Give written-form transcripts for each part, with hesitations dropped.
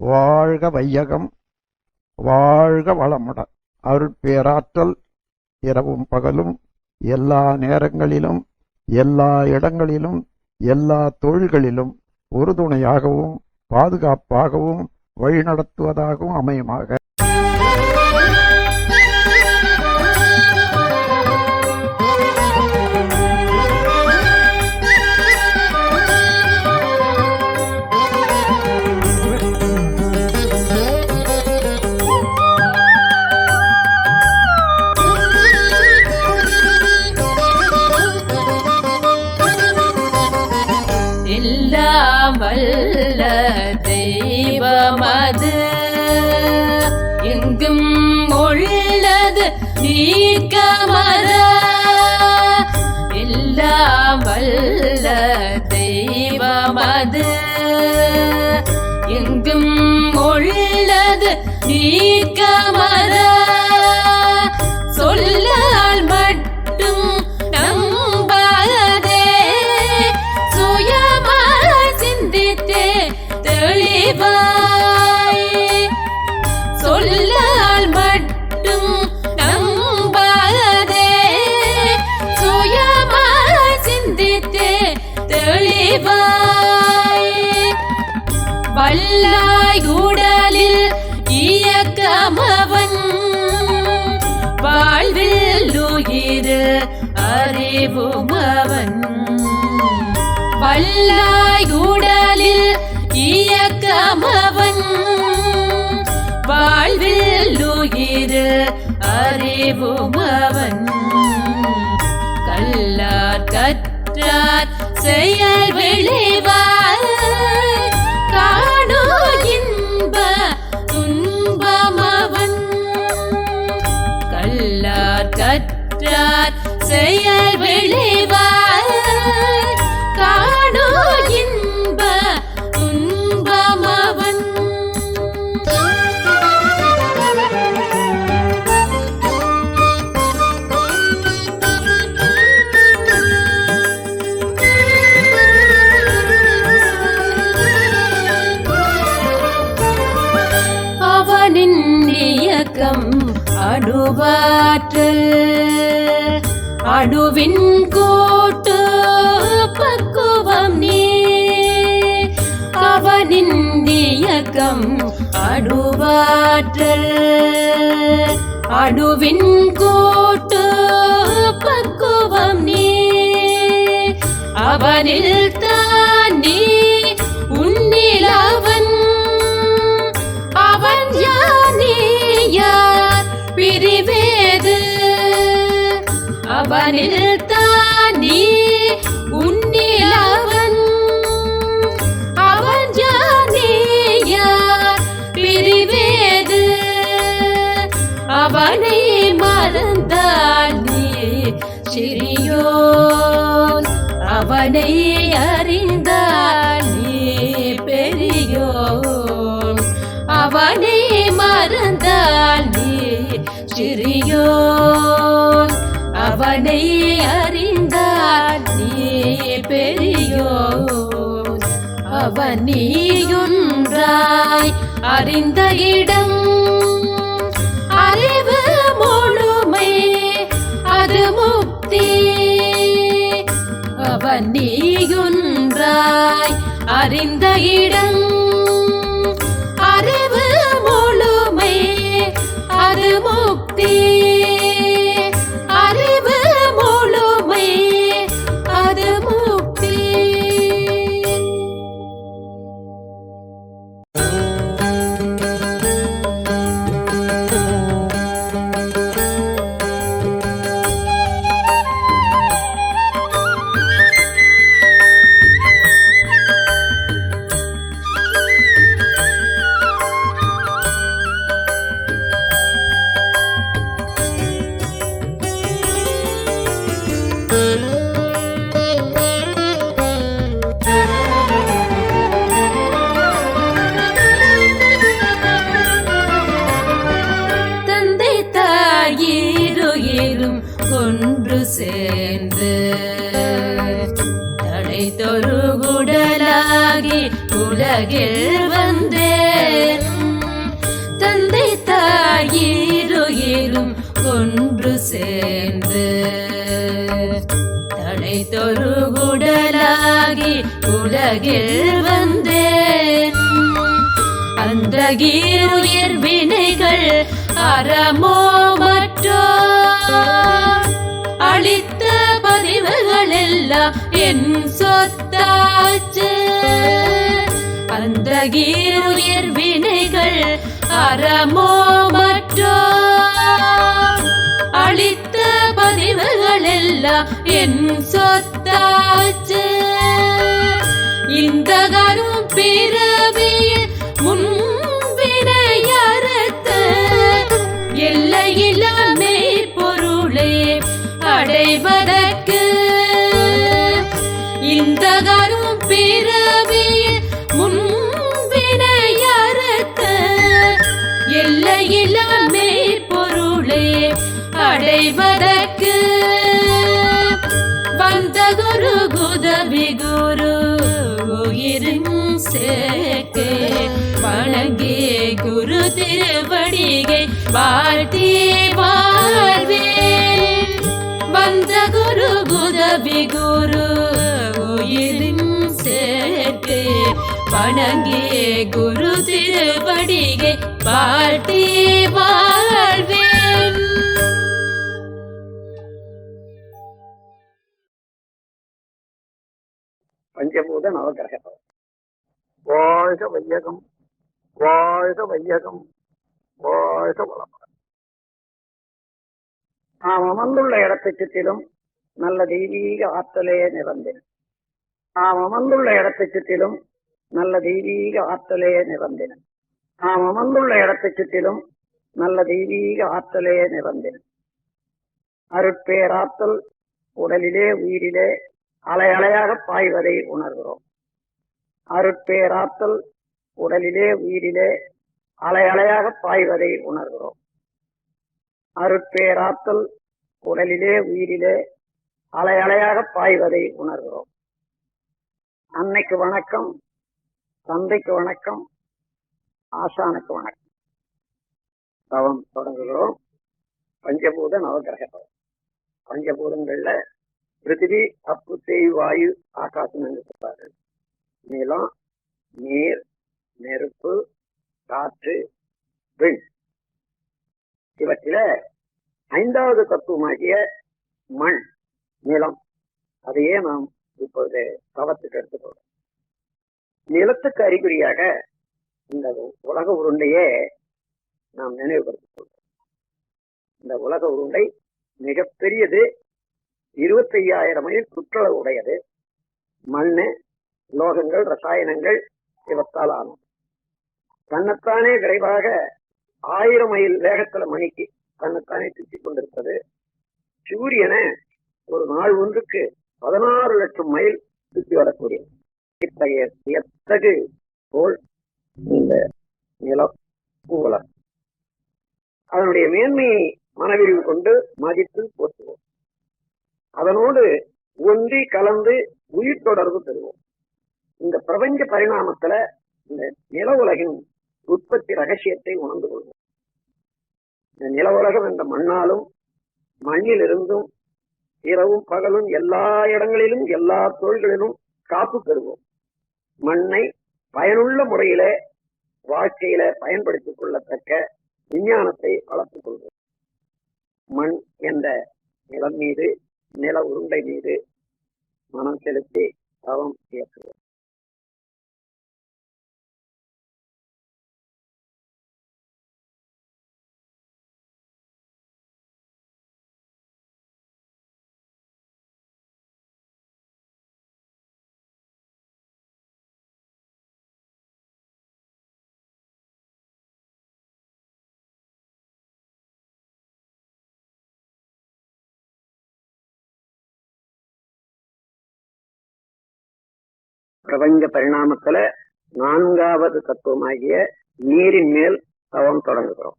வாழ்க வையகம், வாழ்க வளமுடன். அருட்பேராற்றல் இரவும் பகலும் எல்லா நேரங்களிலும் எல்லா இடங்களிலும் எல்லா தொழில்களிலும் உறுதுணையாகவும் பாதுகாப்பாகவும் வழிநடத்துவதாகவும் அமையுமாக. வல்ல தெய்வமது எங்கும் உள்ளது நீக்கமர. எல்லாம் வல்ல தெய்வமது எங்கும் உள்ளது நீக்கமர. சொல்லால் மட்டும் நம்பாதே, சுயமாய் சிந்தித்தே தெளிவாய். சொல்லால் மட்டும் நம்பாதே, சுயமாய் சிந்தித்தே தெளிவாய். வல்லாய் உடலில் இயக்கமவன், வாழ்வில் உயிர் அறிவுமவன். வல்லாய் உடலில் இயக்கமவன், வாழ்வில் உயிர் அறிவுமவன். கல்லார் கற்றார் செயல் விளைவார், காணோ இன்ப துன்பமவன். கல்லார் கற்றார் செயல் விளைவார், காணோ இன்ப துன்பமவன். அவனின் இயக்கம் அணுவாற்றல், அணுவின் கூட்டு பக்குவம் நீ. அவனின் இயக்கம் அணுவாற்றல், அணுவின் கூட்டு பக்குவம் நீ. அவனில் தான் நீ உன்னில் அவன், அவன் யானே யார் பிரிவேது. அவனில் தான் நீ உன்னில் அவன், அவன் யானே யார் பிரிவேது. அவனை மறந்தால் நீ சிறியோன், அவனை அறிந்தால் நீ பெரியோன். அவனை மறந்தால் நீ சிறியோன், அவனை அறிந்தால் நீ பெரியோன். அவன் நீயொன்றாய் அறிந்த இடம், அறிவு முழுமை அது முக்தி. அவன் நீயொன்றாய் அறிந்த இடம், அறிவு முழுமை அது முக்தி. அறிவு முழுமை அது முக்தி. ஒன்று சேர்ந்து தலை தொழுகுடலாகி உலகில் வந்தே ஒன்று சேர்ந்து தலை தொழுகுடலாகி உலகில் வந்தேன். அந்த உயிர் வினைகள் அறமோ மற்றோ அளித்த பதிவுகள் எல்லாம் என் சொத்தாச்சு. அந்த உயிர் வினைகள் அறமோ மற்றோ அளித்த பதிவுகள் எல்லாம் என் சொத்தாச்சு. இந்த கரும் பிறவியில் முன்வினையறுத்த எல்லையில்லா மெய்ப்பொருளை அடைவதற்கு இந்த கரும் பிறவியில் முன்வினையறுத்த எல்லையில்லா மெய்ப்பொருளை அடைவதற்கு வந்த குரு குதவி குரு உயிரும் சேர்க்கே வணங்கே குரு திருவடிகை வாழ்த்தி வாழ்வேன். வந்த குரு குதவி குரு உயிரும் சேர்க்கே வணங்கே குரு திருவடிகை வாழ்த்தி வாழ்வேன். பஞ்சபூத நவகிரகம். வாழ்க வையகம், வாழ்க வையகம், வாழ்க வளமுடன். நாம் அமர்ந்துள்ள இடத்தை சுற்றிலும் நல்ல தெய்வீக ஆற்றலே நிறந்தின. நாம் அமர்ந்துள்ள இடத்தை சுற்றிலும் நல்ல தெய்வீக ஆற்றலே நிறந்தின. நாம் அமர்ந்துள்ள இடத்தை சுற்றிலும் நல்ல தெய்வீக ஆற்றலே நிறந்தின. அருட்பேராற்றல் உடலிலே உயிரிலே அலை அலையாக பாய்வதை உணர்கிறோம். அருட்பேராற்றல் உடலிலே உயிரிலே அலை அலையாக பாய்வதை உணர்கிறோம். அருட்பேராற்றல் உடலிலே உயிரிலே அலை அலையாக பாய்வதை உணர்கிறோம். அன்னைக்கு வணக்கம், தந்தைக்கு வணக்கம், ஆசானுக்கு வணக்கம். தவம் தொடங்குகிறோம். பஞ்சபூத நவகிரக தவம். பஞ்சபூதங்கள்ல பிருத்திவி, அப்பு, தேய், வாயு, ஆகாசம் என்று சொல்றார்கள். நிலம், நீர், நெருப்பு, காற்று, விண். இவற்றில ஐந்தாவது தத்துவமாகிய மண், நிலம், அதையே நாம் இப்பொழுது தவத்துக்கு எடுத்துக்கொள்வோம். நிலத்துக்கு அறிகுறியாக இந்த உலக உருண்டையே நாம் நினைவுபடுத்திக் கொள்வோம். இந்த உலக உருண்டை மிகப்பெரியது, 25,000 மைல் சுற்றளவு உடையது. மண்ணு, லோகங்கள், ரசாயனங்கள் இவற்றால் ஆனது. தன்னைத்தானே விரைவாக 1000 மைல் வேகத்துல மணிக்கு தன்னைத்தானே சுற்றிக் கொண்டிருப்பது. சூரியனை ஒரு நாள் ஒன்றுக்கு 16 லட்சம் மைல் சுற்றி வரக்கூடிய இத்தகைய எத்தகு போல் இந்த நிலம் உலகம். அதனுடைய மேன்மையை மனவிரிவு கொண்டு மதித்து போற்றுவோம். அதனோடு ஒன்றி கலந்து உயிர் தொடர்பு பெறுவோம். இந்த பிரபஞ்ச பரிணாமத்துல இந்த நில உலகின் உற்பத்தி ரகசியத்தை உணர்ந்து கொள்வோம். இந்த நில உலகம் என்ற மண்ணாலும் மண்ணிலிருந்தும் இரவும் பகலும் எல்லா இடங்களிலும் எல்லா தொழில்களிலும் காப்பு பெறுவோம். மண்ணை பயனுள்ள முறையில வாழ்க்கையில பயன்படுத்திக் கொள்ளத்தக்க விஞ்ஞானத்தை வளர்த்துக் கொள்வோம். மண் என்ற நிலம் மீது, நில உருண்டை மீது மனம் செலுத்தி தவம் இயக்குவோம். பிரபஞ்ச பரிணாமத்துல 4வது தத்துவமாகிய நீரின் மேல் தவம் தொடங்குகிறோம்.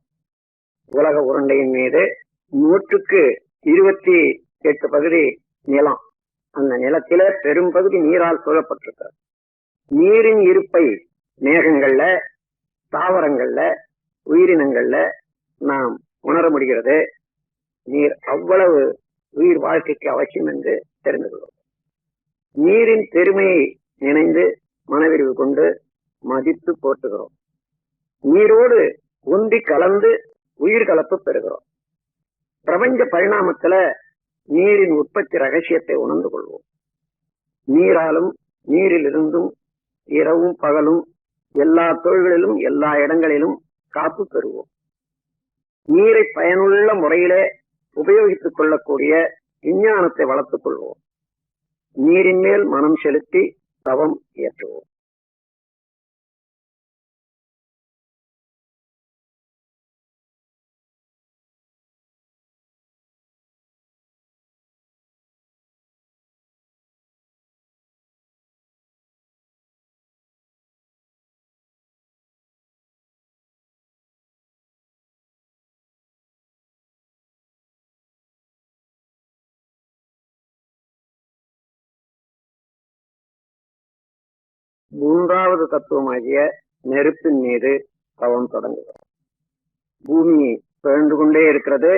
உலக உருண்டையின் மீது 128 பகுதி நிலம். அந்த நிலத்தில பெரும் பகுதி நீரால் சூழப்பட்டிருக்கிறது. நீரின் இருப்பை மேகங்கள்ல, தாவரங்கள்ல, உயிரினங்கள்ல நாம் உணர முடிகிறது. நீர் அவ்வளவு உயிர் வாழ்க்கைக்கு அவசியம் என்று தெரிந்து கொள்வோம். நீரின் பெருமையை நினைந்து மனவிரிவு கொண்டு மதித்து போற்றுகிறோம். நீரோடு ஒன்றி கலந்து உயிர் கலப்பு பெறுகிறோம். பிரபஞ்ச பரிணாமத்துல நீரின் உற்பத்தி ரகசியத்தை உணர்ந்து கொள்வோம். நீராலும் நீரிலிருந்தும் இரவும் பகலும் எல்லா தொழில்களிலும் எல்லா இடங்களிலும் காப்பு பெறுவோம். நீரை பயனுள்ள முறையிலே உபயோகித்துக் கொள்ளக்கூடிய விஞ்ஞானத்தை வளர்த்துக் கொள்வோம். நீரின் மேல் மனம் செலுத்தி தவம் இயற்றுவோம். மூன்றாவது தத்துவமாகிய நெருப்பின் மீது தவம் தொடங்குகிறோம். பூமி பிறந்து கொண்டே இருக்கிறது.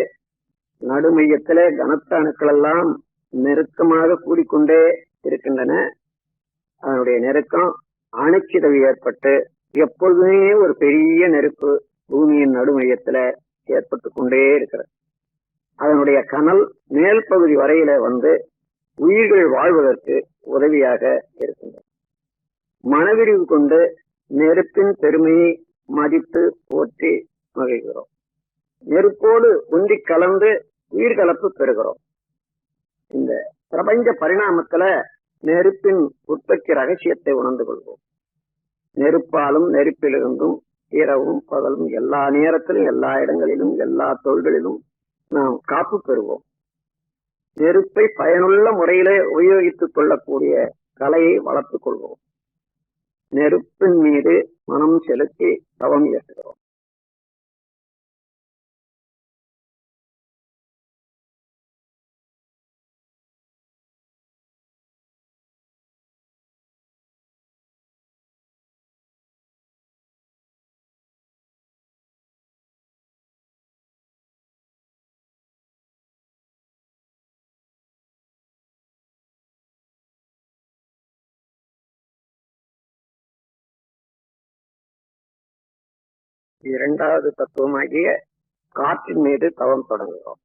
நடுமையத்திலே கனத்த அணுக்கள் எல்லாம் நெருக்கமாக கூடிக்கொண்டே இருக்கின்றன. அதனுடைய நெருக்கம் அணுச்சிதவு ஏற்பட்டு எப்பொழுதுமே ஒரு பெரிய நெருப்பு பூமியின் நடுமையத்தில ஏற்பட்டு கொண்டே இருக்கிறது. அதனுடைய கனல் மேல் பகுதி வரையில வந்து உயிர்கள் வாழ்வதற்கு உதவியாக இருக்கின்றன. மனவிரிவு கொண்டு நெருப்பின் பெருமையை மதித்து போற்றி மகிழ்கிறோம். நெருப்போடு ஒன்றி கலந்து உயிர் கலப்பு பெறுகிறோம். இந்த பிரபஞ்ச பரிணாமத்துல நெருப்பின் உற்பத்தி ரகசியத்தை உணர்ந்து கொள்வோம். நெருப்பாலும் நெருப்பிலிருந்தும் இரவும் பகலும் எல்லா நேரத்திலும் எல்லா இடங்களிலும் எல்லா தொழில்களிலும் நாம் காப்பு பெறுவோம். நெருப்பை பயனுள்ள முறையிலே உபயோகித்துக் கொள்ளக்கூடிய கலையை வளர்த்துக் கொள்வோம். நெருப்பின் மீது மனம் செலுத்தி தவம் இயற்றுகிறோம். இரண்டாவது தத்துவமாகிய காற்றின் மீது தவம் தொடங்குகிறோம்.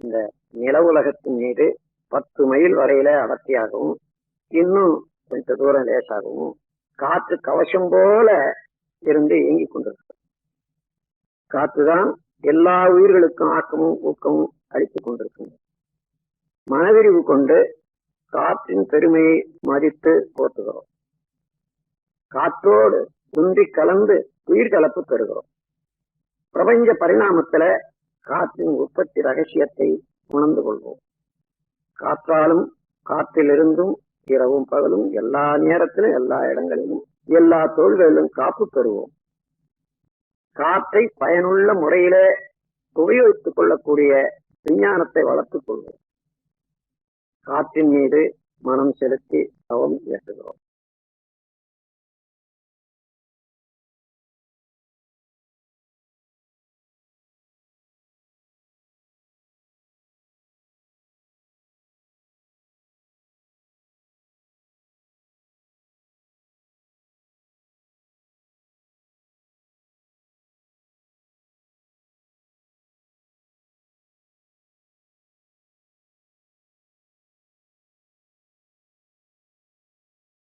இந்த நில உலகத்தின் மீது 10 மைல் வரையில அடர்த்தியாகவும் இன்னும் கொஞ்ச தூரம் லேசாகவும் காற்று கவசம் போல இருந்து இயங்கிக் கொண்டிருக்கிறது. காற்றுதான் எல்லா உயிர்களுக்கும் ஆக்கமும் ஊக்கமும் அளித்துக் கொண்டிருக்கிறது. மனவிரிவு கொண்டு காற்றின் பெருமையை மதித்து போற்றுகிறோம். காற்றோடு ஒன்றி கலந்து உயிர் கலப்பு பெறுகிறோம். பிரபஞ்ச பரிணாமத்துல காற்றின் உற்பத்தி ரகசியத்தை உணர்ந்து கொள்வோம். காற்றாலும் காற்றிலிருந்தும் இரவும் பகலும் எல்லா நேரத்திலும் எல்லா இடங்களிலும் எல்லா தொழில்களிலும் காப்பு பெறுவோம். காற்றை பயனுள்ள முறையில உபயோகித்துக் கொள்ளக்கூடிய விஞ்ஞானத்தை வளர்த்துக் கொள்வோம். காற்றின் மீது மனம் செலுத்தி தவம் இயற்றுகிறோம்.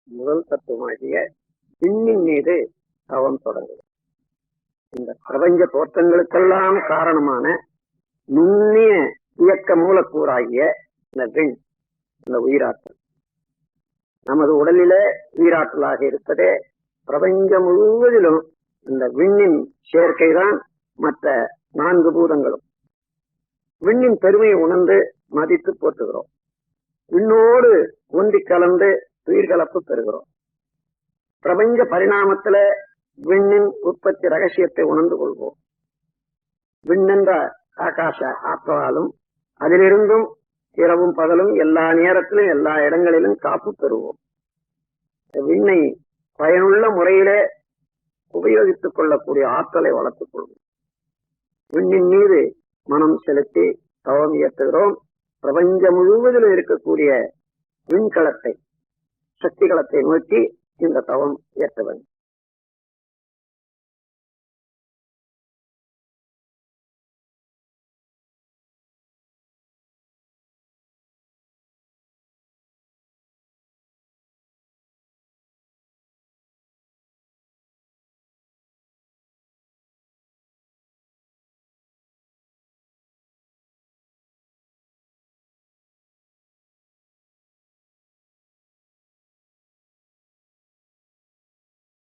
முதல் தத்துவமாகிய விண்ணின் மீது தவம் தொடங்குது. இந்த பிரபஞ்ச தோற்றங்களுக்கெல்லாம் காரணமான நுண்ணிய இயக்க மூலக்கூறாகிய இந்த விண், இந்த உயிராற்றல் நமது உடலிலே உயிராற்றலாக இருப்பதே பிரபஞ்சம் முழுவதிலும் இந்த விண்ணின் சேர்க்கைதான் மற்ற 4 பூதங்களும். விண்ணின் பெருமையை உணர்ந்து மதித்து போற்றுகிறோம். விண்ணோடு ஒன்றி கலந்து உயிர் கலப்பு பெறுகிறோம். பிரபஞ்ச பரிணாமத்துல விண்ணின் உற்பத்தி ரகசியத்தை உணர்ந்து கொள்வோம். விண்ணென்ற ஆகாச ஆற்றலாலும் அதிலிருந்தும் இரவும் பகலும் எல்லா நேரத்திலும் எல்லா இடங்களிலும் காப்பு பெறுவோம். விண்ணை பயனுள்ள முறையிலே உபயோகித்துக் கொள்ளக்கூடிய ஆற்றலை வளர்த்துக் கொள்வோம். விண்ணின் மீது மனம் செலுத்தி தவம் இயற்றுகிறோம். பிரபஞ்சம் முழுவதிலும் இருக்கக்கூடிய விண்கலத்தை, சக்திகளத்தை நோக்கி இந்த தவம் இயற்ற வேண்டும்.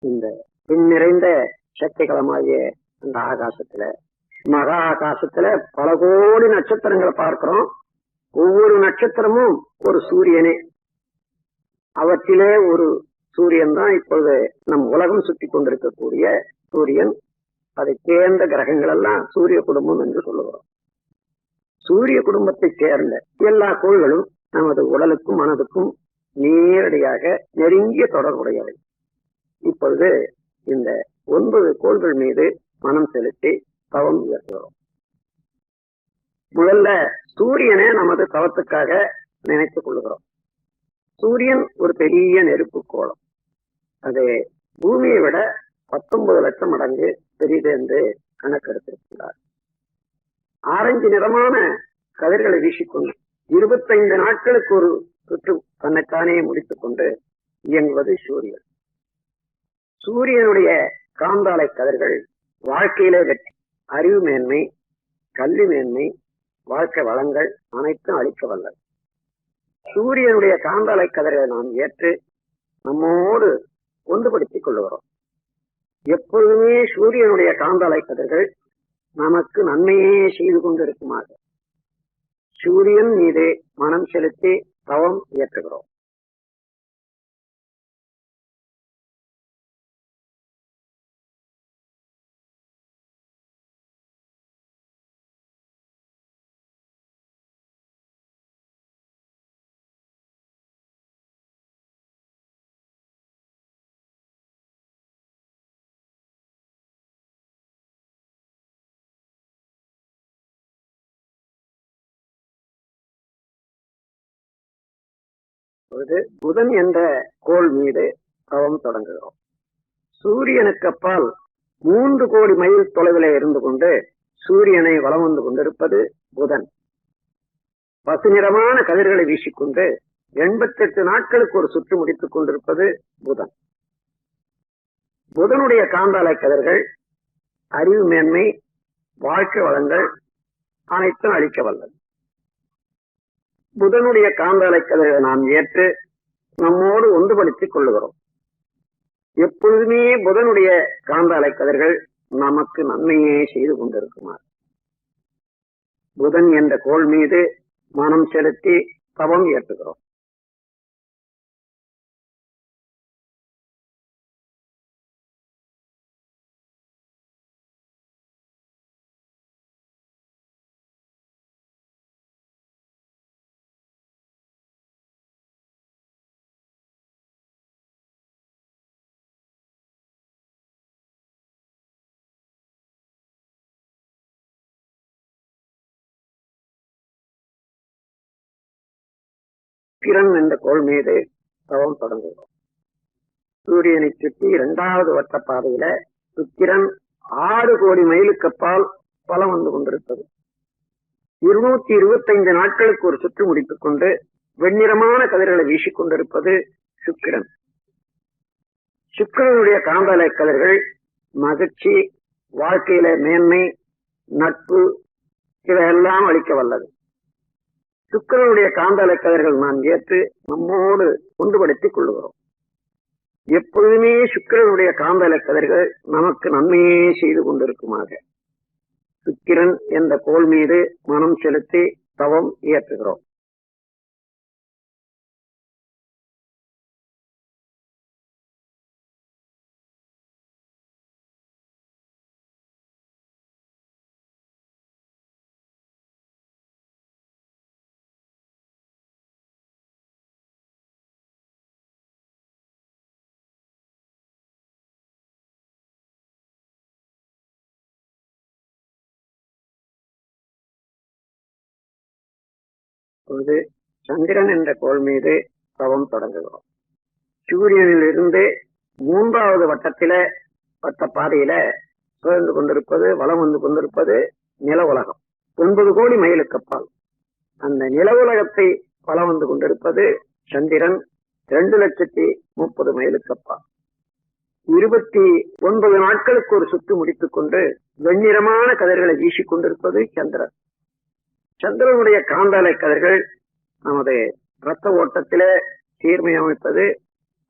இந்த பின் நிறைந்த சக்திகளமாகிய அந்த ஆகாசத்துல, மகா ஆகாசத்துல பல கோடி நட்சத்திரங்களை பார்க்கிறோம். ஒவ்வொரு நட்சத்திரமும் ஒரு சூரியனே. அவற்றிலே ஒரு சூரியன் தான் இப்பொழுது நம் உலகம் சுற்றி கொண்டிருக்கக்கூடிய சூரியன். அதை சேர்ந்த கிரகங்கள் எல்லாம் சூரிய குடும்பம் என்று சொல்லுகிறோம். சூரிய குடும்பத்தை சேர்ந்த எல்லா கோள்களும் நமது உடலுக்கும் மனதுக்கும் நேரடியாக நெருங்கிய தொடர்புடையவை. இப்பொழுது இந்த 9 கோள்கள் மீது மனம் செலுத்தி தவம் இயற்றுகிறோம். முதல்ல சூரியனை நமது தவத்துக்காக நினைத்துக் கொள்கிறோம். சூரியன் ஒரு பெரிய நெருப்பு கோளம். அது பூமியை விட 19 லட்சம் மடங்கு பெரியது என்று கணக்கெடுத்திருக்கிறார். ஆரஞ்சு நிறமான கதிர்களை வீசிக்கொண்டு 25 நாட்களுக்கு ஒரு சுற்று தன்னைத்தானே முடித்துக் கொண்டு இயங்குவது சூரியன். சூரியனுடைய காந்தாலை கதிர்கள் வாழ்க்கையிலே வெற்றி, அறிவு மேன்மை, கல்வி மேன்மை, வாழ்க்கை வளங்கள் அனைத்தும் அளிக்க வல்லது. சூரியனுடைய காந்தாலை கதிர்களை நாம் ஏற்று நம்மோடு ஒன்றுபடுத்திக் கொள்ளுகிறோம். எப்பொழுதுமே சூரியனுடைய காந்தாலை கதிர்கள் நமக்கு நன்மையே செய்து கொண்டிருக்குமாக சூரியன் மீது மனம் செலுத்தி தவம் இயற்றுகிறோம். புதன் என்ற கோள் மீது தவம் தொடங்குகிறோம். சூரியனுக்கு அப்பால் 3 கோடி மைல் தொலைவில் இருந்து கொண்டு சூரியனை வலம் வந்து கொண்டிருப்பது புதன். பசுநிறமான கதிர்களை வீசிக்கொண்டு 88 நாட்களுக்கு ஒரு சுற்று முடித்துக் கொண்டிருப்பது புதன். புதனுடைய காந்தாலை கதிர்கள் அறிவு மேன்மை, வாழ்க்கை வளங்கள் அனைத்தும் அளிக்க வல்லது. புதனுடைய காந்தாலை கதிர்களை நாம் ஏற்று நம்மோடு ஒன்றுபடுத்திக் கொள்ளுகிறோம். எப்பொழுதுமே புதனுடைய காந்தாலை கதிர்கள் நமக்கு நன்மையே செய்து கொண்டிருக்குமாறு புதன் என்ற கோள் மீது மனம் செலுத்தி தவம் இயற்றுகிறோம். சுக்கிரன் என்ற கோள் மீது தவம் தொடங்குகிறோம். சூரியனை சுற்றி 2வது வட்ட பாதையில சுக்கிரன் 6 கோடி மைலுக்கு அப்பால் பலம் வந்து கொண்டிருப்பது. 225 நாட்களுக்கு ஒரு சுற்று முடித்துக் கொண்டு வெண்ணிறமான கதிர்களை வீசிக்கொண்டிருப்பது சுக்கிரன். சுக்கிரனுடைய காந்தாலை கதிர்கள் மகிழ்ச்சி, வாழ்க்கையில மேன்மை, நட்பு இவையெல்லாம் அளிக்க வல்லது. சுக்கிரனுடைய காந்தாலை கதிர்கள் நாம் ஏற்று நம்மோடு ஒன்றுபடுத்திக் கொள்ளுகிறோம். எப்பொழுதுமே சுக்கிரனுடைய காந்தாலை கதிர்கள் நமக்கு நன்மையே செய்து கொண்டிருக்குமாக சுக்கிரன் என்ற கோள் மீது மனம் செலுத்தி தவம் இயற்றுகிறோம். இப்பொழுது சந்திரன் என்ற கோள் மீது தவம் தொடங்குகிறோம். சூரியனில் இருந்து 3வது வட்ட பாதையில சுழன்று கொண்டிருப்பது, வலம் வந்து கொண்டிருப்பது நில உலகம். 9 கோடி மைலுக்கு அப்பால் அந்த நில உலகத்தை வலம் வந்து கொண்டிருப்பது சந்திரன் 2,30,30 மைலுக்கு அப்பால். 29 நாட்களுக்கு ஒரு சுற்று முடித்துக் கொண்டு வெண்ணிறமான கதிர்களை வீசிக் கொண்டிருப்பது சந்திரன். சந்திரனுடைய காந்தாலை கதிர்கள் நமது இரத்த ஓட்டத்திலே சீர்மை அமைப்பது,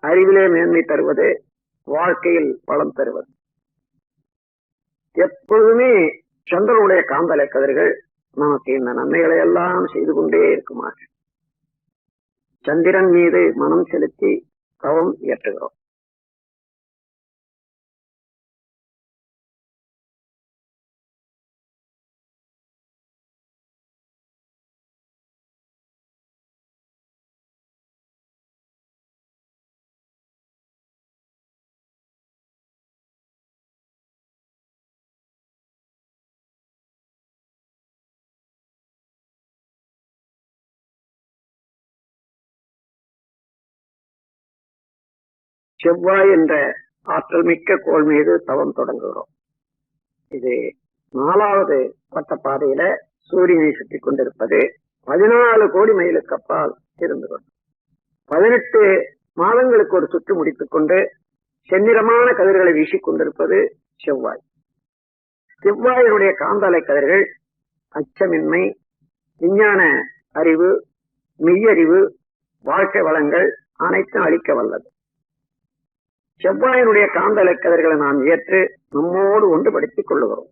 அறிவிலே மேன்மை தருவது, வாழ்க்கையில் வளம் தருவது. எப்பொழுதுமே சந்திரனுடைய காந்தலை கதிர்கள் நமக்கு இந்த நன்மைகளை எல்லாம் செய்து கொண்டே இருக்குமாறு சந்திரன் மீது மனம் செலுத்தி தவம் இயற்றுகிறோம். செவ்வாய் என்ற ஆற்றல் மிக்க கோள் மீது தவம் தொடங்குகிறோம். இது 4வது வட்ட பாதையில சூரியனை சுற்றி கொண்டிருப்பது 14 கோடி மைலுக்கு அப்பால் இருந்து கொண்டு 18 மாதங்களுக்கு ஒரு சுற்று முடித்துக் கொண்டு செந்நிறமான கதிர்களை வீசிக் கொண்டிருப்பது செவ்வாய். செவ்வாயினுடைய காந்தாலை கதிர்கள் அச்சமின்மை, விஞ்ஞான அறிவு, மெய்யறிவு, வாழ்க்கை வளங்கள் அனைத்தும் அளிக்க வல்லது. செவ்வாயினுடைய காந்தலை கதிர்களை நாம் ஏற்று நம்மோடு ஒன்றுபடுத்திக் கொள்ளுகிறோம்.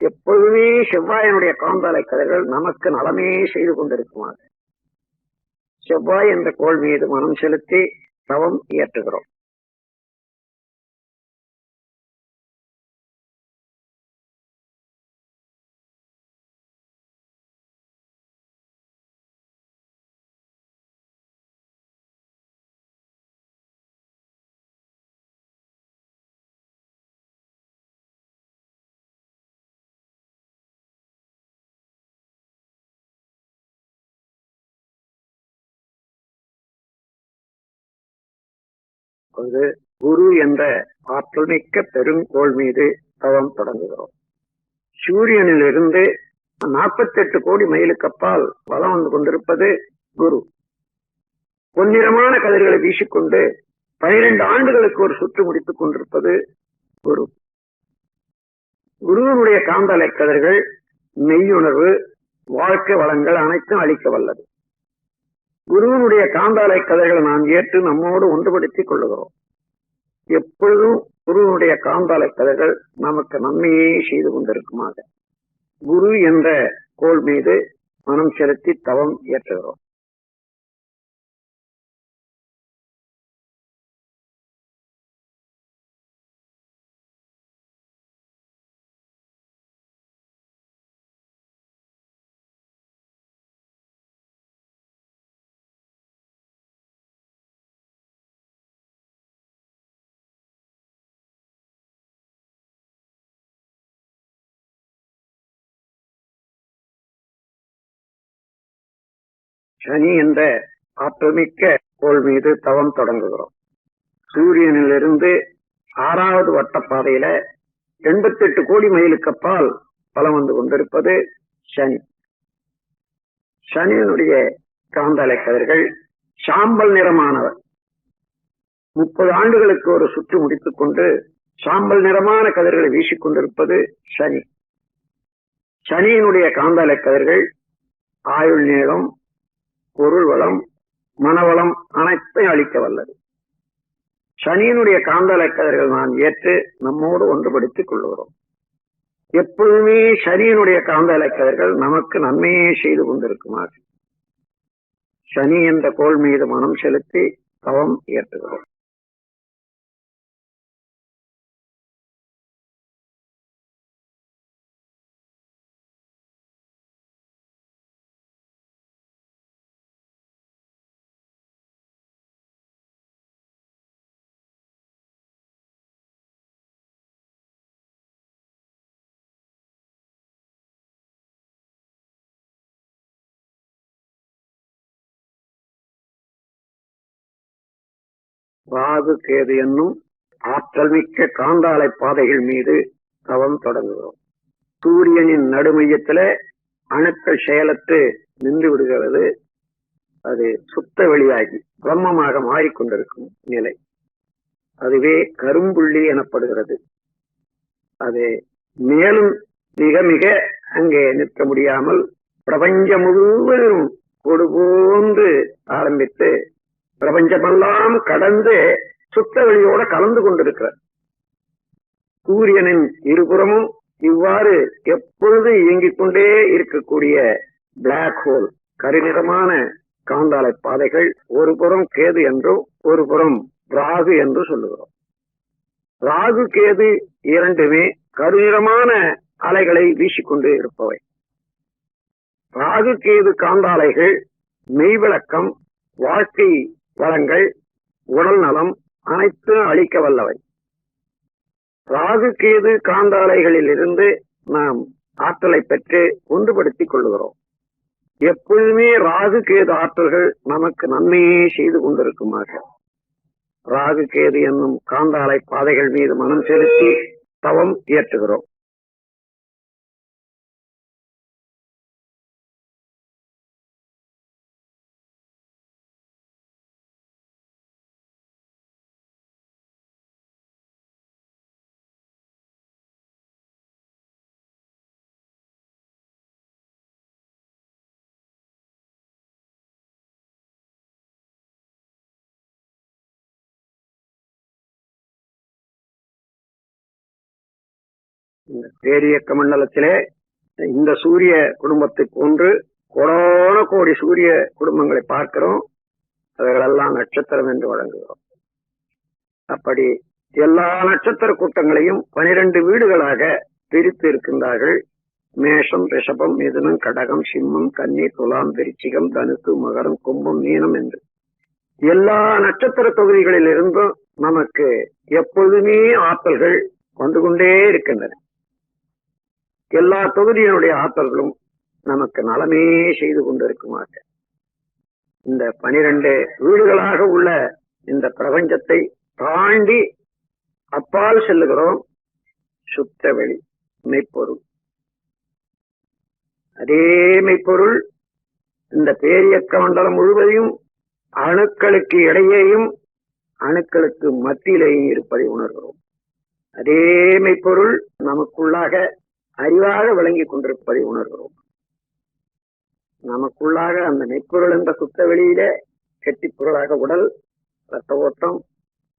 எப்பொழுதுமே செவ்வாயினுடைய காந்தலை கதிர்கள் நமக்கு நலமே செய்து கொண்டிருக்குமாறு செவ்வாய் என்ற கோள் மீது மனம் செலுத்தி தவம் இயற்றுகிறோம். குரு என்ற ஆற்றல் மிக்க பெருங்கோள் மீது தவம் தொடங்குகிறோம். சூரியனில் இருந்து 48 கோடி மைலுக்கு அப்பால் வலம் வந்து கொண்டிருப்பது குரு. பொன்னிறமான கதிர்களை வீசிக்கொண்டு 12 ஆண்டுகளுக்கு ஒரு சுற்று முடித்துக் கொண்டிருப்பது குரு. குருவினுடைய காந்தலை கதிர்கள் மெய்யுணர்வு, வாழ்க்கை வளங்கள் அனைத்தும் அளிக்க வல்லது. குருவினுடைய காந்தாலை கதைகளை நாம் ஏற்று நம்மோடு ஒன்றுபடுத்திக் கொள்ளுகிறோம். எப்பொழுதும் குருவினுடைய காந்தாலை கதைகள் நமக்கு நன்மையே செய்து கொண்டிருக்குமாக குரு என்ற கோள் மீது மனம் செலுத்தி தவம் இயற்றுகிறோம். சனி என்ற ஆற்றல்மிக்க கோள் மீது தவம் தொடங்குகிறோம். சூரியனிலிருந்து 6வது வட்டப்பாதையில 88 கோடி மைலுக்கு அப்பால் பலம் வந்து கொண்டிருப்பது சனி. சனியினுடைய காந்தலை கதிர்கள் சாம்பல் நிறமானவர். 30 ஆண்டுகளுக்கு ஒரு சுற்று முடித்துக் கொண்டு சாம்பல் நிறமான கதிர்களை வீசிக் கொண்டிருப்பது சனி. சனியினுடைய காந்தலை கதிர்கள் ஆயுள் நீளம், பொருள் வளம், மனவளம் அனைத்தையும் அளிக்க வல்லது. சனியினுடைய காந்தலை கதிர்கள் நாம் ஏற்று நம்மோடு ஒன்றுபடுத்திக் கொள்ளுகிறோம். எப்பொழுதுமே சனியினுடைய காந்தலை கதிர்கள் நமக்கு நன்மையே செய்து கொண்டிருக்குமாறு சனி என்ற கோள் மீது மனம் செலுத்தி தவம் இயற்றுகிறோம். ராகு கேது என்னும் ஆற்றல் மிக்க காந்தாலை பாதைகள் மீது தவம் தொடங்குகிறோம். சூரியனின் நடுமையத்தில அணுக்கள் செயலற்று நின்று விடுகிறது. அது சுத்த வெளியாகி பிரம்மமாக மாறிக்கொண்டிருக்கும் நிலை, அதுவே கரும்புள்ளி எனப்படுகிறது. அது மேலும் மிக மிக அங்கே நிற்க முடியாமல் பிரபஞ்சம் முழுவதும் கொடு போன்று ஆரம்பித்து பிரபஞ்சமெல்லாம் கடந்து சுத்த வெளியோட கலந்து கொண்டிருக்கிறார். சூரியனின் இருபுறமும் இவ்வாறு எப்பொழுது இயங்கிக் கொண்டே இருக்கக்கூடிய பிளாக் ஹோல், கருநிறமான காந்தாலை பாதைகள், ஒரு புறம் கேது என்றும் ஒரு புறம் ராகு என்று சொல்லுகிறோம். ராகு கேது இரண்டுமே கருநிறமான அலைகளை வீசிக்கொண்டு இருப்பவை. ராகு கேது காந்தாலைகள் மெய்விளக்கம், வாழ்க்கை வளங்கள், உடல் நலம் அனைத்தும் அளிக்க வல்லவை. ராகு கேது காந்தாலைகளில் இருந்து நாம் ஆற்றலை பெற்று ஒன்றுபடுத்திக் கொள்ளுகிறோம். எப்பொழுதுமே ராகு கேது ஆற்றல்கள் நமக்கு நன்மையே செய்து கொண்டிருக்குமாக ராகு கேது என்னும் காந்தாலை பாதைகள் மீது மனம் செலுத்தி தவம் இயற்றுகிறோம். இந்த பேரியக்க மண்டலத்திலே இந்த சூரிய குடும்பத்தை போன்று கோடான கோடி சூரிய குடும்பங்களை பார்க்கிறோம். அவைகளெல்லாம் நட்சத்திரம் என்று வழங்குகிறோம். அப்படி எல்லா நட்சத்திர கூட்டங்களையும் 12 வீடுகளாக பிரித்து இருக்கின்றார்கள். மேஷம், ரிஷபம், மிதுனம், கடகம், சிம்மம், கன்னி, துலாம், விருச்சிகம், தனுசு, மகரம், கும்பம், மீனம் என்று எல்லா நட்சத்திர தொகுதிகளில் இருந்தும் நமக்கு எப்பொழுதுமே ஆற்றல்கள் வந்து கொண்டே இருக்கின்றன. எல்லா தொகுதியினுடைய ஆற்றல்களும் நமக்கு நலமே செய்து கொண்டிருக்குமாக இந்த 12 வீடுகளாக உள்ள இந்த பிரபஞ்சத்தை தாண்டி அப்பால் செல்லுகிறோம். சுத்த வெளி மெய்ப்பொருள், அதே மெய்ப்பொருள் இந்த பேரியக்க மண்டலம் முழுவதையும் அணுக்களுக்கு இடையேயும் அணுக்களுக்கு மத்தியிலேயும் இருப்பதை உணர்கிறோம். அதே மெய்ப்பொருள் நமக்குள்ளாக அறிவாக விளங்கிக் கொண்டிருப்பதை உணர்கிறோம். நமக்குள்ளாக அந்த மெய்ப்பொருள் என்ற சுத்த வெளியிலே கெட்டிப்பொருளாக உடல், ரத்த ஓட்டம்,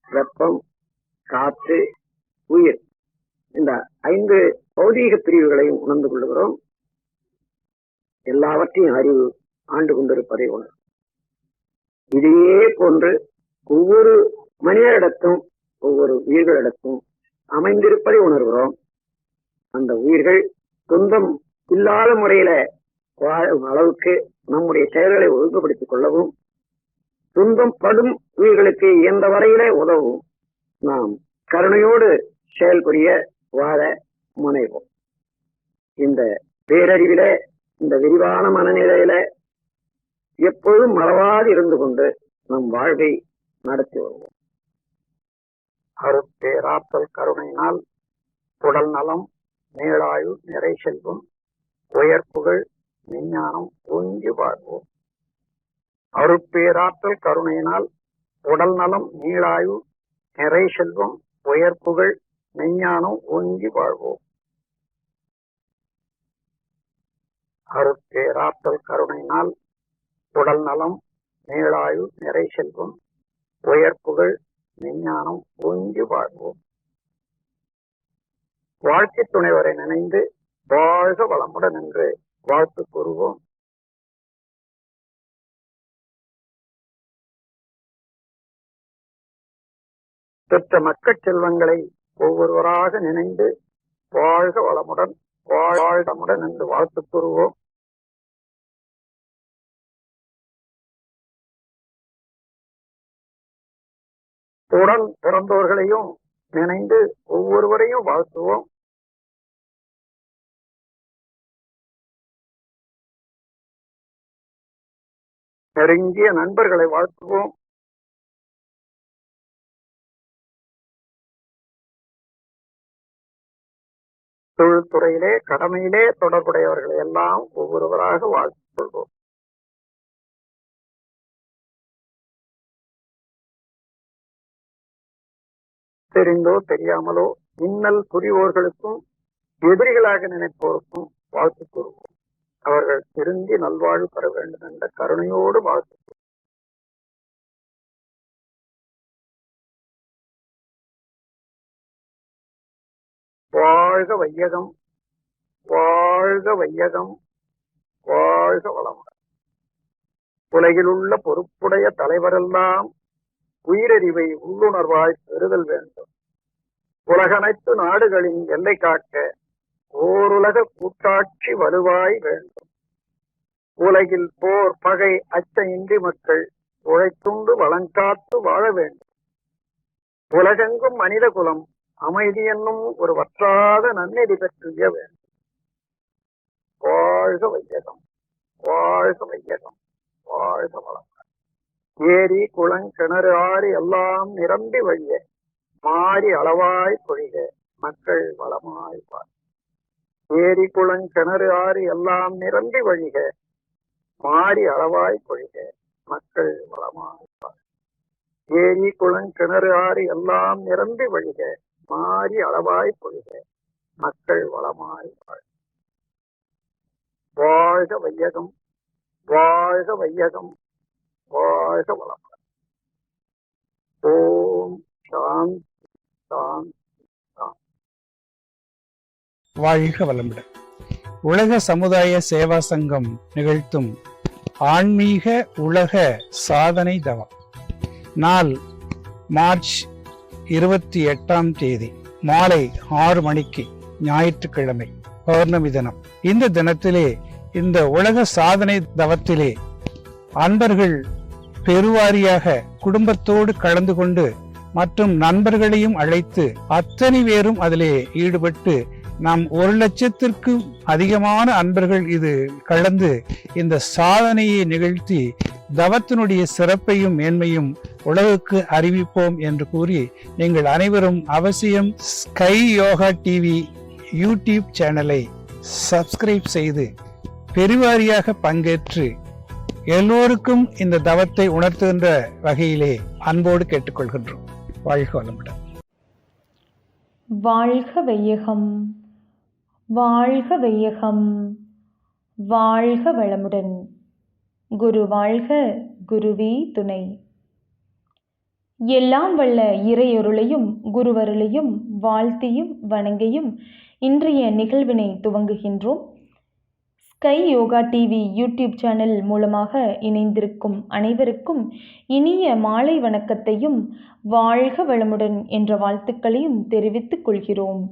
வெப்பம், காற்று, உயிர், இந்த 5 பௌதீக பிரிவுகளையும் உணர்ந்து கொள்ளுகிறோம். எல்லாவற்றையும் அறிவு ஆண்டு கொண்டிருப்பதை உணர். இதையே போன்று ஒவ்வொரு மனிதரிடத்தும் ஒவ்வொரு உயிர்களிடத்தும் அமைந்திருப்பதை உணர்கிறோம். அந்த உயிர்கள் சொந்தம் இல்லாத முறையில வாழும் அளவுக்கு நம்முடைய செயல்களை ஒழுங்குபடுத்திக் கொள்ளவும், சொந்தம் படும் உயிர்களுக்கு எந்த வரையிலே உதவும் நாம் கருணையோடு செயல்புரிய வாழ முனைவோம். இந்த பேரறிவில, இந்த விரிவான மனநிலையில எப்பொழுதும் மறவாது இருந்து கொண்டு நம் வாழ்வை நடத்தி வருவோம். அருட்பேராற்றல் கருணையினால் உடல் நலம், நீளாயு, நிறை செல்வம், உயர்ப்புகள், விஞ்ஞானம் ஒன்றி வாழ்வோம். அருட்பேராற்றல் கருணையினால் உடல் நலம், நீளாயு, நிறை செல்வம், உயர்ப்புகள், விஞ்ஞானம் ஒன்றி வாழ்வோம். அருட்பேராற்றல் கருணையினால் உடல் நலம், நீளாயு, நிறை செல்வம், உயர்ப்புகள், விஞ்ஞானம் ஒன்றி வாழ்வோம். வாழ்க்கை துணைவரை நினைந்து வாழ்க வளமுடன் என்று வாழ்த்து கூறுவோம். பெற்ற மக்கள் செல்வங்களை ஒவ்வொருவராக நினைந்து வாழ்க வளமுடன் வாழ்முடன் என்று வாழ்த்து கூறுவோம். உடன் பிறந்தோர்களையும் நினைந்து ஒவ்வொருவரையும் வாழ்த்துவோம். நெருங்கிய நண்பர்களை வாழ்த்துவோம். தொழில்துறையிலே கடமையிலே தொடர்புடையவர்களை எல்லாம் ஒவ்வொருவராக வாழ்த்துக் கொள்வோம். தெரிந்தோ தெரியாமலோ இன்னல் புரிவோர்களுக்கும் எதிரிகளாக நினைப்போருக்கும் வாழ்த்து கூறுவோம். அவர்கள் திருந்தி நல்வாழ்வு பெற வேண்டும் என்ற கருணையோடு வாழ்த்து. வாழ்க வையகம், வாழ்க வையகம், வாழ்க வளமுடன். உலகில் உள்ள பொறுப்புடைய தலைவரெல்லாம் உயிரறிவை உள்ளுணர்வாய் பெறுதல் வேண்டும். உலகனைத்து நாடுகளின் எல்லை காக்க ஓருலக கூட்டாட்சி வலுவாய் வேண்டும். உலகில் போர் பகை அச்சமின்றி மக்கள் உழைத்துண்டு வளங்காத்து வாழ வேண்டும். உலகெங்கும் மனித குலம் அமைதி என்னும் ஒரு வற்றாத நன்னெறி பெற்றிய வேண்டும். வாழ்க வையகம், வாழ்க வையகம், வாழ்க வளம். ஏரி குளம் கிணறு ஆறு எல்லாம் நிரம்பி வழிய மாறி அளவாய் பொழிக மக்கள் வளமாய் வாழ். ஏரி குளம் கிணறு ஆறு எல்லாம் நிரம்பி வழிக மாறி அளவாய் பொழிக மக்கள் வளமாய் வாழ். ஏரி குளம் கிணறு ஆறு எல்லாம் நிரம்பி வழிக மாறி அளவாய் பொழிக மக்கள் வளமாய் வாழ். வாழ்க வையகம், வாழ்க வையகம், வாழ்க வளமுடன். ஓம் சாந்தி சாந்தி சாந்தி. வாழ்க வளமுடன். உலக சமுதாய சேவா சங்கம் நிகழ்த்தும் ஆன்மீக உலக சாதனை தவம். நாள் மார்ச் 28 மாலை 6 மணிக்கு, ஞாயிற்றுக்கிழமை, பௌர்ணமி தினம். இந்த தினத்திலே, இந்த உலக சாதனை தவத்திலே அன்பர்கள் பெருவாரியாக குடும்பத்தோடு கலந்து கொண்டு மற்றும் நண்பர்களையும் அழைத்து அத்தனை பேரும் அதிலே ஈடுபட்டு நாம் 1,00,000க்கும் அதிகமான அன்பர்கள் இது கலந்து இந்த சாதனையை நிகழ்த்தி தவத்தினுடைய சிறப்பையும் மேன்மையும் உலகுக்கு அறிவிப்போம் என்று கூறி, நீங்கள் அனைவரும் அவசியம் ஸ்கை யோகா டிவி யூடியூப் சேனலை சப்ஸ்கிரைப் செய்து பெருவாரியாக பங்கேற்று எல்லோருக்கும் இந்த தவத்தை உணர்த்துகின்ற வகையிலே அன்போடு கேட்டுக்கொள்கின்றோம். வாழ்க வளமுடன். வாழ்க வையகம், வாழ்க வையகம், வாழ்க வளமுடன். குரு வாழ்க, குருவே துணை. எல்லாம் வல்ல இறையொருளையும் குருவருளையும் வாழ்த்தியும் வணங்கியும் இன்றைய நிகழ்வினை துவங்குகின்றோம். Sky Yoga TV YouTube channel மூலமாக இணைந்திருக்கும் அனைவருக்கும் இனிய மாலை வணக்கத்தையும் வாழ்க வளமுடன் என்ற வாழ்த்துக்களையும் தெரிவித்துக் கொள்கிறோம்.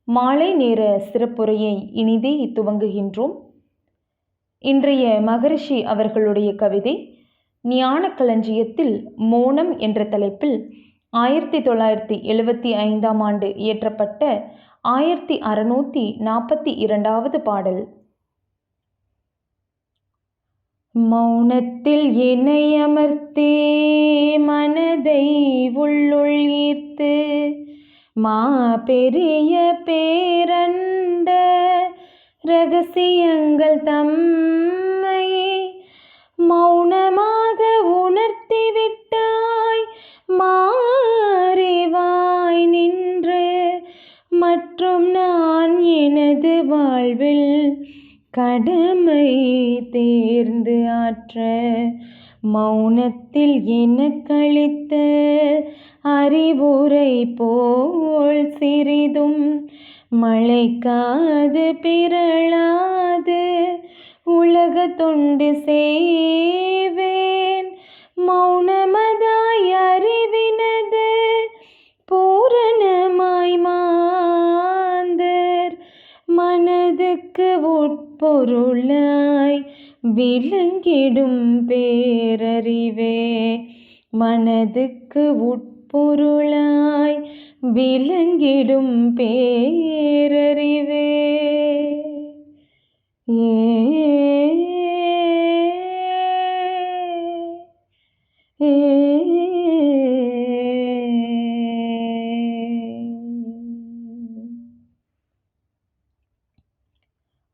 மாலை நேர சிறப்புரையை இனிதே துவங்குகின்றோம். இன்றைய மகரிஷி அவர்களுடைய கவிதை ஞான களஞ்சியத்தில் மோனம் என்ற தலைப்பில் 1975ஆம் ஆண்டு இயற்றப்பட்ட 1642வது பாடல். மௌனத்தில் என்னை அமர்த்தே மனதை உள்ளுள் ஈர்த்து பெரிய பேரண்ட ரகசியங்கள் தம்மை மௌனமாக உணர்த்திவிட்டாய். மாறிவாய் நின்று மற்றும் நான் எனது வாழ்வில் கடமை தேர்ந்து ஆற்ற மௌனத்தில் எனக்களித்த அறிவுரை போல் சிறிதும் மழைக்காது பிறளாது உலக தொண்டு செய்வேன். மௌனமதாய் அறிவினது பூரணமாய் மாந்தர் மனதுக்கு உட்பொருளாய் விளங்கிடும் பேரறிவே. மனதுக்கு உட்பொருளாய் விளங்கிடும் பேரறிவே.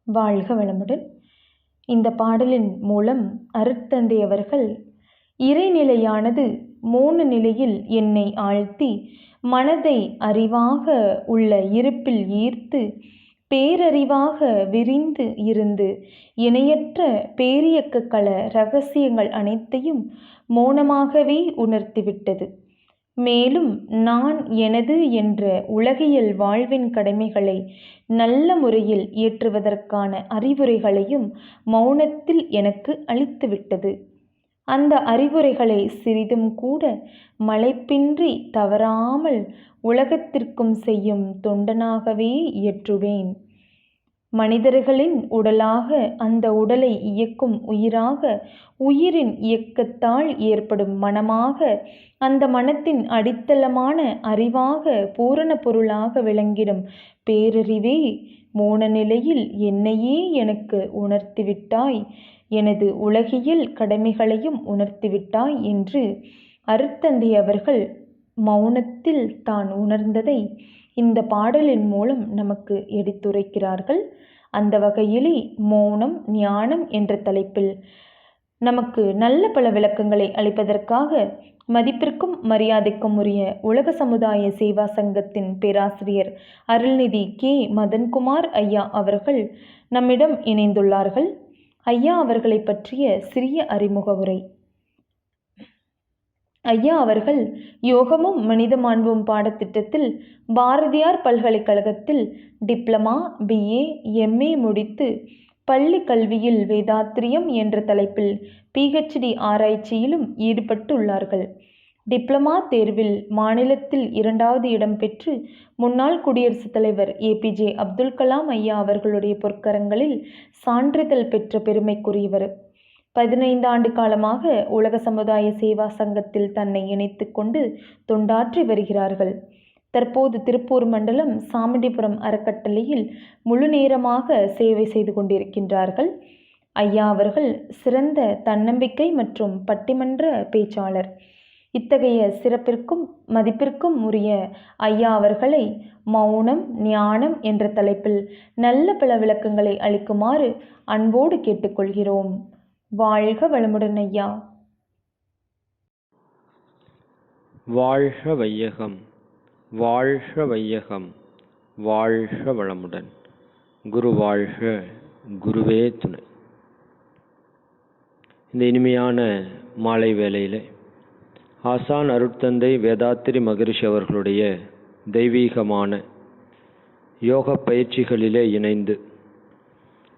வாழ்க வளமுடன். இந்த பாடலின் மூலம் அருட்தந்தை அவர்கள் இறைநிலையானது மோன நிலையில் என்னை ஆழ்த்தி மனதை அறிவாக உள்ள இருப்பில் ஈர்த்து பேரறிவாக விரிந்து இருந்து இணையற்ற பேரியக்க கள இரகசியங்கள் அனைத்தையும் மௌனமாகவே உணர்த்திவிட்டது. மேலும் நான் எனது என்ற உலகியல் வாழ்வின் கடமைகளை நல்ல முறையில் இயற்றுவதற்கான அறிவுரைகளையும் மௌனத்தில் எனக்கு அளித்துவிட்டது. அந்த அறிவுரைகளை சிறிதும் கூட மலைப்பின்றி தவறாமல் உலகத்திற்கும் செய்யும் தொண்டனாகவே இயற்றுவேன். மனிதர்களின் உடலாக அந்த உடலை இயக்கும் உயிராக, உயிரின் இயக்கத்தால் ஏற்படும் மனமாக, அந்த மனத்தின் அடித்தளமான அறிவாக, பூரண பொருளாக விளங்கிடும் பேரறிவே மோன நிலையில் என்னையே எனக்கு உணர்த்திவிட்டாய், எனது உலகியல் கடமைகளையும் உணர்த்திவிட்டாய் என்று அருட்தந்தை அவர்கள் மௌனத்தில் தான் உணர்ந்ததை இந்த பாடலின் மூலம் நமக்கு எடுத்துரைக்கிறார்கள். அந்த வகையிலே மௌனம் ஞானம் என்ற தலைப்பில் நமக்கு நல்ல பல விளக்கங்களை அளிப்பதற்காக மதிப்பிற்கும் மரியாதைக்கும் உரிய உலக சமுதாய சேவா சங்கத்தின் பேராசிரியர் அருள்நிதி கே மதன்குமார் ஐயா அவர்கள் நம்மிடம் இணைந்துள்ளார்கள். ஐயா அவர்களை பற்றிய சிறிய அறிமுக உரை. ஐயா அவர்கள் யோகமும் மனித மாண்பும் பாடத்திட்டத்தில் பாரதியார் பல்கலைக்கழகத்தில் டிப்ளமா, BA, MA முடித்து பள்ளி கல்வியில் வேதாத்திரியம் என்ற தலைப்பில் PhD ஆராய்ச்சியிலும் ஈடுபட்டுள்ளார்கள். டிப்ளமா தேர்வில் மாநிலத்தில் 2வது இடம் பெற்று முன்னாள் குடியரசுத் தலைவர் APJ அப்துல் கலாம் ஐயா அவர்களுடைய பொற்கரங்களில் சான்றிதழ் பெற்ற பெருமைக்குரியவர். 15 ஆண்டு காலமாக உலக சமுதாய சேவா சங்கத்தில் தன்னை இணைத்து கொண்டு தொண்டாற்றி வருகிறார்கள். தற்போது திருப்பூர் மண்டலம் சாமண்டிபுரம் அறக்கட்டளையில் முழு நேரமாக சேவை செய்து கொண்டிருக்கின்றார்கள். ஐயா அவர்கள் சிறந்த தன்னம்பிக்கை மற்றும் பட்டிமன்ற பேச்சாளர். இத்தகைய சிறப்பிற்கும் மதிப்பிற்கும் உரிய ஐயா அவர்களை மௌனம் ஞானம் என்ற தலைப்பில் நல்ல பல விளக்கங்களை அளிக்குமாறு அன்போடு கேட்டுக்கொள்கிறோம். வாழ்க வளமுடன் ஐயா. வாழ்க வையகம், வாழ்க வையகம், வாழ்க வளமுடன். குரு வாழ்க, குருவே துணை. இந்த இனிமையான மாலை வேளையில் ஆசான் அருட்தந்தை வேதாத்திரி மகரிஷி அவர்களுடைய தெய்வீகமான யோக பயிற்சிகளிலே இணைந்து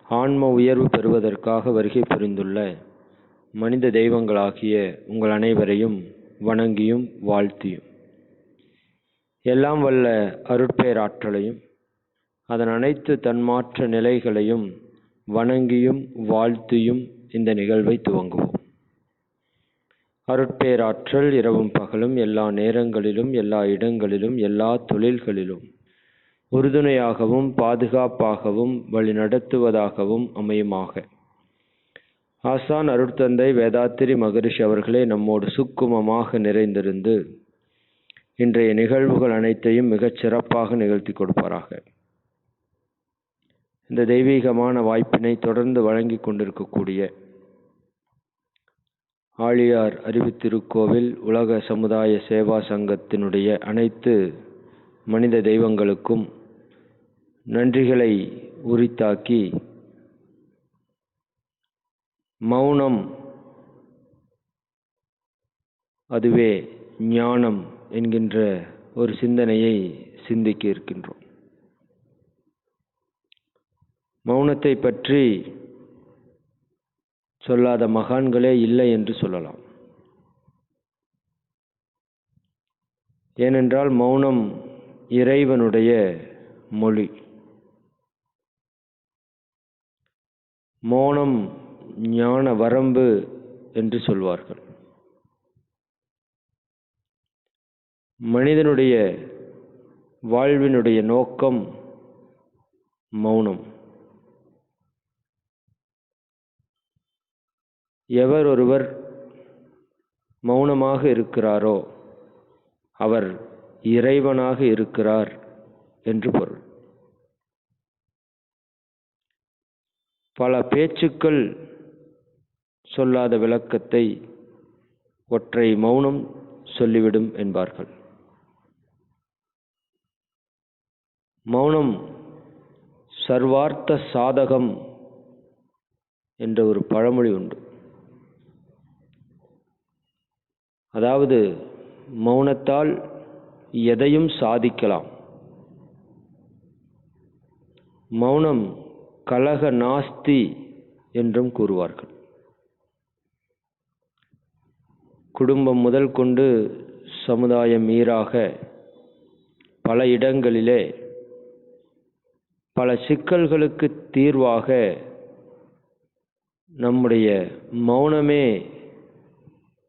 ஆன்ம உயர்வு பெறுவதற்காக வருகை புரிந்துள்ள மனித தெய்வங்களாகிய உங்கள் அனைவரையும் வணங்கியும் வாழ்த்தியும் எல்லாம் வல்ல அருட்பேராற்றலையும் அதன் அனைத்து தன்மாற்ற நிலைகளையும் வணங்கியும் வாழ்த்தியும் இந்த நிகழ்வை துவங்குவோம். அருட்பேராற்றல் இரவும் பகலும் எல்லா நேரங்களிலும் எல்லா இடங்களிலும் எல்லா தொழில்களிலும் உறுதுணையாகவும் பாதுகாப்பாகவும் வழிநடத்துவதாகவும் அமையுமாக. ஆசான் அருட்தந்தை வேதாத்திரி மகரிஷி அவர்களே நம்மோடு சுக்குமமாக நிறைந்திருந்து இன்றைய நிகழ்வுகள் அனைத்தையும் மிகச் சிறப்பாக நிகழ்த்தி கொடுப்பாராக. இந்த தெய்வீகமான வாய்ப்பினை தொடர்ந்து வழங்கி கொண்டிருக்கக்கூடிய ஆழியார் அறிவுத்திருக்கோவில் உலக சமுதாய சேவா சங்கத்தினுடைய அனைத்து மனித தெய்வங்களுக்கும் நன்றிகளை உரித்தாக்கி, மௌனம் அதுவே ஞானம் என்கின்ற ஒரு சிந்தனையை சிந்திக்க இருக்கின்றோம். மௌனத்தை பற்றி சொல்லாத மகான்களே இல்லை என்று சொல்லலாம். ஏனென்றால் மௌனம் இறைவனுடைய மொழி. மௌனம் ஞான வரம்பு என்று சொல்வார்கள். மனிதனுடைய வாழ்வினுடைய நோக்கம் மௌனம். எவர் ஒருவர் மௌனமாக இருக்கிறாரோ அவர் இறைவனாக இருக்கிறார் என்று பொருள். பல பேச்சுக்கள் சொல்லாத விளக்கத்தை ஒற்றை மௌனம் சொல்லிவிடும் என்பார்கள். மௌனம் சர்வார்த்த சாதகம் என்ற ஒரு பழமொழி உண்டு. அதாவது மௌனத்தால் எதையும் சாதிக்கலாம். மௌனம் கலக நாஸ்தி என்றும் கூறுவார்கள். குடும்பம் முதல் கொண்டு சமுதாயம் மீறாக பல இடங்களிலே பல சிக்கல்களுக்கு தீர்வாக நம்முடைய மௌனமே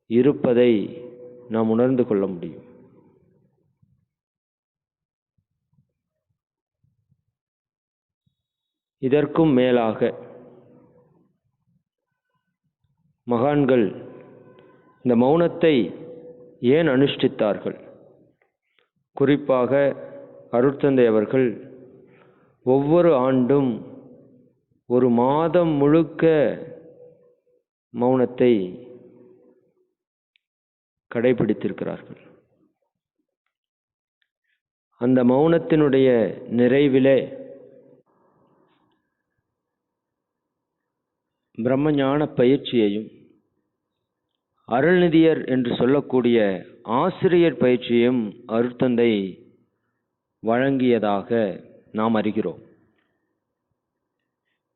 இருப்பதை நாம் உணர்ந்து கொள்ள முடியும். இதற்கும் மேலாக மகான்கள் இந்த மௌனத்தை ஏன் அனுஷ்டித்தார்கள்? குறிப்பாக அருட்தந்தை அவர்கள் ஒவ்வொரு ஆண்டும் ஒரு மாதம் முழுக்க மௌனத்தை கடைபிடித்திருக்கிறார்கள். அந்த மௌனத்தினுடைய நிறைவிலே பிரம்மஞான பயிற்சியையும் அருள்நிதியர் என்று சொல்லக்கூடிய ஆசிரியர் பயிற்சியையும் அருட்தந்தை வழங்கியதாக நாம் அறிகிறோம்.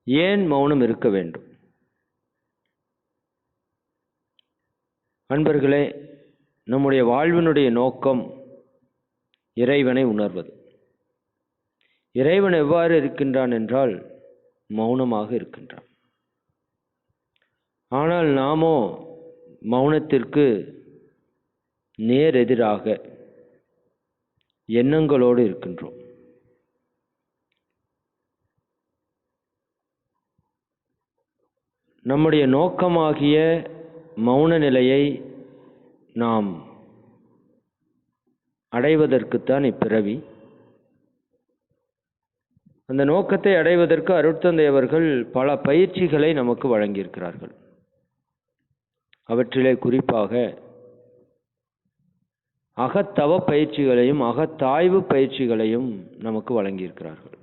ஏன் மௌனம் இருக்க வேண்டும்? அன்பர்களே, நம்முடைய வாழ்வினுடைய நோக்கம் இறைவனை உணர்வது. இறைவன் எவ்வாறு இருக்கின்றான் என்றால் மௌனமாக இருக்கின்றான். ஆனால் நாமோ மௌனத்திற்கு நேர் எதிராக எண்ணங்களோடு இருக்கின்றோம். நம்முடைய நோக்கமாகிய மௌன நிலையை நாம் அடைவதற்குத்தான் இப்பிறவி. அந்த நோக்கத்தை அடைவதற்கு அருட்தந்தை அவர்கள் பல பயிற்சிகளை நமக்கு வழங்கியிருக்கிறார்கள். அவற்றிலே குறிப்பாக அகத்தவ பயிற்சிகளையும் அகத்தாய்வு பயிற்சிகளையும் நமக்கு வழங்கியிருக்கிறார்கள்.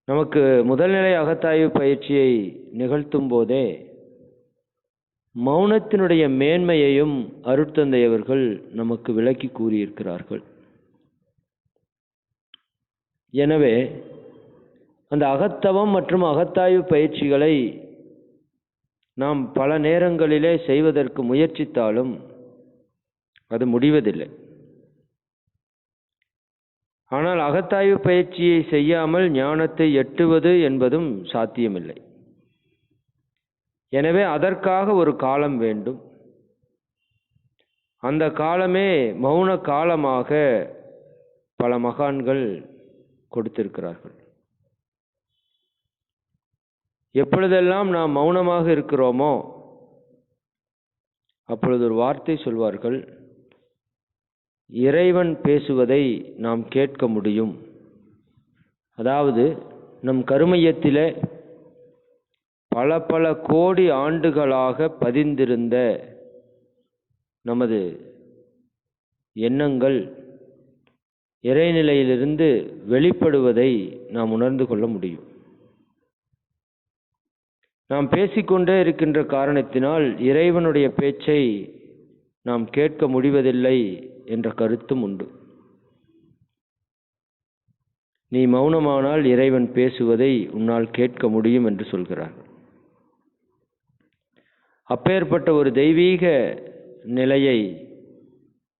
நமக்கு முதல்நிலை அகத்தாய்வு பயிற்சியை நிகழ்த்தும் போதே மௌனத்தினுடைய மேன்மையையும் அருட்தந்தை அவர்கள் நமக்கு விளக்கி கூறியிருக்கிறார்கள். எனவே அந்த அகத்தவம் மற்றும் அகத்தாய்வு பயிற்சிகளை நாம் பல நேரங்களிலே செய்வதற்கு முயற்சித்தாலும் அது முடிவதில்லை. ஆனால் அகத்தாய்வு பயிற்சியை செய்யாமல் ஞானத்தை எட்டுவது என்பதும் சாத்தியமில்லை. எனவே அதற்காக ஒரு காலம் வேண்டும். அந்த காலமே மௌன காலமாக பல மகான்கள் கொடுத்திருக்கிறார்கள். எப்பொழுதெல்லாம் நாம் மௌனமாக இருக்கிறோமோ அப்பொழுது ஒரு வார்த்தை சொல்வார்கள், இறைவன் பேசுவதை நாம் கேட்க முடியும். அதாவது நம் கருமையத்திலே பல பல கோடி ஆண்டுகளாக பதிந்திருந்த நமது எண்ணங்கள் இறைநிலையிலிருந்து வெளிப்படுவதை நாம் உணர்ந்து கொள்ள முடியும். நாம் பேசிக்கொண்டே இருக்கின்ற காரணத்தினால் இறைவனுடைய பேச்சை நாம் கேட்க முடிவதில்லை என்ற கருத்தும் உண்டு. நீ மௌனமானால் இறைவன் பேசுவதை உன்னால் கேட்க முடியும் என்று சொல்கிறார். அப்பேற்பட்ட ஒரு தெய்வீக நிலையை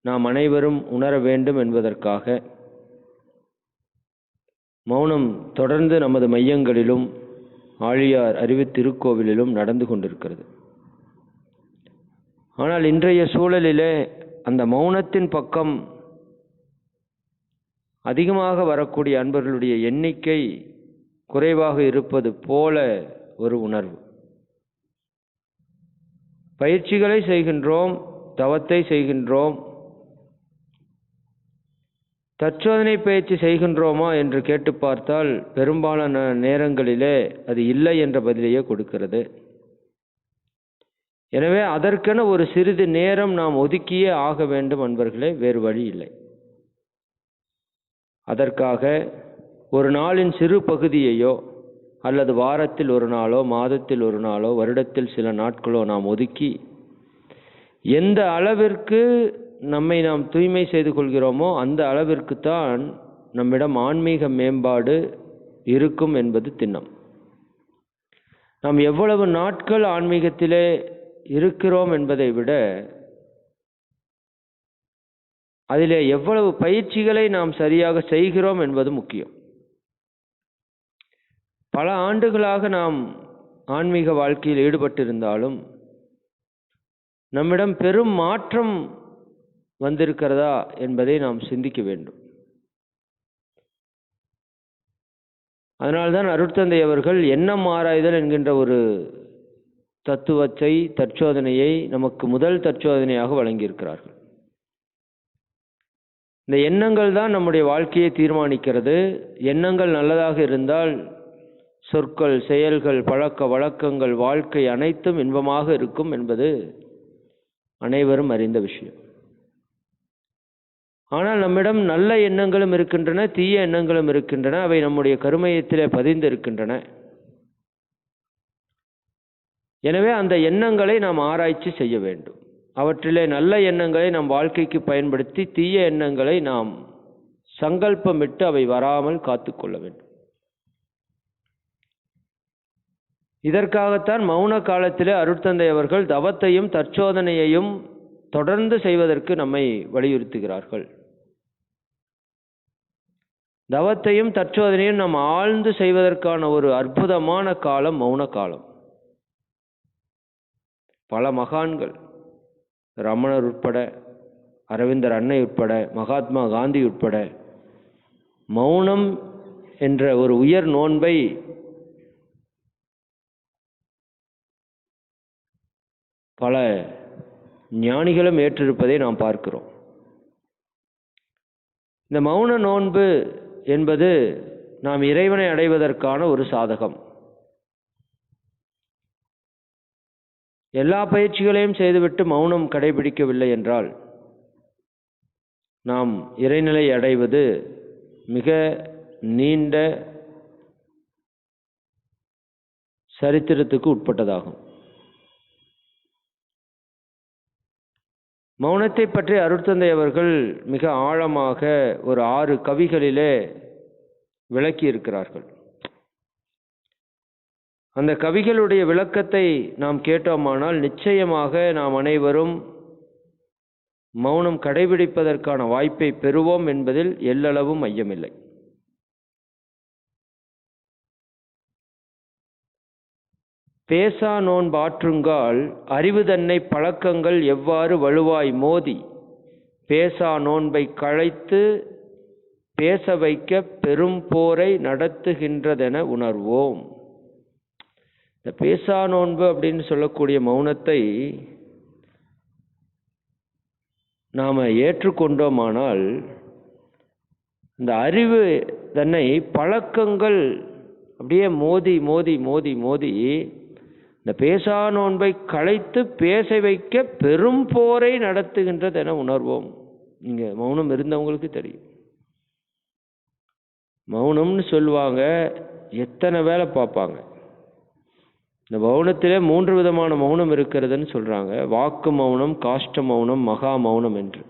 நாம் அனைவரும் உணர வேண்டும் என்பதற்காக மௌனம் தொடர்ந்து நமது மையங்களிலும் ஆழியார் அறிவு திருக்கோவிலிலும் நடந்து கொண்டிருக்கிறது. ஆனால் இன்றைய சூழலிலே அந்த மௌனத்தின் பக்கம் அதிகமாக வரக்கூடிய அன்பர்களுடைய எண்ணிக்கை குறைவாக இருப்பது போல ஒரு உணர்வு. பயிற்சிகளை செய்கின்றோம், தவத்தை செய்கின்றோம், தற்சோதனை பயிற்சி செய்கின்றோமா என்று கேட்டு பார்த்தால் பெரும்பாலான நேரங்களிலே அது இல்லை என்ற பதிலையே கொடுக்கிறது. எனவே அதற்கென ஒரு சிறிது நேரம் நாம் ஒதுக்கியே ஆக வேண்டும் அன்பர்களே, வேறு வழி இல்லை. அதற்காக ஒரு நாளின் சிறு பகுதியையோ அல்லது வாரத்தில் ஒரு நாளோ மாதத்தில் ஒரு நாளோ வருடத்தில் சில நாட்களோ நாம் ஒதுக்கி எந்த அளவிற்கு நம்மை நாம் தூய்மை செய்து கொள்கிறோமோ அந்த அளவிற்குத்தான் நம்மிடம் ஆன்மீக மேம்பாடு இருக்கும் என்பது திண்ணம். நாம் எவ்வளவு நாட்கள் ஆன்மீகத்திலே இருக்கிறோம் என்பதை விட அதிலே எவ்வளவு பயிற்சிகளை நாம் சரியாக செய்கிறோம் என்பது முக்கியம். பல ஆண்டுகளாக நாம் ஆன்மீக வாழ்க்கையில் ஈடுபட்டிருந்தாலும் நம்மிடம் பெரும் மாற்றம் வந்திருக்கிறதா என்பதை நாம் சிந்திக்க வேண்டும். அதனால்தான் அருட்தந்தை அவர்கள் எண்ணம் ஆராய்தல் என்கின்ற ஒரு தத்துவத்தை, தற்சோதனையை நமக்கு முதல் தற்சோதனையாக வழங்கியிருக்கிறார்கள். இந்த எண்ணங்கள் தான் நம்முடைய வாழ்க்கையை தீர்மானிக்கிறது. எண்ணங்கள் நல்லதாக இருந்தால் சொற்கள், செயல்கள், பழக்க வழக்கங்கள், வாழ்க்கை அனைத்தும் இன்பமாக இருக்கும் என்பது அனைவரும் அறிந்த விஷயம். ஆனால் நம்மிடம் நல்ல எண்ணங்களும் இருக்கின்றன, தீய எண்ணங்களும் இருக்கின்றன. அவை நம்முடைய கருமையத்திலே பதிந்து இருக்கின்றன. எனவே அந்த எண்ணங்களை நாம் ஆராய்ச்சி செய்ய வேண்டும். அவற்றிலே நல்ல எண்ணங்களை நம் வாழ்க்கைக்கு பயன்படுத்தி தீய எண்ணங்களை நாம் சங்கல்பமிட்டு அவை வராமல் காத்துக்கொள்ள வேண்டும். இதற்காகத்தான் மௌன காலத்திலே அருட்தந்தை அவர்கள் தவத்தையும் தற்சோதனையையும் தொடர்ந்து செய்வதற்கு நம்மை வலியுறுத்துகிறார்கள். தவத்தையும் தற்சோதனையும் நாம் ஆழ்ந்து செய்வதற்கான ஒரு அற்புதமான காலம் மௌன காலம். பல மகான்கள், ரமணர் உட்பட, அரவிந்தர் அன்னை உட்பட, மகாத்மா காந்தி உட்பட மௌனம் என்ற ஒரு உயர் நோன்பை பல ஞானிகளும் ஏற்றிருப்பதை நாம் பார்க்கிறோம். இந்த மௌன நோன்பு என்பது நாம் இறைவனை அடைவதற்கான ஒரு சாதகம். எல்லா பயிற்சிகளையும் செய்துவிட்டு மௌனம் கடைபிடிக்கவில்லை என்றால் நாம் இறைநிலை அடைவது மிக நீண்ட சரித்திரத்துக்கு உட்பட்டதாகும். மௌனத்தை பற்றி அருட்தந்தை அவர்கள் மிக ஆழமாக ஒரு 6 கவிகளிலே விளக்கி இருக்கிறார்கள். அந்த கவிகளுடைய விளக்கத்தை நாம் கேட்டோமானால் நிச்சயமாக நாம் அனைவரும் மௌனம் கடைபிடிப்பதற்கான வாய்ப்பை பெறுவோம் என்பதில் எல்லளவும் ஐயமில்லை. பேசா நோன்பாற்றுங்கால் அறிவு தன்னை பழக்கங்கள் எவ்வாறு வலுவாய் மோதி பேசா நோன்பை களைத்து பேச வைக்க பெரும் போரை நடத்துகின்றதென உணர்வோம். இந்த பேசா நோன்பு அப்படின்னு சொல்லக்கூடிய மௌனத்தை நாம் ஏற்றுக்கொண்டோமானால் இந்த அறிவு தன்னை பழக்கங்கள் அப்படியே மோதி மோதி மோதி மோதி இந்த பேசா நோன்பை களைத்து பேச வைக்க பெரும் போரை நடத்துகின்றது என உணர்வோம். நீங்க மௌனம் இருந்தவங்களுக்கு தெரியும். மௌனம்னு சொல்லுவாங்க, எத்தனை வேலை பார்ப்பாங்க. இந்த மௌனத்திலே 3 விதமான மௌனம் இருக்கிறதுன்னு சொல்றாங்க. வாக்கு மௌனம், காஷ்ட மௌனம், மகா மௌனம் என்று.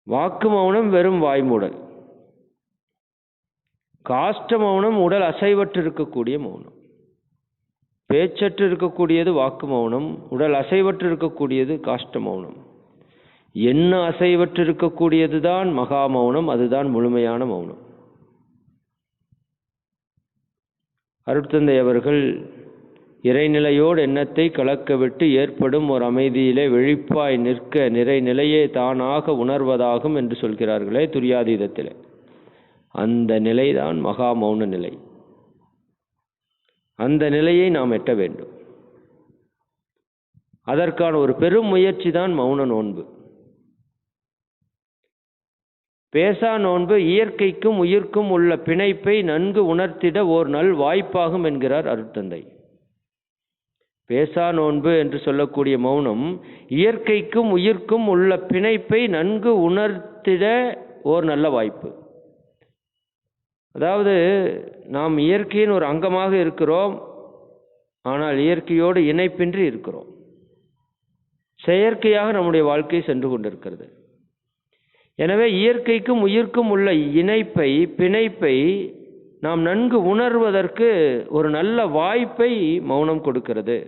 வாக்கு மௌனம் வெறும் வாய்மூடல். காஷ்ட மௌனம் உடல் அசைவற்று இருக்கக்கூடிய மௌனம். பேச்சற்று இருக்கக்கூடியது வாக்கு மௌனம், உடல் அசைவற்று இருக்கக்கூடியது காஷ்ட மௌனம். என்ன அசைவற்று இருக்கக்கூடியது தான் மகா மௌனம், அதுதான் முழுமையான மௌனம். அருட்தந்தை அவர்கள் இறைநிலையோடு எண்ணத்தை கலக்கவிட்டு ஏற்படும் ஒரு அமைதியிலே விழிப்பாய் நிற்க நிறைநிலையே தானாக உணர்வதாகும் என்று சொல்கிறார்களே துரியாதீதத்திலே. அந்த நிலைதான் மகா மௌன நிலை. அந்த நிலையை நாம் எட்ட வேண்டும். அதற்கான ஒரு பெரும் முயற்சி தான் மௌன நோன்பு. பேசா நோன்பு இயற்கைக்கும் உயிர்க்கும் உள்ள பிணைப்பை நன்கு உணர்த்திட ஓர் நல் வாய்ப்பாகும் என்கிறார் அருட்தந்தை. பேசா நோன்பு என்று சொல்லக்கூடிய மௌனம் இயற்கைக்கும் உயிர்க்கும் உள்ள பிணைப்பை நன்கு உணர்த்திட ஓர் நல்ல வாய்ப்பு. அதாவது நாம் இயற்கையின் ஒரு அங்கமாக இருக்கிறோம், ஆனால் இயற்கையோடு இணைப்பின்றி இருக்கிறோம். செயற்கையாக நம்முடைய வாழ்க்கை சென்று கொண்டிருக்கிறது. எனவே இயற்கைக்கும் உயிர்க்கும் உள்ள இணைப்பை, பிணைப்பை நாம் நன்கு உணர்வதற்கு ஒரு நல்ல வாய்ப்பை மௌனம் கொடுக்கிறது.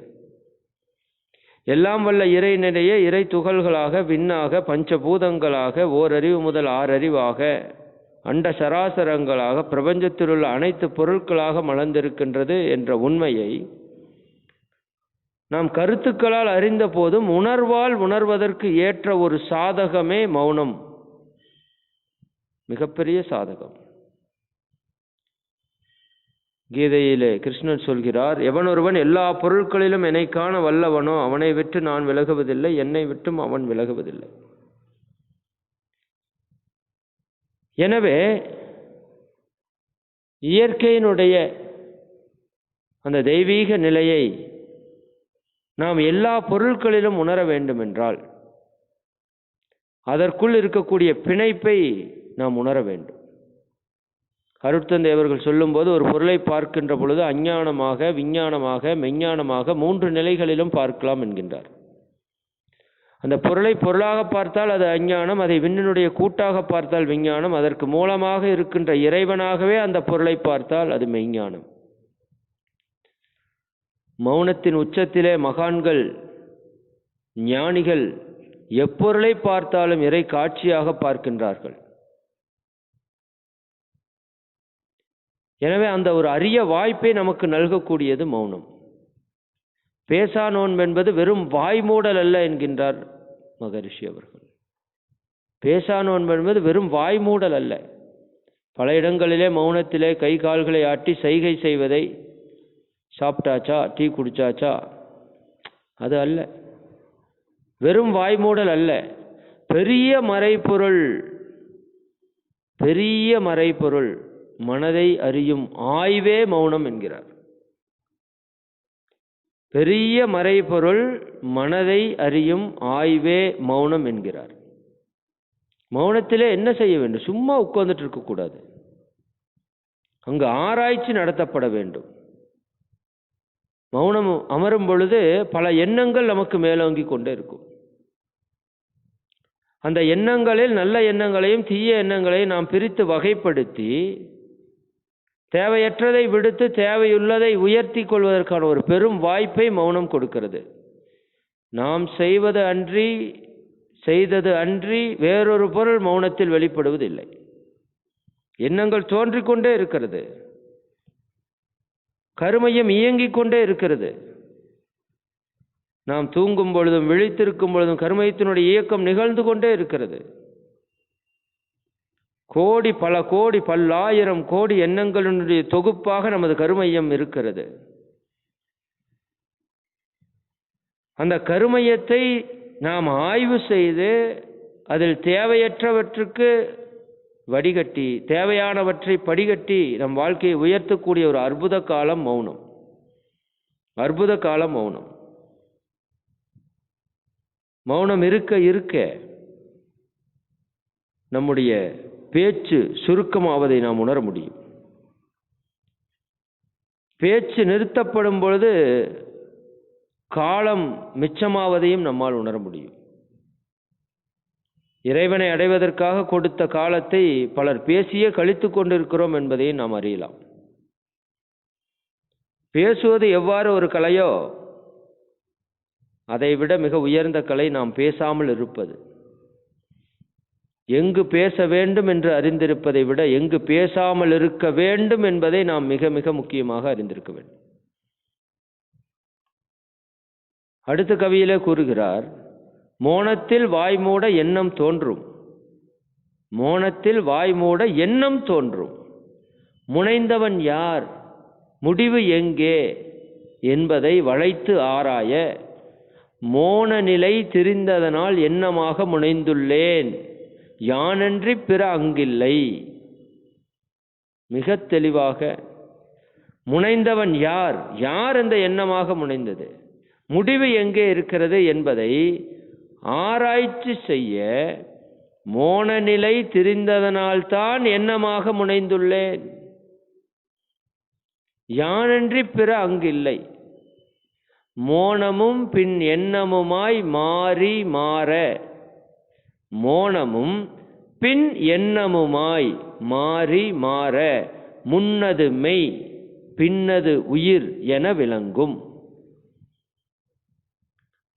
எல்லாம் வல்ல இறைநிலையே இறை துகள்களாக, விண்ணாக, பஞ்சபூதங்களாக, ஓரறிவு முதல் ஆறறிவாக, அண்ட சராசரங்களாக, பிரபஞ்சத்திலுள்ள அனைத்து பொருட்களாக மலர்ந்திருக்கின்றது என்ற உண்மையை நாம் கருத்துக்களால் அறிந்த போதும் உணர்வால் உணர்வதற்கு ஏற்ற ஒரு சாதகமே மௌனம். மிகப்பெரிய சாதகம். கீதையிலே கிருஷ்ணன் சொல்கிறார், எவனொருவன் எல்லா பொருட்களிலும் என்னை காண வல்லவனோ அவனை விட்டு நான் விலகுவதில்லை, என்னை விட்டும் அவன் விலகுவதில்லை. எனவே இயற்கையினுடைய அந்த தெய்வீக நிலையை நாம் எல்லா பொருட்களிலும் உணர வேண்டும் என்றால் அதற்குள் இருக்கக்கூடிய பிணைப்பை நாம் உணர வேண்டும். அருட்தந்தை அவர்கள் சொல்லும்போது, ஒரு பொருளை பார்க்கின்ற பொழுது அஞ்ஞானமாக, விஞ்ஞானமாக, மெஞ்ஞானமாக 3 நிலைகளிலும் பார்க்கலாம் என்கின்றார். அந்த பொருளை பொருளாக பார்த்தால் அது அஞ்ஞானம், அதை விண்ணினுடைய கூட்டாக பார்த்தால் விஞ்ஞானம், அதற்கு மூலமாக இருக்கின்ற இறைவனாகவே அந்த பொருளை பார்த்தால் அது மெய்ஞானம். மௌனத்தின் உச்சத்திலே மகான்கள், ஞானிகள் எப்பொருளை பார்த்தாலும் இறை காட்சியாக பார்க்கின்றார்கள். எனவே அந்த ஒரு அரிய வாய்ப்பை நமக்கு நல்கக்கூடியது மௌனம். பேசா நோன்பு என்பது வெறும் வாய்மூடல் அல்ல என்கின்றார் மகரிஷி அவர்கள். பேசா நோன்பு என்பது வெறும் வாய்மூடல் அல்ல. பல இடங்களிலே மௌனத்திலே கை கால்களை ஆட்டி சைகை செய்வதை, சாப்பிட்டாச்சா, டீ குடிச்சாச்சா, அது அல்ல. வெறும் வாய்மூடல் அல்ல. பெரிய மறைபொருள், பெரிய மறைபொருள் மனதை அறியும் ஆய்வே மௌனம் என்கிறார். பெரிய மறைபொருள் மனதை அறியும் ஆய்வே மௌனம் என்கிறார். மௌனத்திலே என்ன செய்ய வேண்டும்? சும்மா உட்கார்ந்துட்டு இருக்கக்கூடாது. அங்கு ஆராய்ச்சி நடத்தப்பட வேண்டும். மௌனம் அமரும் பொழுது பல எண்ணங்கள் நமக்கு மேலோங்கி கொண்டே இருக்கும். அந்த எண்ணங்களில் நல்ல எண்ணங்களையும் தீய எண்ணங்களையும் நாம் பிரித்து வகைப்படுத்தி தேவையற்றதை விடுத்து தேவையுள்ளதை உயர்த்தி கொள்வதற்கான ஒரு பெரும் வாய்ப்பை மௌனம் கொடுக்கிறது. நாம் செய்தது அன்றி வேறொரு பொருள் மௌனத்தில் வெளிப்படுவதில்லை. எண்ணங்கள் தோன்றிக்கொண்டே இருக்கிறது, கருமையம் இயங்கிக் கொண்டே இருக்கிறது. நாம் தூங்கும் பொழுதும் விழித்திருக்கும் பொழுதும் கருமையத்தினுடைய இயக்கம் நிகழ்ந்து கொண்டே இருக்கிறது. கோடி, பல கோடி, பல்லாயிரம் கோடி எண்ணங்களினுடைய தொகுப்பாக நமது கருமையம் இருக்கிறது. அந்த கருமையத்தை நாம் ஆய்வு செய்து அதில் தேவையற்றவற்றுக்கு வடிகட்டி தேவையானவற்றை படிகட்டி நம் வாழ்க்கையை உயர்த்தக்கூடிய ஒரு அற்புத காலம் மௌனம். அற்புத காலம் மௌனம். மௌனம் இருக்க இருக்க நம்முடைய பேச்சு சுருக்கமாவதை நாம் உணர முடியும். பேச்சு நிறுத்தப்படும் பொழுது காலம் மிச்சமாவதையும் நம்மால் உணர முடியும். இறைவனை அடைவதற்காக கொடுத்த காலத்தை பலர் பேசியே கழித்து கொண்டிருக்கிறோம் என்பதை நாம் அறியலாம். பேசுவது எவ்வாறு ஒரு கலையோ அதைவிட மிக உயர்ந்த கலை நாம் பேசாமல் இருப்பது. எங்கு பேச வேண்டும் என்று அறிந்திருப்பதை விட எங்கு பேசாமல் இருக்க வேண்டும் என்பதை நாம் மிக மிக முக்கியமாக அறிந்திருக்க வேண்டும். அடுத்த கவியிலே கூறுகிறார், மோனத்தில் வாய்மூட எண்ணம் தோன்றும். மோனத்தில் வாய்மூட எண்ணம் தோன்றும். முனைந்தவன் யார், முடிவு எங்கே என்பதை வளைத்து ஆராய மோன நிலை தெரிந்ததனால் எண்ணமாக முனைந்துள்ளேன் யானன்றி பிற அங்கில்லை. மிக தெளிவாக முனைந்தவன் யார், யார் அந்த எண்ணமாக முனைந்தது, முடிவு எங்கே இருக்கிறது என்பதை ஆராய்ச்சி செய்ய மோனநிலை தெரிந்ததனால்தான் எண்ணமாக முனைந்துள்ளேன். யானன்றி பிற அங்கில்லை. மோனமும் பின் எண்ணமுமாய் மாறி மாற, மோனமும் பின் எண்ணமுமாய் மாறி மாற முன்னது மெய் பின்னது உயிர் என விளங்கும்.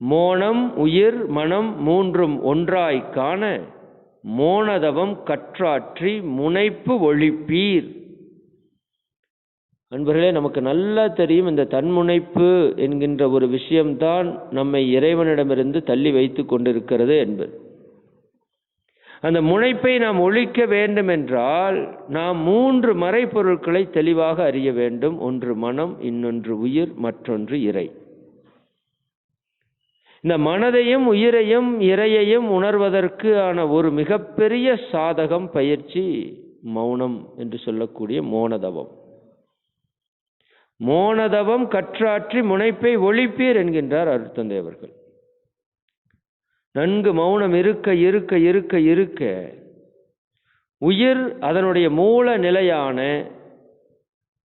மோனம் உயிர் மனம் மூன்றும் ஒன்றாய் காண மோனதவம் கற்றாற்றி முனைப்பு ஒழிப்பீர். அன்பர்களே, நமக்கு நல்லா தெரியும் இந்த தன்முனைப்பு என்கின்ற ஒரு விஷயம்தான் நம்மை இறைவனிடமிருந்து தள்ளி வைத்து கொண்டிருக்கிறது என்பது. அந்த முனைப்பை நாம் ஒழிக்க வேண்டும் என்றால் நாம் 3 மறைப்பொருட்களை தெளிவாக அறிய வேண்டும். ஒன்று மனம், இன்னொன்று உயிர், மற்றொன்று இறை. இந்த மனதையும் உயிரையும் இறையையும் உணர்வதற்கு ஆன ஒரு மிகப்பெரிய சாதகம் பயிற்சி மௌனம் என்று சொல்லக்கூடிய மோனதவம். மோனதவம் கற்றாற்றி முனைப்பை ஒழிப்பீர் என்கின்றார் அருட்தந்தை அவர்கள். நன்கு மௌனம் இருக்க இருக்க இருக்க இருக்க உயிர் அதனுடைய மூல நிலையான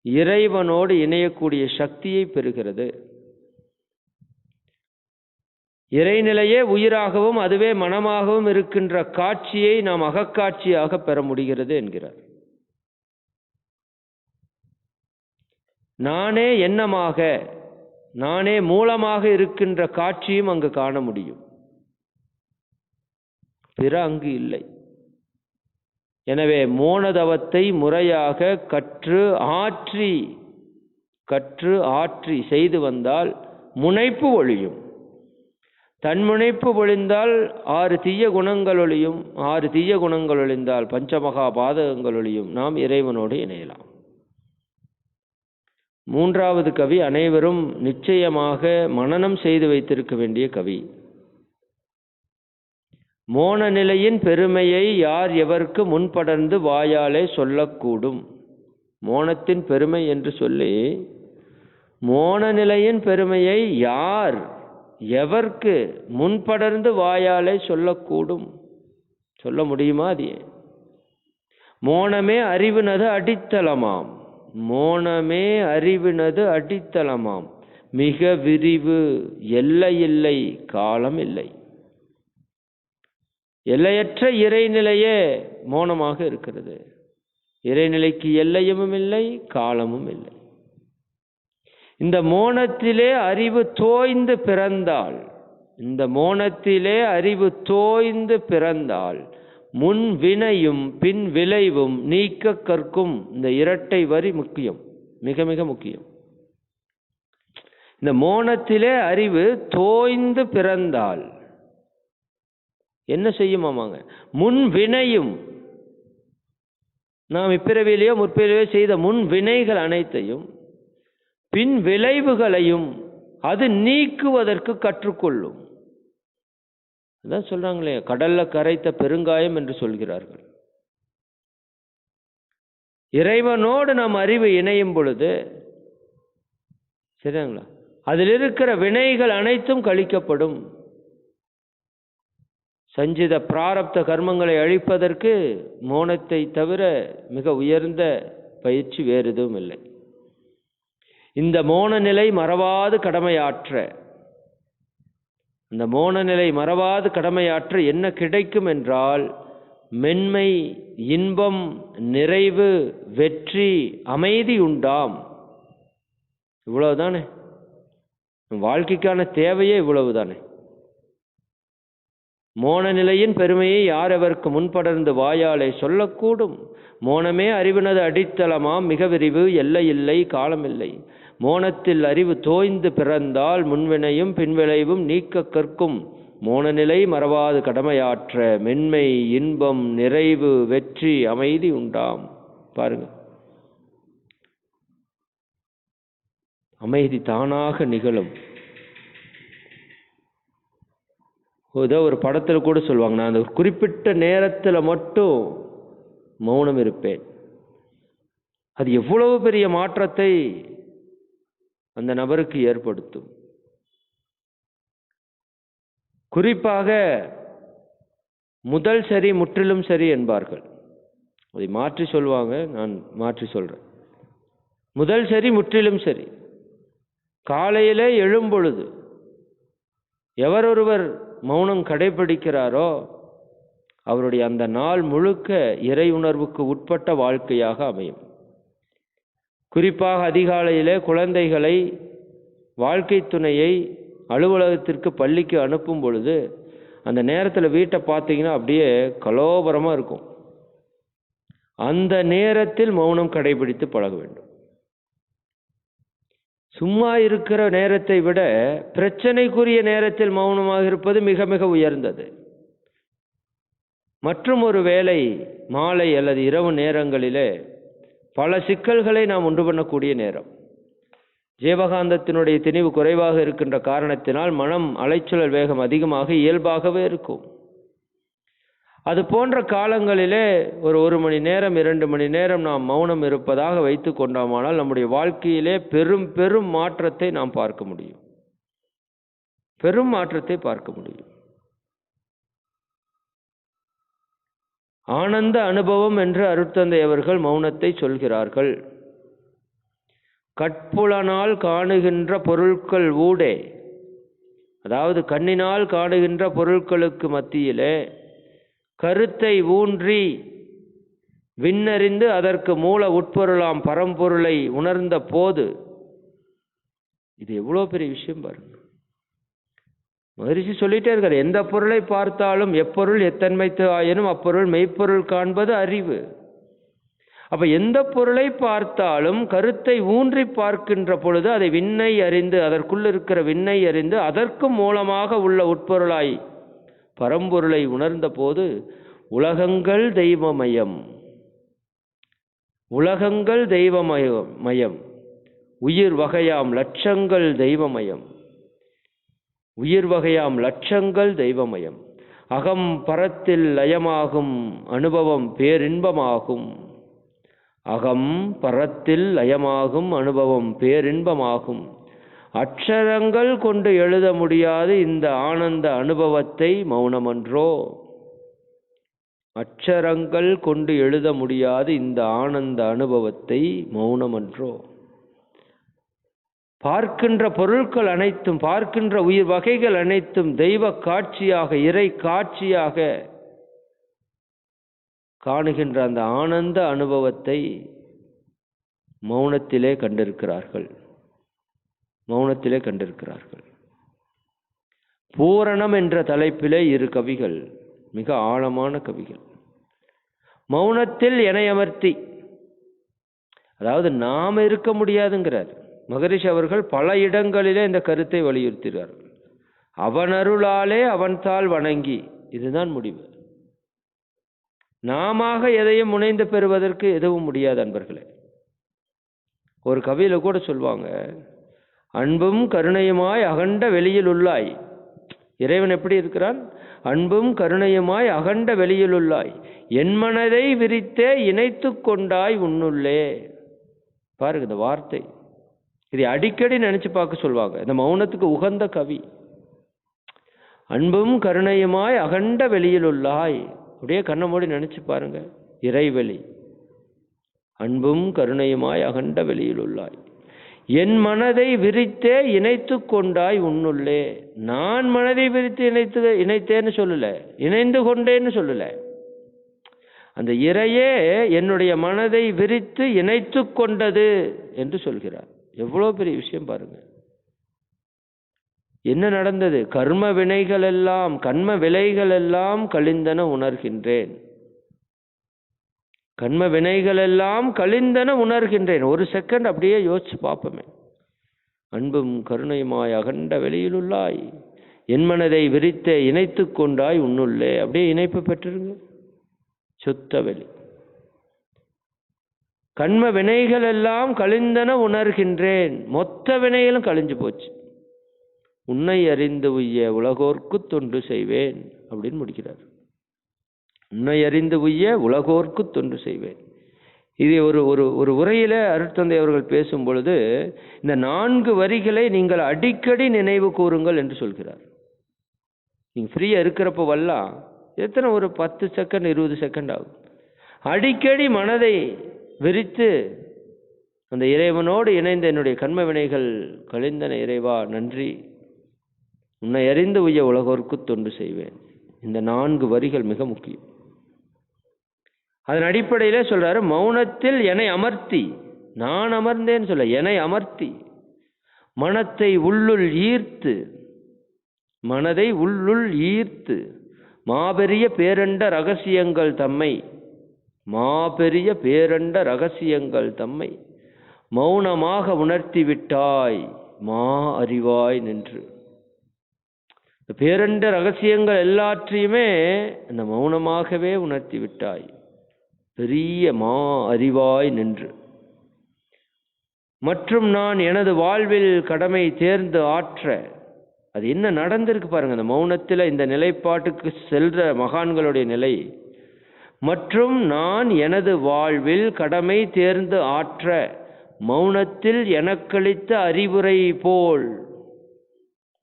இறைவனோடு இணையக்கூடிய சக்தியை பெறுகிறது. இறைநிலையே உயிராகவும் அதுவே மனமாகவும் இருக்கின்ற காட்சியை நாம் அகக்காட்சியாக பெற முடிகிறது என்கிறார். நானே எண்ணமாக, நானே மூலமாக இருக்கின்ற காட்சியும் அங்கு காண முடியும். பிற அங்கு இல்லை. எனவே மோனதவத்தை முறையாக கற்று ஆற்றி செய்து வந்தால் முனைப்பு ஒழியும். தன்முனைப்பு ஒழிந்தால் 6 தீய குணங்கள் ஒழியும். 6 தீய குணங்கள் ஒழிந்தால் பஞ்சமகா பாதகங்கள் ஒழியும். நாம் இறைவனோடு இணையலாம். 3வது கவி அனைவரும் நிச்சயமாக மனனம் செய்து வைத்திருக்க வேண்டிய கவி. மோன நிலையின் பெருமையை யார் எவர்க்கு முன்படர்ந்து வாயாலே சொல்லக்கூடும். மோனத்தின் பெருமை என்று சொல்லி மோன நிலையின் பெருமையை யார் எவர்க்கு முன்படர்ந்து வாயாலே சொல்லக்கூடும்? சொல்ல முடியுமா? அது மோனமே அறிவினது அடித்தளமாம். மோனமே அறிவினது அடித்தளமாம். மிக விரிவு, எல்லையில்லை, காலம் இல்லை. எல்லையற்ற இறைநிலையே மோனமாக இருக்கிறது. இறைநிலைக்கு எல்லையும் இல்லை, காலமும் இல்லை. இந்த மோனத்திலே அறிவு தோய்ந்து பிறந்தால், இந்த மோனத்திலே அறிவு தோய்ந்து பிறந்தால் முன் வினையும் பின் விளைவும் நீக்க கற்கும். இந்த இரட்டை வரி முக்கியம், மிக மிக முக்கியம். இந்த மோனத்திலே அறிவு தோய்ந்து பிறந்தால் என்ன செய்யுமாமாங்க? முன் வினையும், நாம் இப்பிறவிலேயோ முற்பிறவிலேயோ செய்த முன் வினைகள் அனைத்தையும் பின் விளைவுகளையும் அது நீக்குவதற்கு கற்றுக்கொள்ளும். அதான் சொல்றாங்களே, கடல்ல கரைத்த பெருங்காயம் என்று சொல்கிறார்கள். இறைவனோடு நம் அறிவு இணையும் பொழுது, சரிங்களா, அதில் இருக்கிற வினைகள் அனைத்தும் கழிக்கப்படும். சஞ்சித பிராரப்த கர்மங்களை அழிப்பதற்கு மோனத்தை தவிர மிக உயர்ந்த பயிற்சி வேறு எதுவும் இல்லை. இந்த மோன நிலை மறவாது கடமையாற்ற, இந்த மோன நிலை மறவாது கடமையாற்ற என்ன கிடைக்கும் என்றால் மென்மை, இன்பம், நிறைவு, வெற்றி, அமைதி உண்டாம். இவ்வளவுதானே வாழ்க்கைக்கான தேவையே, இவ்வளவுதானே. மோன நிலையின் பெருமையை யார் எவர்க்கு முன்படர்ந்து வாயாலே சொல்லக்கூடும். மோனமே அறிவினது அடித்தளமாம். மிக விரிவு, எல்லையில்லை, காலமில்லை. மோனத்தில் அறிவு தோய்ந்து பிறந்தால் முன்வினையும் பின்விளைவும் நீக்க கற்கும். மோனநிலை மறவாது கடமையாற்ற மென்மை, இன்பம், நிறைவு, வெற்றி, அமைதி உண்டாம். பாருங்க, அமைதி தானாக நிகழும். ஏதோ ஒரு படத்தில் கூட சொல்லுவாங்க, நான் அந்த ஒரு குறிப்பிட்ட நேரத்தில் மட்டும் மௌனம் இருப்பேன். அது எவ்வளவு பெரிய மாற்றத்தை அந்த நபருக்கு ஏற்படுத்தும். குறிப்பாக முதல் சரி முற்றிலும் சரி என்பார்கள். அதை மாற்றி சொல்வாங்க, நான் மாற்றி சொல்றேன். முதல் சரி முற்றிலும் சரி. காலையிலே எழும்பொழுது எவரொருவர் மௌனம் கடைபிடிக்கிறாரோ அவருடைய அந்த நாள் முழுக்க இறை உணர்வுக்கு உட்பட்ட வாழ்க்கையாக அமையும். குறிப்பாக அதிகாலையிலே குழந்தைகளை, வாழ்க்கை துணையை அலுவலகத்திற்கு பள்ளிக்கு அனுப்பும் பொழுது அந்த நேரத்தில் வீட்டை பார்த்தீங்கன்னா அப்படியே கலோபரமாக இருக்கும். அந்த நேரத்தில் மௌனம் கடைபிடித்து பழக வேண்டும். சும்மா இருக்கிற நேரத்தை விட பிரச்சனைக்குரிய நேரத்தில் மௌனமாக இருப்பது மிக மிக உயர்ந்தது. மற்றும் ஒரு வேளை மாலை அல்லது இரவு நேரங்களிலே பல சிக்கல்களை நாம் உண்டு பண்ணக்கூடிய நேரம். ஜீவகாந்தத்தினுடைய திணிவு குறைவாக இருக்கின்ற காரணத்தினால் மனம் அலைச்சல் வேகம் அதிகமாக இயல்பாகவே இருக்கும். அது போன்ற காலங்களிலே ஒரு மணி நேரம் 2 மணி நேரம் நாம் மௌனம் இருப்பதாக வைத்து கொண்டோமானால் நம்முடைய வாழ்க்கையிலே பெரும் பெரும் மாற்றத்தை நாம் பார்க்க முடியும். பெரும் மாற்றத்தை பார்க்க முடியும். ஆனந்த அனுபவம் என்று அருட்தந்தை அவர்கள் மௌனத்தை சொல்கிறார்கள். கட்புலனால் காணுகின்ற பொருட்கள் ஊடே, அதாவது கண்ணினால் காணுகின்ற பொருட்களுக்கு மத்தியிலே கருத்தை ஊன்றி விண்ணறிந்து அதற்கு மூல உட்பொருளாம் பரம்பொருளை உணர்ந்த போது, இது எவ்வளோ பெரிய விஷயம் பாருங்க. மகரிஷி சொல்லிட்டே இருக்கார், எந்த பொருளை பார்த்தாலும் எப்பொருள் எத்தன்மைத்து ஆயினும் அப்பொருள் மெய்ப்பொருள் காண்பது அறிவு. அப்ப எந்த பொருளை பார்த்தாலும் கருத்தை ஊன்றி பார்க்கின்ற பொழுது அதை விண்ணை அறிந்து, அதற்குள் இருக்கிற விண்ணை அறிந்து அதற்கு மூலமாக உள்ள உட்பொருளாய் பரம்பொருளை உணர்ந்த போது உலகங்கள் தெய்வமயம், உலகங்கள் தெய்வமயம், உயிர் வகையாம் லட்சங்கள் தெய்வமயம், உயிர் வகையாம் லட்சங்கள் தெய்வமயம், அகம் பரத்தில் லயமாகும் அனுபவம் பேரின்பமாகும், அகம் பரத்தில் லயமாகும் அனுபவம் பேரின்பமாகும், அக்ஷரங்கள் கொண்டு எழுத முடியாது இந்த ஆனந்த அனுபவத்தை மௌனமன்றோ, அக்ஷரங்கள் கொண்டு எழுத முடியாது இந்த ஆனந்த அனுபவத்தை மௌனமன்றோ. பார்க்கின்ற பொருட்கள் அனைத்தும், பார்க்கின்ற உயிர் வகைகள் அனைத்தும் தெய்வ காட்சியாக, இறை காட்சியாக காணுகின்ற அந்த ஆனந்த அனுபவத்தை மௌனத்திலே கண்டிருக்கிறார்கள். மௌனத்திலே கண்டிருக்கிறார்கள். பூரணம் என்ற தலைப்பிலே 2 கவிகள், மிக ஆழமான கவிகள். மௌனத்தில் இணையமர்த்தி, அதாவது நாம் இருக்க முடியாதுங்கிறார் மகரிஷி அவர்கள். பல இடங்களிலே இந்த கருத்தை வலியுறுத்துகிறார்கள். அவன் அருளாலே அவன் தாள் வணங்கி, இதுதான் முடிவு. நாம எதையும் முனைந்து பெறுவதற்கு எதுவும் முடியாது அன்பர்களே. ஒரு கவியில கூட சொல்வாங்க, அன்பும் கருணையுமாய் அகண்ட வெளியில் உள்ளாய். இறைவன் எப்படி இருக்கிறான்? அன்பும் கருணையுமாய் அகண்ட வெளியில் உள்ளாய், என் மனதை விரித்தே இணைத்து கொண்டாய் உன்னுள்ளே. பாருங்க இந்த வார்த்தை, இதை அடிக்கடி நினைச்சு பார்க்க சொல்வாங்க. இந்த மௌனத்துக்கு உகந்த கவி. அன்பும் கருணையுமாய் அகண்ட வெளியில் உள்ளாய், அப்படியே கண்ணை மூடி நினைச்சு பாருங்க. இறைவெளி, அன்பும் கருணையுமாய் அகண்ட வெளியில் உள்ளாய், என் மனதை விரித்தே இணைத்து கொண்டாய் உன்னுள்ளே. நான் மனதை விரித்து இணைத்தேன்னு சொல்லல, இணைந்து கொண்டேன்னு சொல்லல. அந்த இறையே என்னுடைய மனதை விரித்து இணைத்து கொண்டது என்று சொல்கிறார். எவ்வளோ பெரிய விஷயம் பாருங்க. என்ன நடந்தது? கர்ம வினைகள் எல்லாம், கண்ம விலைகள் எல்லாம் கழிந்தன உணர்கின்றேன். கண்ம வினைகள் எல்லாம் கழிந்தன உணர்கின்றேன். ஒரு செகண்ட் அப்படியே யோசிச்சு பார்ப்போமே. அன்பும் கருணையுமாய் அகண்ட வெளியிலுள்ளாய், என் மனதை விரித்தே இணைத்து கொண்டாய் உன்னுள்ளே. அப்படியே இணைப்பு பெற்றிருங்க. சுத்த வெளி. கண்ம வினைகள் எல்லாம் கழிந்தன உணர்கின்றேன். மொத்த வினைகளும் கழிஞ்சு போச்சு. உன்னை அறிந்து உய்ய உலகோர்க்கு தொண்டு செய்வேன் அப்படின்னு முடிக்கிறார். உன்னை அறிந்து உய்ய உலகோர்க்கு தொண்டு செய்வேன். இது ஒரு ஒரு ஒரு உரையில அருட்தந்தை அவர்கள் பேசும் பொழுது இந்த 4 வரிகளை நீங்கள் அடிக்கடி நினைவு கூறுங்கள் என்று சொல்கிறார். நீங்க ஃப்ரீயா இருக்கிறப்ப வல்லாம் எத்தனை ஒரு 10 செகண்ட் 20 செகண்ட் ஆகும். அடிக்கடி மனதை விரித்து அந்த இறைவனோடு இணைந்த என்னுடைய கர்ம வினைகள் கழிந்தன இறைவா நன்றி, உன்னை அறிந்து உய்ய உலகோர்க்கு தொண்டு செய்வேன். இந்த 4 வரிகள் மிக முக்கியம். அதன் அடிப்படையிலே சொல்றாரு, மௌனத்தில் என்னை அமர்த்தி, நான் அமர்ந்தேன்னு சொல்ல, என்னை அமர்த்தி மனத்தை உள்ளுள் ஈர்த்து, மனதை உள்ளுள் ஈர்த்து மாபெரிய பேரண்ட ரகசியங்கள் தம்மை, மாபெரிய பேரண்ட ரகசியங்கள் தம்மை மௌனமாக உணர்த்தி விட்டாய் மா அறிவாய் நின்று. பேரண்ட ரகசியங்கள் எல்லாற்றையுமே அந்த மௌனமாகவே உணர்த்தி விட்டாய், பெரிய மா அறிவாய் நின்று. மற்றும் நான் எனது வாழ்வில் கடமை தேர்ந்து ஆற்ற, அது என்ன நடந்திருக்கு பாருங்க அந்த மௌனத்தில், இந்த நிலைப்பாட்டுக்கு செல்ற மகான்களுடைய நிலை. மற்றும் நான் எனது வாழ்வில் கடமை தேர்ந்து ஆற்ற மௌனத்தில் எனக்களித்த அறிவுரை போல்.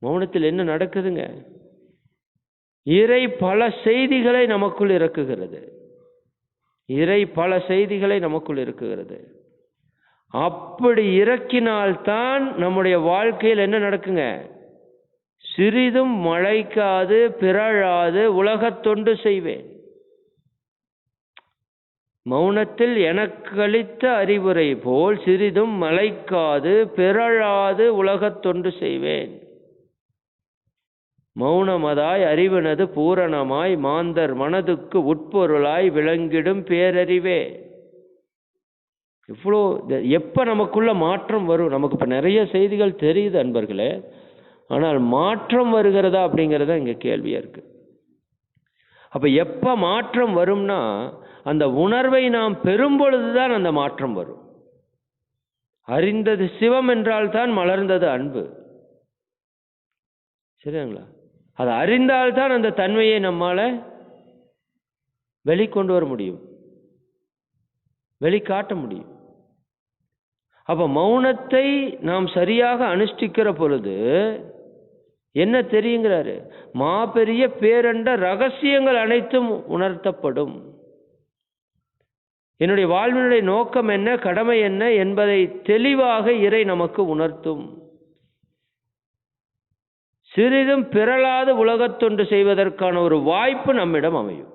மௌனத்தில் என்ன நடக்குதுங்க? இறை பல செய்திகளை நமக்குள் இறக்குகிறது. இறை பல செய்திகளை நமக்குள் இருக்குகிறது. அப்படி இறக்கினால்தான் நம்முடைய வாழ்க்கையில் என்ன நடக்குங்க? சிறிதும் மழைக்காது பிறழாது உலகத் தொண்டு செய்வேன். மௌனத்தில் எனக்களித்த அறிவுரை போல் சிறிதும் மலைக்காது பிறழாது உலகத் தொண்டு செய்வேன். மௌனமதாய் அறிவினது பூரணமாய் மாந்தர் மனதுக்கு உட்பொருளாய் விளங்கிடும் பேரறிவே. இவ்வளோ எப்ப நமக்குள்ள மாற்றம் வரும்? நமக்கு இப்ப நிறைய செய்திகள் தெரியுது அன்பர்களே, ஆனால் மாற்றம் வருகிறதா அப்படிங்கிறத இங்க கேள்வியா இருக்கு. அப்ப எப்ப மாற்றம் வரும்னா, அந்த உணர்வை நாம் பெறும் பொழுதுதான் அந்த மாற்றம் வரும். அறிந்தது சிவம் என்றால் தான் மலர்ந்தது அன்பு. சரிங்களா? அதை அறிந்தால்தான் அந்த தன்மையை நம்மால வெளிக்கொண்டு வர முடியும், வெளிக்காட்ட முடியும். அப்ப மௌனத்தை நாம் சரியாக அனுஷ்டிக்கிற பொழுது என்ன தெரியுங்கிறாரு? மாபெரிய பேரண்ட ரகசியங்கள் அனைத்தும் உணர்த்தப்படும். என்னுடைய வாழ்வினுடைய நோக்கம் என்ன, கடமை என்ன என்பதை தெளிவாக இறை நமக்கு உணர்த்தும். சிறிதும் பிறளாத உலகத்தொண்டு செய்வதற்கான ஒரு வாய்ப்பு நம்மிடம் அமையும்.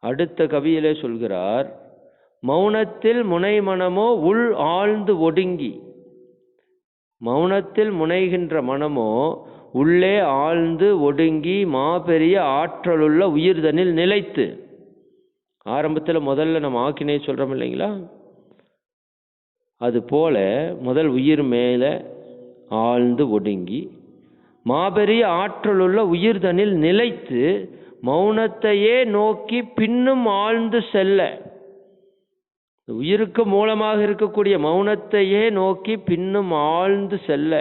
அடுத்த கவியிலே சொல்கிறார், மௌனத்தில் முனை மனமோ உள் ஆழ்ந்து ஒடுங்கி. மௌனத்தில் முனைகின்ற மனமோ உள்ளே ஆழ்ந்து ஒடுங்கி மாபெரிய ஆற்றலுள்ள உயிர்தனில் நிலைத்து. ஆரம்பத்தில் முதல்ல நம்ம ஆக்கினை சொல்றோம் இல்லைங்களா? அது போல முதல் உயிர் மேல ஆழ்ந்து ஒடுங்கி மாபெரிய ஆற்றலுள்ள உயிர்தனில் நிலைத்து மௌனத்தையே நோக்கி பின்னும் ஆழ்ந்து செல்ல. உயிருக்கு மூலமாக இருக்கக்கூடிய மௌனத்தையே நோக்கி பின்னும் ஆழ்ந்து செல்ல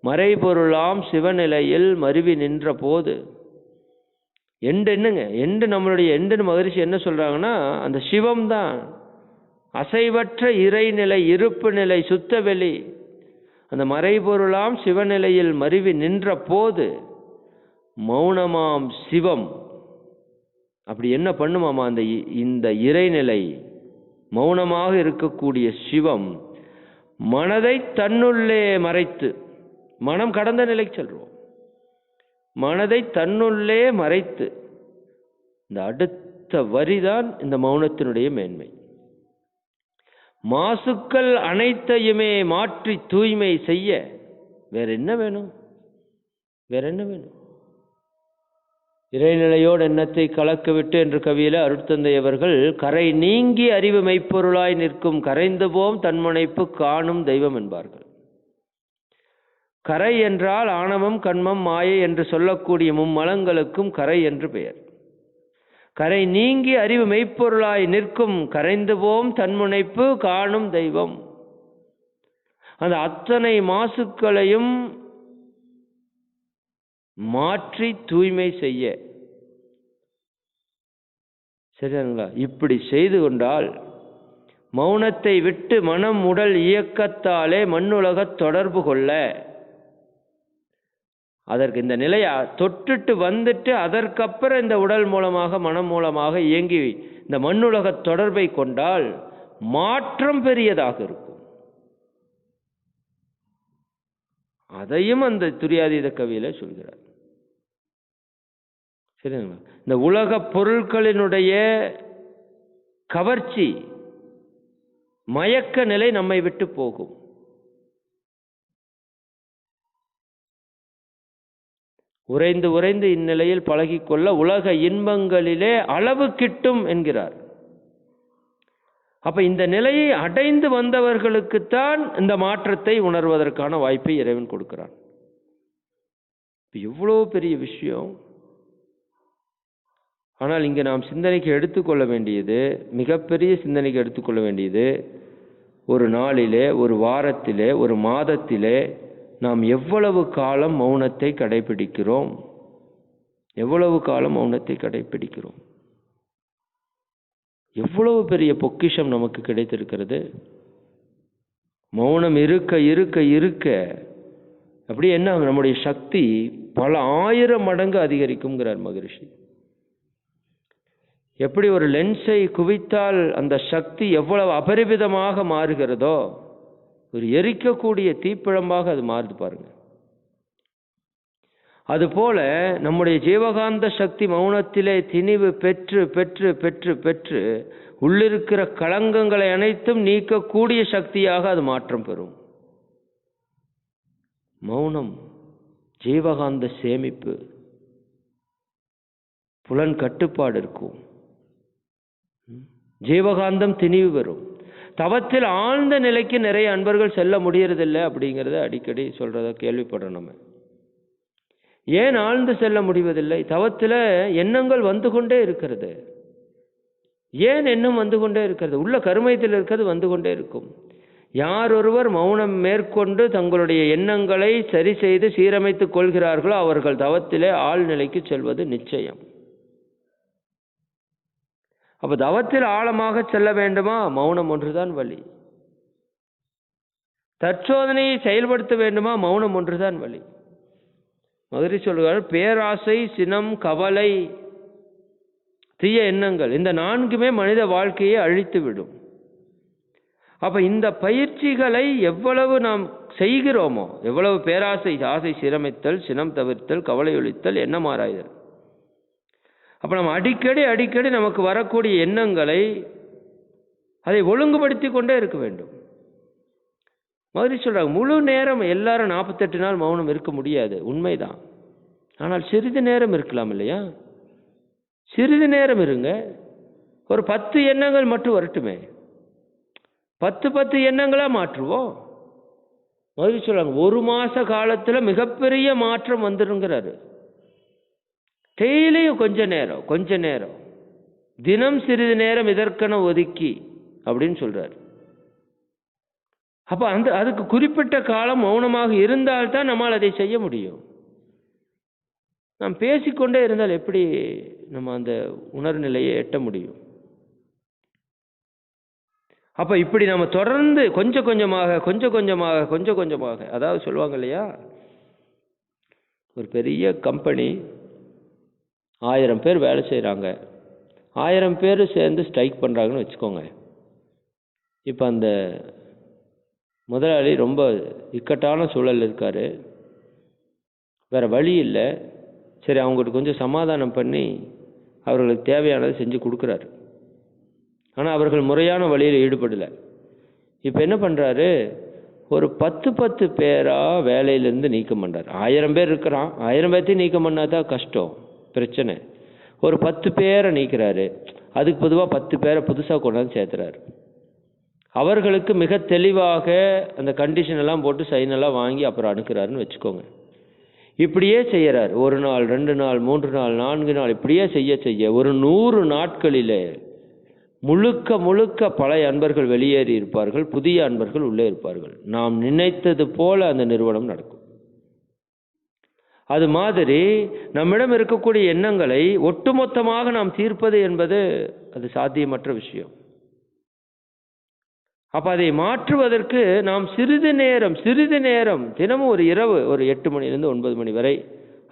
மறைபொருளாம் சிவநிலையில் மருவி நின்ற போது. எண்டு என்னங்க? எண்டு நம்மளுடைய எண்டு மகரிஷி என்ன சொல்றாங்கன்னா, அந்த சிவம் தான் அசைவற்ற இறைநிலை, இருப்பு நிலை, சுத்தவெளி. அந்த மறைபொருளாம் சிவநிலையில் மருவி நின்ற போது மௌனமாம் சிவம் அப்படி என்ன பண்ணுமாமா? இந்த இறைநிலை மௌனமாக இருக்கக்கூடிய சிவம் மனதை தன்னுள்ளே மறைத்து, மனம் கடந்த நிலைக்கு செல்றோம், மனதை தன்னுள்ளே மறைத்து. இந்த அடுத்த வரிதான் இந்த மௌனத்தினுடைய மேன்மை. மாசுக்கள் அனைத்தையுமே மாற்றி தூய்மை செய்ய வேற என்ன வேணும்? வேற என்ன வேணும்? இறைநிலையோடு எண்ணத்தை கலக்கவிட்டு என்று கவியில அருட்தந்தை அவர்கள், கரை நீங்கி அறிவு மெய்ப்பொருளாய் நிற்கும் கரைந்து போம் தன்முனைப்பு காணும் தெய்வம் என்பார்கள். கரை என்றால் ஆணவம், கண்மம், மாயை என்று சொல்லக்கூடிய மும்மலங்களுக்கும் கரை என்று பெயர். கரை நீங்கி அறிவு மெய்ப்பொருளாய் நிற்கும் கரைந்து போம் தன்முனைப்பு காணும் தெய்வம். அந்த அத்தனை மாசுக்களையும் மாற்றி தூய்மை செய்ய. சரிங்களா? இப்படி செய்து கொண்டால் மௌனத்தை விட்டு மனம் உடல் இயக்கத்தாலே மண்ணுலக தொடர்பு கொள்ள, அதற்கு இந்த நிலையை தொட்டுட்டு வந்துட்டு அதற்கப்புறம் இந்த உடல் மூலமாக மனம் மூலமாக இயங்கி இந்த மண்ணுலக தொடர்பை கொண்டால் மாற்றம் பெரியதாக இருக்கும். அதையும் அந்த துரியாதீத கவியில சொல்கிறார். சரிங்களா? இந்த உலக பொருட்களினுடைய கவர்ச்சி, மயக்க நிலை நம்மை விட்டு போகும். உறைந்து உறைந்து இந்நிலையில் பழகிக்கொள்ள உலக இன்பங்களிலே அளவு கிட்டும் என்கிறார். அப்ப இந்த நிலையை அடைந்து வந்தவர்களுக்குத்தான் இந்த மாற்றத்தை உணர்வதற்கான வாய்ப்பை இறைவன் கொடுக்கிறான். எவ்வளவு பெரிய விஷயம். ஆனால் இங்க நாம் சிந்தனைக்கு எடுத்துக்கொள்ள வேண்டியது, மிகப்பெரிய சிந்தனைக்கு எடுத்துக்கொள்ள வேண்டியது, ஒரு நாளிலே, ஒரு வாரத்திலே, ஒரு மாதத்திலே நாம் எவ்வளவு காலம் மௌனத்தை கடைபிடிக்கிறோம், எவ்வளவு காலம் மௌனத்தை கடைபிடிக்கிறோம். எவ்வளவு பெரிய பொக்கிஷம் நமக்கு கிடைத்திருக்கிறது. மௌனம் இருக்க இருக்க இருக்க அப்படி என்ன, நம்முடைய சக்தி பல 1000 மடங்கு அதிகரிக்கும்ங்கிறார் மகரிஷி. எப்படி ஒரு லென்ஸை குவித்தால் அந்த சக்தி எவ்வளவு அபரிமிதமாக மாறுகிறதோ, ஒரு எரிக்கக்கூடிய தீப்பிழம்பாக அது மாறுது பாருங்க. அதுபோல நம்முடைய ஜீவகாந்த சக்தி மௌனத்திலே திணிவு பெற்று பெற்று பெற்று பெற்று உள்ளிருக்கிற களங்கங்களை அனைத்தும் நீக்கக்கூடிய சக்தியாக அது மாற்றம் பெறும். மௌனம் ஜீவகாந்த சேமிப்பு, புலன் கட்டுப்பாடு இருக்கும், ஜீவகாந்தம் திணிவு பெறும். தவத்தில் ஆழ்ந்த நிலைக்கு நிறைய அன்பர்கள் செல்ல முடியறதில்லை அப்படிங்கிறத அடிக்கடி சொல்றத கேள்விப்படுறோம். நம்ம ஏன் ஆழ்ந்து செல்ல முடிவதில்லை? தவத்தில் எண்ணங்கள் வந்து கொண்டே இருக்கிறது. ஏன் எண்ணம் வந்து கொண்டே இருக்கிறது? உள்ள கருமையத்தில் இருக்கிறது வந்து கொண்டே இருக்கும். யார் ஒருவர் மௌனம் மேற்கொண்டு தங்களுடைய எண்ணங்களை சரி செய்து சீரமைத்துக் கொள்கிறார்களோ அவர்கள் தவத்திலே ஆழ்நிலைக்கு செல்வது நிச்சயம். அப்ப தவத்தில் ஆழமாக செல்ல வேண்டுமா? மௌனம் ஒன்றுதான் வழி. தற்சோதனையை செயல்படுத்த வேண்டுமா? மௌனம் ஒன்றுதான் வழி. மகரிஷி சொல்கிறார், பேராசை, சினம், கவலை, தீய எண்ணங்கள், இந்த 4மே மனித வாழ்க்கையை அழித்து விடும். அப்ப இந்த பயிற்சிகளை எவ்வளவு நாம் செய்கிறோமோ, எவ்வளவு பேராசை, ஆசை சீரமைத்தல், சினம் தவிர்த்தல், கவலை ஒழித்தல், எண்ணம் ஆராய்தல். அப்ப நம்ம அடிக்கடி அடிக்கடி நமக்கு வரக்கூடிய எண்ணங்களை அதை ஒழுங்குபடுத்தி கொண்டே இருக்க வேண்டும். மகரிஷி சொல்றாங்க, முழு நேரம் எல்லாரும் 48 நாள் மௌனம் இருக்க முடியாது, உண்மைதான். ஆனால் சிறிது நேரம் இருக்கலாம் இல்லையா? சிறிது நேரம் இருங்க. ஒரு 10 எண்ணங்கள் மட்டும் வரட்டுமே, 10 எண்ணங்களா மாற்றுவோம். மகரிஷி சொல்றாங்க, 1 மாச காலத்துல மிகப்பெரிய மாற்றம் வந்துருங்கிறாரு. டெய்லியும் கொஞ்ச நேரம் தினம் சிறிது நேரம் இதற்கென ஒதுக்கி அப்படின்னு சொல்றாரு. அப்ப அதுக்கு குறிப்பிட்ட காலம் மௌனமாக இருந்தால்தான் நம்மால் அதை செய்ய முடியும். நாம் பேசிக்கொண்டே இருந்தால் எப்படி நம்ம அந்த உணர்நிலையை எட்ட முடியும்? அப்ப இப்படி நம்ம தொடர்ந்து கொஞ்சம் கொஞ்சமாக, அதாவது சொல்லுவாங்க இல்லையா, ஒரு பெரிய கம்பெனி 1000 பேர் வேலை செய்கிறாங்க, 1000 பேர் சேர்ந்து ஸ்ட்ரைக் பண்ணுறாங்கன்னு வச்சுக்கோங்க. இப்போ அந்த முதலாளி ரொம்ப இக்கட்டான சூழல் இருக்கார், வேறு வழி இல்லை. சரி, அவங்களுக்கு கொஞ்சம் சமாதானம் பண்ணி அவர்களுக்கு தேவையானதை செஞ்சு கொடுக்குறாரு. ஆனால் அவர்கள் முறையான வழியில் ஈடுபடலை. இப்போ என்ன பண்ணுறாரு, ஒரு 10 பேராக வேலையிலேருந்து நீக்கம் பண்ணுறாரு. 1000 பேர் இருக்கிறான், 1000 பேர்த்தையும் நீக்கம் பண்ணாதான் கஷ்டம், பிரச்சனை. ஒரு 10 பேரை நீக்கிறாரு, அதுக்கு பொதுவாக 10 பேரை புதுசாக கொண்டாந்து சேர்த்துறாரு. அவர்களுக்கு மிக தெளிவாக அந்த கண்டிஷன் எல்லாம் போட்டு சைனெல்லாம் வாங்கி அப்புறம் அனுப்புகிறாருன்னு வச்சுக்கோங்க. இப்படியே செய்யறாரு. 1 நாள், 2 நாள், 3 நாள், 4 நாள், இப்படியே செய்ய ஒரு 100 நாட்களிலே முழுக்க முழுக்க பழைய அன்பர்கள் வெளியேறி இருப்பார்கள், புதிய அன்பர்கள் உள்ளே இருப்பார்கள். நாம் நினைத்தது போல அந்த நிறுவனம் நடக்கும். அது மாதிரி நம்மிடம் இருக்கக்கூடிய எண்ணங்களை ஒட்டுமொத்தமாக நாம் தீர்ப்பது என்பது அது சாத்தியமற்ற விஷயம். அப்ப அதை மாற்றுவதற்கு நாம் சிறிது நேரம் தினமும் ஒரு இரவு ஒரு 8 மணிலிருந்து 9 மணி வரை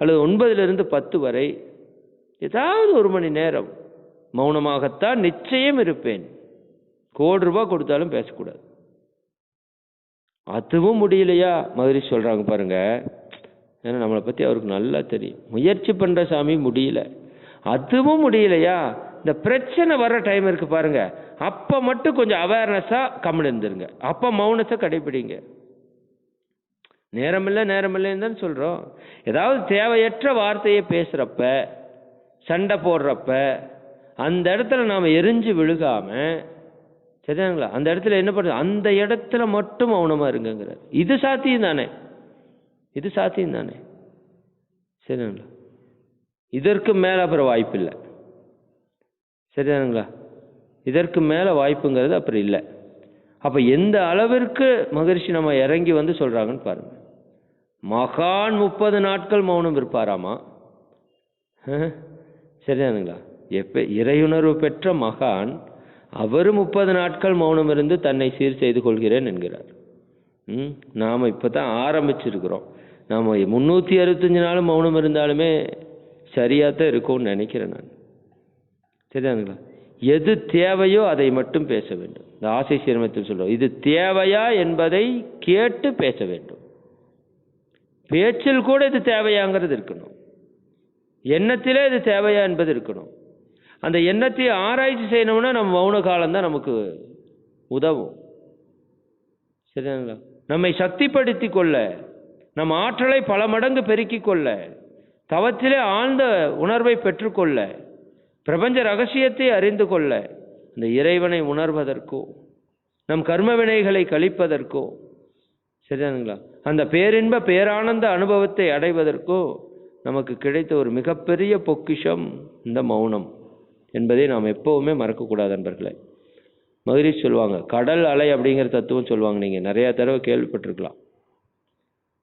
அல்லது 9லிருந்து 10 வரை ஏதாவது ஒரு மணி நேரம் மௌனமாகத்தான் நிச்சயம் இருப்பேன். ₹1,00,00,000 கொடுத்தாலும் பேசக்கூடாது. அதுவும் முடியலையா, மகரிஷி சொல்றாங்க பாருங்க. ஏன்னா நம்மளை பத்தி அவருக்கு நல்லா தெரியும். முயற்சி பண்ற சாமி முடியல, அதுவும் முடியலையா, இந்த பிரச்சனை வர்ற டைம் இருக்கு பாருங்க, அப்ப மட்டும் கொஞ்சம் அவேர்னஸா கம்முன்னு இருந்துருங்க. அப்ப மௌனத்தை கடைபிடிங்க. நேரமில்லைன்னு தான் சொல்றோம். ஏதாவது தேவையற்ற வார்த்தையை பேசுறப்ப, சண்டை போடுறப்ப, அந்த இடத்துல நாம எரிஞ்சு விழுகாம, சரிங்களா, அந்த இடத்துல என்ன பண்ணுறது, அந்த இடத்துல மட்டும் மௌனமா இருங்கிறார். இது சாத்தியம் தானே, சரிங்களா. இதற்கு மேல அப்புறம் வாய்ப்பு இல்லை, சரிதானுங்களா. இதற்கு மேல வாய்ப்புங்கிறது அப்புறம் இல்லை. அப்ப எந்த அளவிற்கு மகரிஷி நம்ம இறங்கி வந்து சொல்றாங்கன்னு பாருங்க. மகான் 30 நாட்கள் மௌனம் இருப்பாராமா, சரிதானுங்களா. எப்ப இறையுணர்வு பெற்ற மகான் அவர் 30 நாட்கள் மௌனம் இருந்து தன்னை சீர் செய்து கொள்கிறேன் என்கிறார். நாம இப்பதான் ஆரம்பிச்சிருக்கிறோம். நாம 365 நாளும் மௌனம் இருந்தாலுமே சரியாத்தான் இருக்கும்னு நினைக்கிறேன் நான், சரிதானுங்களா. எது தேவையோ அதை மட்டும் பேச வேண்டும். இந்த ஆசை சீரமைத்து சொல்றோம், இது தேவையா என்பதை கேட்டு பேச வேண்டும். பேச்சில் கூட இது தேவையாங்கிறது இருக்கணும், எண்ணத்திலே இது தேவையா என்பது இருக்கணும். அந்த எண்ணத்தை ஆராய்ச்சி செய்யணும்னா நம்ம மௌன காலம்தான் நமக்கு உதவும், சரிதானுங்களா. நம்மை சக்திப்படுத்தி கொள்ள, நம் ஆற்றலை பல மடங்கு பெருக்கிக் கொள்ள, தவத்திலே ஆழ்ந்த உணர்வை பெற்றுக்கொள்ள, பிரபஞ்ச ரகசியத்தை அறிந்து கொள்ள, இந்த இறைவனை உணர்வதற்கோ, நம் கர்ம வினைகளை கழிப்பதற்கோ, சரிதானுங்களா, அந்த பேரின்ப பேரானந்த அனுபவத்தை அடைவதற்கோ நமக்கு கிடைத்த ஒரு மிகப்பெரிய பொக்கிஷம் இந்த மௌனம் என்பதை நாம் எப்பவுமே மறக்கக்கூடாது நண்பர்களே. மகரிஷி சொல்லுவாங்க, கடல் அலை அப்படிங்கிற தத்துவம் சொல்லுவாங்க. நீங்க நிறைய தடவை கேள்விப்பட்டிருக்கலாம்.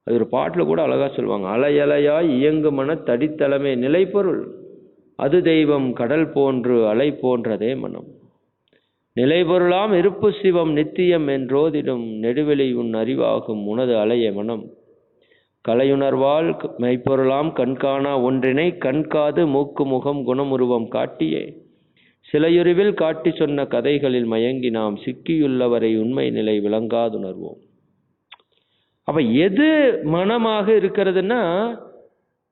அது ஒரு பாட்டில் கூட அழகா சொல்லுவாங்க. அலையலையாய் இயங்குமன தடித்தளமே நிலைப்பொருள், அது தெய்வம் கடல் போன்று அலை போன்றதே மனம். நிலைபொருளாம் இருப்பு சிவம் நித்தியம் என்றோதிடும் நெடுவெளி உன் அறிவாகும் உனது அலைய மனம். கலையுணர்வால் மெய்ப்பொருளாம் கண்காணா ஒன்றினை கண்காது மூக்கு முகம் குணமுருவம் காட்டியே சிலையுருவில் காட்டி சொன்ன கதைகளில் மயங்கி நாம் சிக்கியுள்ளவரை உண்மை நிலை விளங்காதுணர்வோம். அப்ப எது மனமாக இருக்கிறதுன்னா,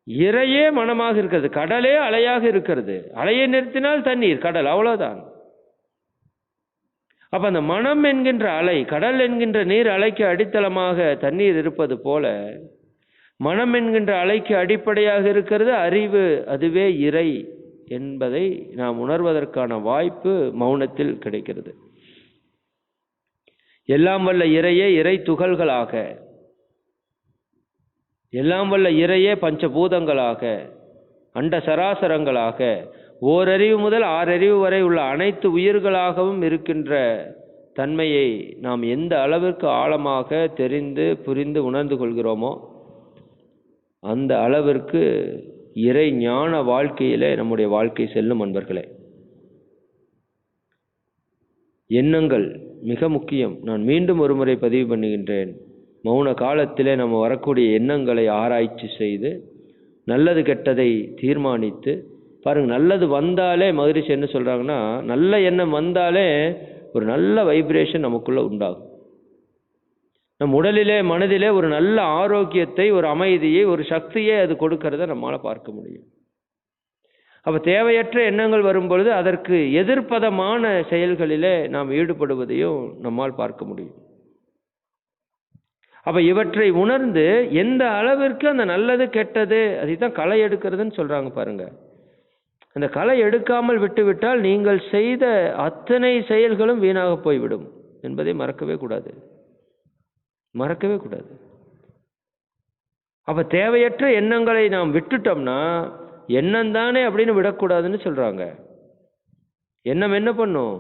இறையே மனமாக இருக்கிறது, கடலே அலையாக இருக்கிறது. அலையை நிறுத்தினால் தண்ணீர், கடல், அவ்வளவுதான். அப்ப அந்த மனம் என்கின்ற அலை, கடல் என்கின்ற நீர் அலைக்கு அடித்தளமாக தண்ணீர் இருப்பது போல, மனம் என்கின்ற அலைக்கு அடிப்படையாக இருக்கிறது அறிவு, அதுவே இறை என்பதை நாம் உணர்வதற்கான வாய்ப்பு மௌனத்தில் கிடைக்கிறது. எல்லாம் வல்ல இறையே இறை துகள்களாக, எல்லாம் வல்ல இறையே பஞ்சபூதங்களாக, அண்ட சராசரங்களாக, ஓரறிவு முதல் 6 அறிவு வரை உள்ள அனைத்து உயிர்களாகவும் இருக்கின்ற தன்மையை நாம் எந்த அளவிற்கு ஆழமாக தெரிந்து புரிந்து உணர்ந்து கொள்கிறோமோ அந்த அளவிற்கு இறை ஞான வாழ்க்கையிலே நம்முடைய வாழ்க்கை செல்லும் அன்பர்களே. எண்ணங்கள் மிக முக்கியம். நான் மீண்டும் ஒரு முறை பதிவு பண்ணுகின்றேன். மௌன காலத்திலே நம்ம வரக்கூடிய எண்ணங்களை ஆராய்ச்சி செய்து நல்லது கெட்டதை தீர்மானித்து பாருங்க. நல்லது வந்தாலே மகரிஷி என்ன சொல்றாங்கன்னா, நல்ல எண்ணம் வந்தாலே ஒரு நல்ல வைப்ரேஷன் நமக்குள்ள உண்டாகும். நம் உடலிலே மனதிலே ஒரு நல்ல ஆரோக்கியத்தை, ஒரு அமைதியை, ஒரு சக்தியை அது கொடுக்கறத நம்மால பார்க்க முடியும். அப்ப தேவையற்ற எண்ணங்கள் வரும்பொழுது அதற்கு எதிர்ப்பதமான செயல்களிலே நாம் ஈடுபடுவதையும் நம்மால் பார்க்க முடியும். அப்ப இவற்றை உணர்ந்து எந்த அளவிற்கு அந்த நல்லது கெட்டது அதைத்தான் களை எடுக்கிறதுன்னு சொல்றாங்க பாருங்க. அந்த களை எடுக்காமல் விட்டுவிட்டால் நீங்கள் செய்த அத்தனை செயல்களும் வீணாக போய்விடும் என்பதை மறக்கவே கூடாது. அப்ப தேவையற்ற எண்ணங்களை நாம் விட்டுட்டோம்னா, எண்ணம் தானே அப்படின்னு விடக்கூடாதுன்னு சொல்றாங்க. எண்ணம் என்ன பண்ணும்?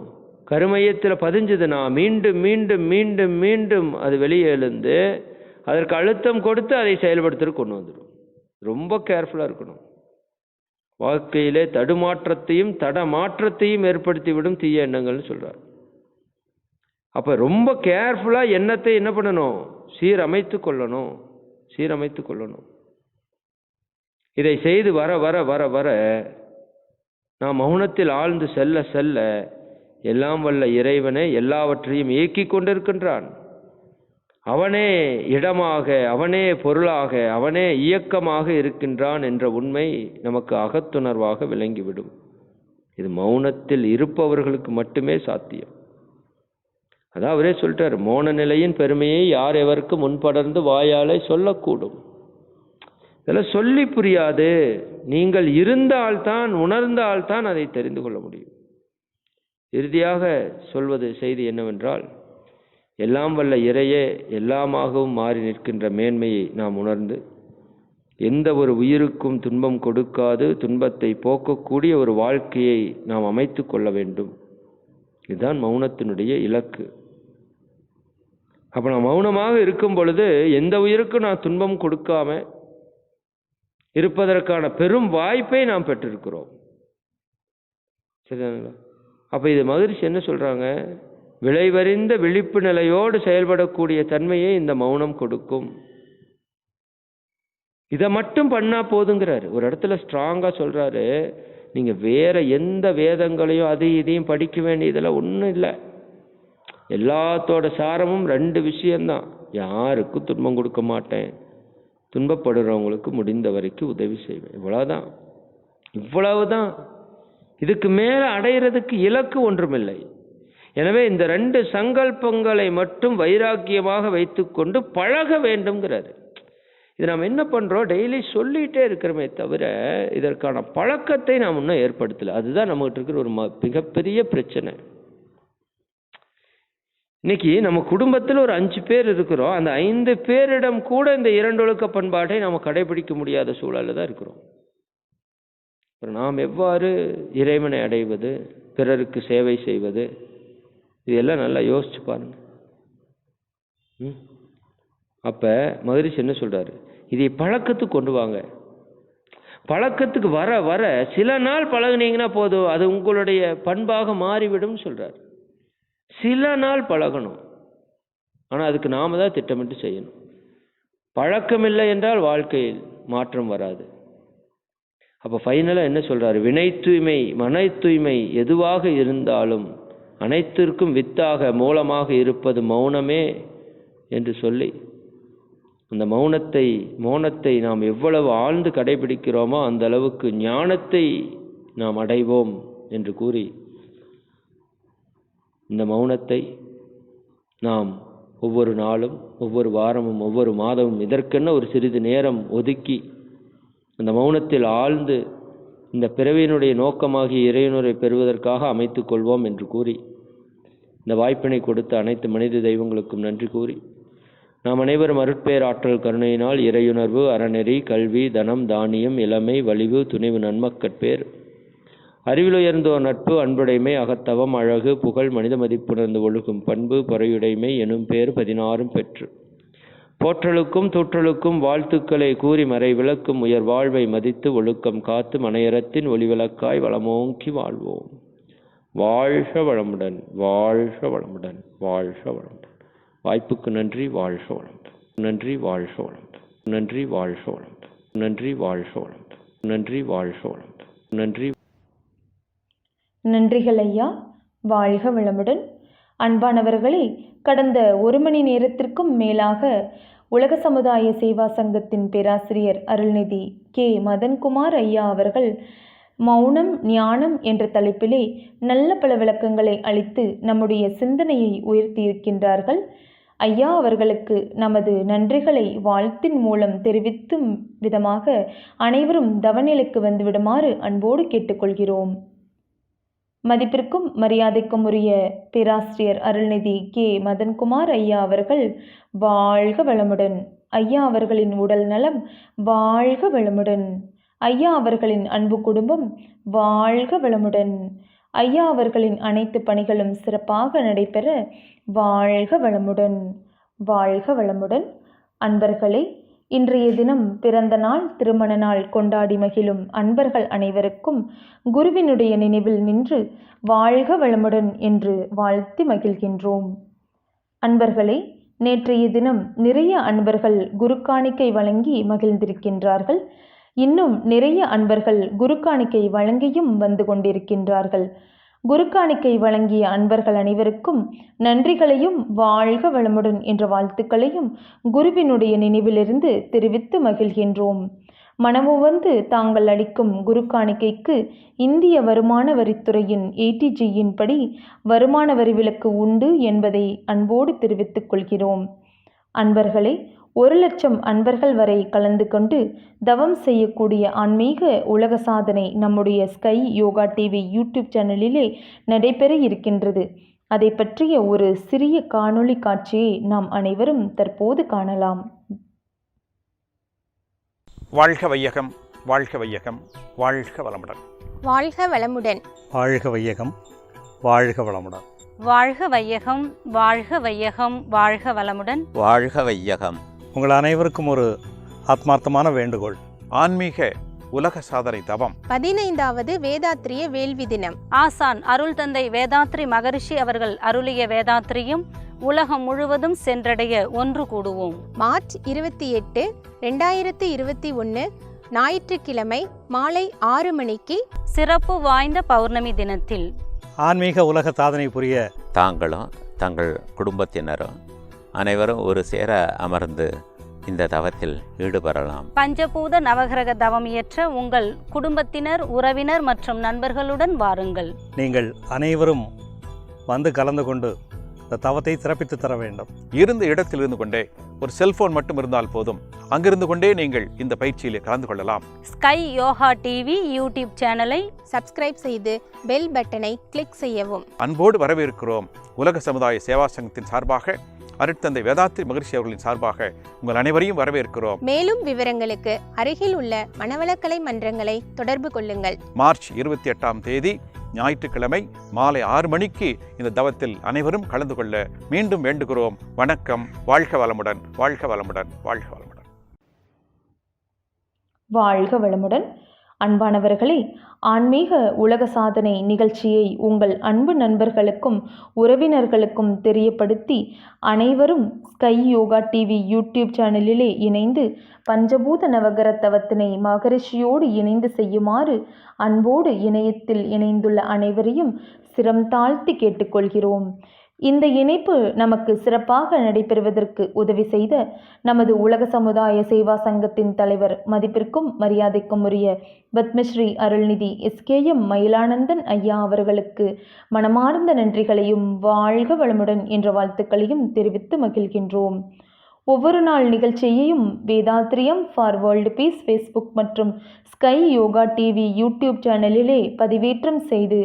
கருமையத்தில் பதிஞ்சதுன்னா மீண்டும் மீண்டும் மீண்டும் மீண்டும் அது வெளியே எழுந்து அதற்கு அழுத்தம் கொடுத்து அதை செயல்படுத்துறதுக்கு கொண்டு வந்துடும். ரொம்ப கேர்ஃபுல்லாக இருக்கணும். வாழ்க்கையிலே தடுமாற்றத்தையும் தடமாற்றத்தையும் ஏற்படுத்திவிடும் தீய எண்ணங்கள்னு சொல்றார். அப்ப ரொம்ப கேர்ஃபுல்லா எண்ணத்தை என்ன பண்ணணும்? சீரமைத்து கொள்ளணும், சீரமைத்து கொள்ளணும். இதை செய்து வர வர வர வர நாம் மௌனத்தில் ஆழ்ந்து செல்ல செல்ல எல்லாம் வல்ல இறைவனே எல்லாவற்றையும் இயக்கிக் கொண்டிருக்கின்றான். அவனே இடமாக, அவனே பொருளாக, அவனே இயக்கமாக இருக்கின்றான் என்ற உண்மை நமக்கு அகத்துணர்வாக விளங்கிவிடும். இது மௌனத்தில் இருப்பவர்களுக்கு மட்டுமே சாத்தியம். அதான் அவரே சொல்லிட்டார், மௌன நிலையின் பெருமையை யார் எவருக்கு முன்படர்ந்து வாயாலே சொல்லக்கூடும். இதெல்லாம் சொல்லி புரியாது. நீங்கள் இருந்தால்தான், உணர்ந்தால்தான் அதை தெரிந்து கொள்ள முடியும். இறுதியாக சொல்வது செய்தி என்னவென்றால், எல்லாம் வல்ல இறையே எல்லாமாகவும் மாறி நிற்கின்ற மேன்மையை நாம் உணர்ந்து எந்த ஒரு உயிருக்கும் துன்பம் கொடுக்காது துன்பத்தை போக்கக்கூடிய ஒரு வாழ்க்கையை நாம் அமைத்து கொள்ள வேண்டும். இதுதான் மௌனத்தினுடைய இலக்கு. அப்ப நான் மௌனமாக இருக்கும் பொழுது எந்த உயிருக்கும் நான் துன்பம் கொடுக்காம இருப்பதற்கான பெரும் வாய்ப்பை நாம் பெற்றிருக்கிறோம். சரிதானுங்களா? அப்ப இது மகிழ்ச்சி என்ன சொல்றாங்க? விளைவறிந்த விழிப்பு நிலையோடு செயல்படக்கூடிய தன்மையை இந்த மௌனம் கொடுக்கும். இதை மட்டும் பண்ணா போதுங்கிறாரு. ஒரு இடத்துல ஸ்ட்ராங்கா சொல்றாரு, நீங்க வேற எந்த வேதங்களையும் அது இதையும் படிக்க வேண்டியதெல்லாம் ஒன்றும் இல்லை. எல்லாத்தோட சாரமும் 2 விஷயம்தான். யாருக்கும் துன்பம் கொடுக்க மாட்டேன், துன்பப்படுறவங்களுக்கு முடிந்த வரைக்கும் உதவி செய்வேன். இவ்வளவுதான், இவ்வளவுதான். இதுக்கு மேல அடையிறதுக்கு இலக்கு ஒன்றுமில்லை. எனவே இந்த 2 சங்கல்பங்களை மட்டும் வைராக்கியமாக வைத்துக்கொண்டு பழக வேண்டும்ங்கிறாரு. இது நாம் என்ன பண்றோம்? டெய்லி சொல்லிட்டே இருக்கிறோமே தவிர இதற்கான பழக்கத்தை நாம் இன்னும் ஏற்படுத்தல. அதுதான் நம்மகிட்ட இருக்கிற ஒரு மிகப்பெரிய பிரச்சனை. இன்னைக்கு நம்ம குடும்பத்தில் ஒரு 5 பேர் இருக்கிறோம். அந்த 5 பேரிடம் கூட இந்த 2 ஒழுக்க பண்பாட்டை நாம் கடைபிடிக்க முடியாத சூழலில் தான் இருக்கிறோம். நாம் எவ்வாறு இறைவனை அடைவது, பிறருக்கு சேவை செய்வது, இதெல்லாம் நல்லா யோசிச்சு பாருங்க. அப்ப மகரிஷி என்ன சொல்றாரு? இதை பழக்கத்துக்கு கொண்டு வாங்க. பழக்கத்துக்கு வர வர சில நாள் பழகுனீங்கன்னா போதும், அது உங்களுடைய பண்பாக மாறிவிடும் சொல்றாரு. சில நாள் பழகணும், ஆனா அதுக்கு நாம தான் திட்டமிட்டு செய்யணும். பழக்கம் இல்லை என்றால் வாழ்க்கையில் மாற்றம் வராது. அப்ப ஃபைனலா என்ன சொல்றாரு? வினை தூய்மை, மன தூய்மை எதுவாக இருந்தாலும் அனைத்திற்கும் வித்தாக மூலமாக இருப்பது மௌனமே என்று சொல்லி, அந்த மௌனத்தை நாம் எவ்வளவு ஆழ்ந்து கடைபிடிக்கிறோமோ அந்த அளவுக்கு ஞானத்தை நாம் அடைவோம் என்று கூறி, இந்த மௌனத்தை நாம் ஒவ்வொரு நாளும், ஒவ்வொரு வாரமும், ஒவ்வொரு மாதமும் இதற்கென்ன ஒரு சிறிது நேரம் ஒதுக்கி அந்த மௌனத்தில் ஆழ்ந்து இந்த பிறவியினுடைய நோக்கமாகிய இறையுணரை பெறுவதற்காக அமைத்துக் கொள்வோம் என்று கூறி, இந்த வாய்ப்பினை கொடுத்த அனைத்து மனித தெய்வங்களுக்கும் நன்றி கூறி, நாம் அனைவரும் அருட்பேர் ஆற்றல் கருணையினால் இறையுணர்வு, அறநெறி, கல்வி, தனம், தானியம், இளமை, வலிவு, துணிவு, நன்மக்கட்பேர், அறிவிலுயர்ந்தோர் நட்பு, அன்புடைமை, அகத்தவம், அழகு, புகழ், மனித மதிப்புணர்ந்து ஒழுகும் பண்பு, பொறையுடைமை எனும் பேர் 16 பெற்று போற்றலுக்கும் தூற்றலுக்கும் வாழ்த்துக்களை கூறி மறை விளக்கும் உயர் வாழ்வை மதித்து ஒழுக்கம் காத்து மனையறத்தின் ஒளிவிளக்காய் வளமோங்கி வாழ்வோம். வாழ்க வளமுடன், வாழ்க வளமுடன், வாழ்க வளமுடன். வாய்ப்புக்கு நன்றி. வாழ்க வளமுடன். நன்றி. வாழ்க வளமுடன். நன்றி. வாழ்க வளமுடன். நன்றி. வாழ்க வளமுடன். நன்றி. வாழ்க வளமுடன். நன்றி. நன்றிகள் ஐயா. வாழ்க வளமுடன். அன்பானவர்களே, கடந்த 1 மணி நேரத்திற்கும் மேலாக உலக சமுதாய சேவா சங்கத்தின் பேராசிரியர் அருள்நிதி கே மதன்குமார் ஐயா அவர்கள் மௌனம் ஞானம் என்ற தலைப்பிலே நல்ல பல விளக்கங்களை அளித்து நம்முடைய சிந்தனையை உயர்த்தியிருக்கின்றார்கள். ஐயா அவர்களுக்கு நமது நன்றிகளை வாழ்த்தின் மூலம் தெரிவித்தும் விதமாக அனைவரும் தவநிலைக்கு வந்துவிடுமாறு அன்போடு கேட்டுக்கொள்கிறோம். மதிப்பிற்கும் மரியாதைக்கும் உரிய பேராசிரியர் அருள்நிதி கே மதன்குமார் ஐயா அவர்கள் வாழ்க வளமுடன். ஐயா அவர்களின் உடல் நலம் வாழ்க வளமுடன். ஐயா அவர்களின் அன்பு குடும்பம் வாழ்க வளமுடன். ஐயா அவர்களின் அனைத்து பணிகளும் சிறப்பாக நடைபெற வாழ்க வளமுடன், வாழ்க வளமுடன். அன்பர்களே, இன்றைய தினம் பிறந்த நாள், திருமண நாள் கொண்டாடி மகிழும் அன்பர்கள் அனைவருக்கும் குருவினுடைய நினைவில் நின்று வாழ்க வளமுடன் என்று வாழ்த்தி மகிழ்கின்றோம். அன்பர்களே, நேற்றைய தினம் நிறைய அன்பர்கள் குரு காணிக்கை வழங்கி மகிழ்ந்திருக்கின்றார்கள். இன்னும் நிறைய அன்பர்கள் குரு காணிக்கை வழங்கியும் வந்து கொண்டிருக்கின்றார்கள். குரு காணிக்கை வழங்கிய அன்பர்கள் அனைவருக்கும் நன்றிகளையும் வாழ்க வளமுடன் என்ற வாழ்த்துக்களையும் குருவினுடைய நினைவிலிருந்து தெரிவித்து மகிழ்கின்றோம். மனமுவந்து தாங்கள் அளிக்கும் குரு காணிக்கைக்கு இந்திய வருமான வரித்துறையின் ATGயின் படி வருமான வரி விலக்கு உண்டு என்பதை அன்போடு தெரிவித்துக் கொள்கிறோம். அன்பர்களே, 1,00,000 அன்பர்கள் வரை கலந்து கொண்டு தவம் செய்யக்கூடிய ஆன்மீக உலக சாதனை நம்முடைய ஸ்கை யோகா டிவி யூடியூப் சேனலிலே நடைபெற இருக்கின்றது. அதை பற்றிய ஒரு சிறிய காணொளி காட்சியை நாம் அனைவரும் தற்போது காணலாம். வாழ்க வையகம், வாழ்க வையகம், வாழ்க வளமுடன். வாழ்க வளமுடன். வாழ்க வையகம், வாழ்க வளமுடன். வாழ்க வையகம், வாழ்க வையகம், வாழ்க வளமுடன். வாழ்க வையகம். உங்கள் அனைவருக்கும் ஒரு ஆத்மார்த்தமான வேண்டுகோள். ஆன்மீக உலக சாதனை தவம் 15வது வேதாத்திரிய வேள்வி தினம். ஆசான் அருள் தந்தை வேதாத்ரி மகரிஷி அவர்கள் அருளிய வேதாத்திரியும் உலகம் முழுவதும் சென்றடைய ஒன்று கூடுவோம். மார்ச் 28, 2021 ஞாயிற்றுக்கிழமை மாலை 6 மணிக்கு சிறப்பு வாய்ந்த பௌர்ணமி தினத்தில் ஆன்மீக உலக சாதனை புரிய தாங்களும் தங்கள் குடும்பத்தினரும் அனைவரும் ஒரு சேர அமர்ந்து இந்த தவத்தில் ஈடுபடலாம். பஞ்சபூத நவகிரக தவம் இயற்ற உங்கள் குடும்பத்தினர், உறவினர் மற்றும் நண்பர்களுடன் வாருங்கள். நீங்கள் அனைவரும் வந்து கலந்து கொண்டு இந்த தவத்தை சிறப்பித்து தர வேண்டும். இருந்த இடத்தில் இருந்து கொண்டே, ஒரு செல்போன் மட்டும் இருந்தால் போதும், அங்கிருந்து கொண்டே நீங்கள் இந்த பயிற்சியில் கலந்து கொள்ளலாம். ஸ்கை யோகா டிவி யூடியூப் சேனலை சப்ஸ்கிரைப் செய்து பெல் பட்டனை கிளிக் செய்யவும். அன்போடு வரவேற்கிறோம். உலக சமுதாய சேவா சங்கத்தின் சார்பாக, அருட்தந்தை வேதாத்ரி மகரிஷி அவர்களின் சார்பாக உங்கள் அனைவரையும் வரவேற்கிறோம். மேலும் விவரங்களுக்கு அருகில் உள்ள மனவளக்கலை மன்றங்களை தொடர்பு கொள்ளுங்கள். மார்ச் 28ஆம் தேதி ஞாயிற்றுக்கிழமை மாலை 6 மணிக்கு இந்த தவத்தில் அனைவரும் கலந்து கொள்ள மீண்டும் வேண்டுகிறோம். வணக்கம். வாழ்க வளமுடன், வாழ்க வளமுடன், வாழ்க வளமுடன். வாழ்க வளமுடன். அன்பானவர்களே, ஆன்மீக உலக சாதனை நிகழ்ச்சியை உங்கள் அன்பு நண்பர்களுக்கும் உறவினர்களுக்கும் தெரியப்படுத்தி அனைவரும் ஸ்கை யோகா டிவி யூடியூப் சேனலிலே இணைந்து பஞ்சபூத நவகிரக தவத்தினை மகரிஷியோடு இணைந்து செய்யுமாறு அன்போடு இணையத்தில் இணைந்துள்ள அனைவரையும் சிரம் தாழ்த்தி கேட்டுக்கொள்கிறோம். இந்த இணைப்பு நமக்கு சிறப்பாக நடைபெறுவதற்கு உதவி செய்த நமது உலக சமுதாய சேவா சங்கத்தின் தலைவர், மதிப்பிற்கும் மரியாதைக்கும் உரிய பத்மஸ்ரீ அருள்நிதி SKM மயிலானந்தன் ஐயா அவர்களுக்கு மனமார்ந்த நன்றிகளையும் வாழ்க வளமுடன் என்ற வாழ்த்துக்களையும் தெரிவித்து மகிழ்கின்றோம். ஒவ்வொரு நாள் நிகழ்ச்சியையும் Vethathiriyam for world piece Facebook மற்றும் ஸ்கை யோகா டிவி யூடியூப் சேனலிலே பதிவேற்றம் செய்து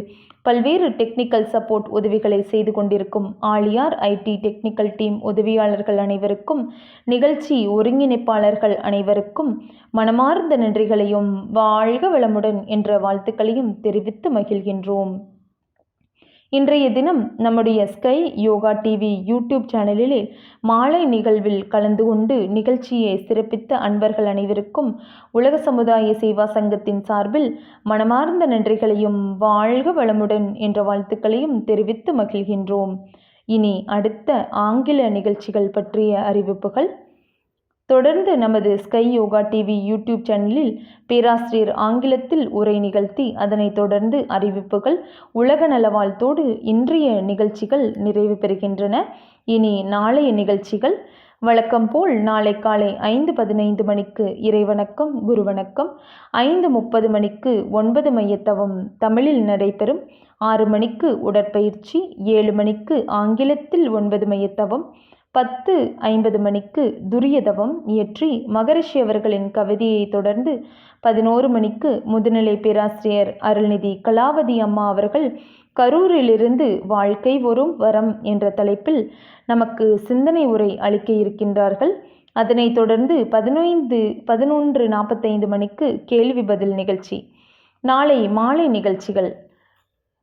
பல்வேறு டெக்னிக்கல் சப்போர்ட் உதவிகளை செய்து கொண்டிருக்கும் ஆழியார் IT டெக்னிக்கல் டீம் உதவியாளர்கள் அனைவருக்கும், நிகழ்ச்சி ஒருங்கிணைப்பாளர்கள் அனைவருக்கும் மனமார்ந்த நன்றிகளையும் வாழ்க வளமுடன் என்ற வாழ்த்துக்களையும் தெரிவித்து மகிழ்கின்றோம். இன்றைய தினம் நம்முடைய ஸ்கை யோகா டிவி யூடியூப் சேனலிலே மாலை நிகழ்வில் கலந்து கொண்டு நிகழ்ச்சியை சிறப்பித்த அன்பர்கள் அனைவருக்கும் உலக சமுதாய சேவா சங்கத்தின் சார்பில் மனமார்ந்த நன்றிகளையும் வாழ்க வளமுடன் என்ற வாழ்த்துக்களையும் தெரிவித்து மகிழ்கின்றோம். இனி அடுத்த ஆங்கில நிகழ்ச்சிகள் பற்றிய அறிவிப்புகள். தொடர்ந்து நமது ஸ்கை யோகா டிவி யூடியூப் சேனலில் பேராசிரியர் ஆங்கிலத்தில் உரை நிகழ்த்தி, அதனைத் தொடர்ந்து அறிவிப்புகள், உலக நலவாழ்த்தோடு இன்றைய நிகழ்ச்சிகள் நிறைவு பெறுகின்றன. இனி நாளைய நிகழ்ச்சிகள் வழக்கம் போல் நாளை காலை 5:15 மணிக்கு இறைவணக்கம், குருவணக்கம், 5:30 மணிக்கு 9 மையத்தவம் தமிழில் நடைபெறும். 6 மணிக்கு உடற்பயிற்சி, 7 மணிக்கு ஆங்கிலத்தில் 9 மையத்தவம், 10:50 மணிக்கு துரியதவம் இயற்றி மகரிஷி அவர்களின் கவிதையை தொடர்ந்து 11 மணிக்கு முதுநிலை பேராசிரியர் அருள்நிதி கலாவதி அம்மா அவர்கள் கரூரிலிருந்து வாழ்க்கை ஒரு வரம் என்ற தலைப்பில் நமக்கு சிந்தனை உரை அளிக்க இருக்கின்றார்கள். அதனைத் தொடர்ந்து 11:45 மணிக்கு கேள்வி பதில் நிகழ்ச்சி. நாளை மாலை நிகழ்ச்சிகள்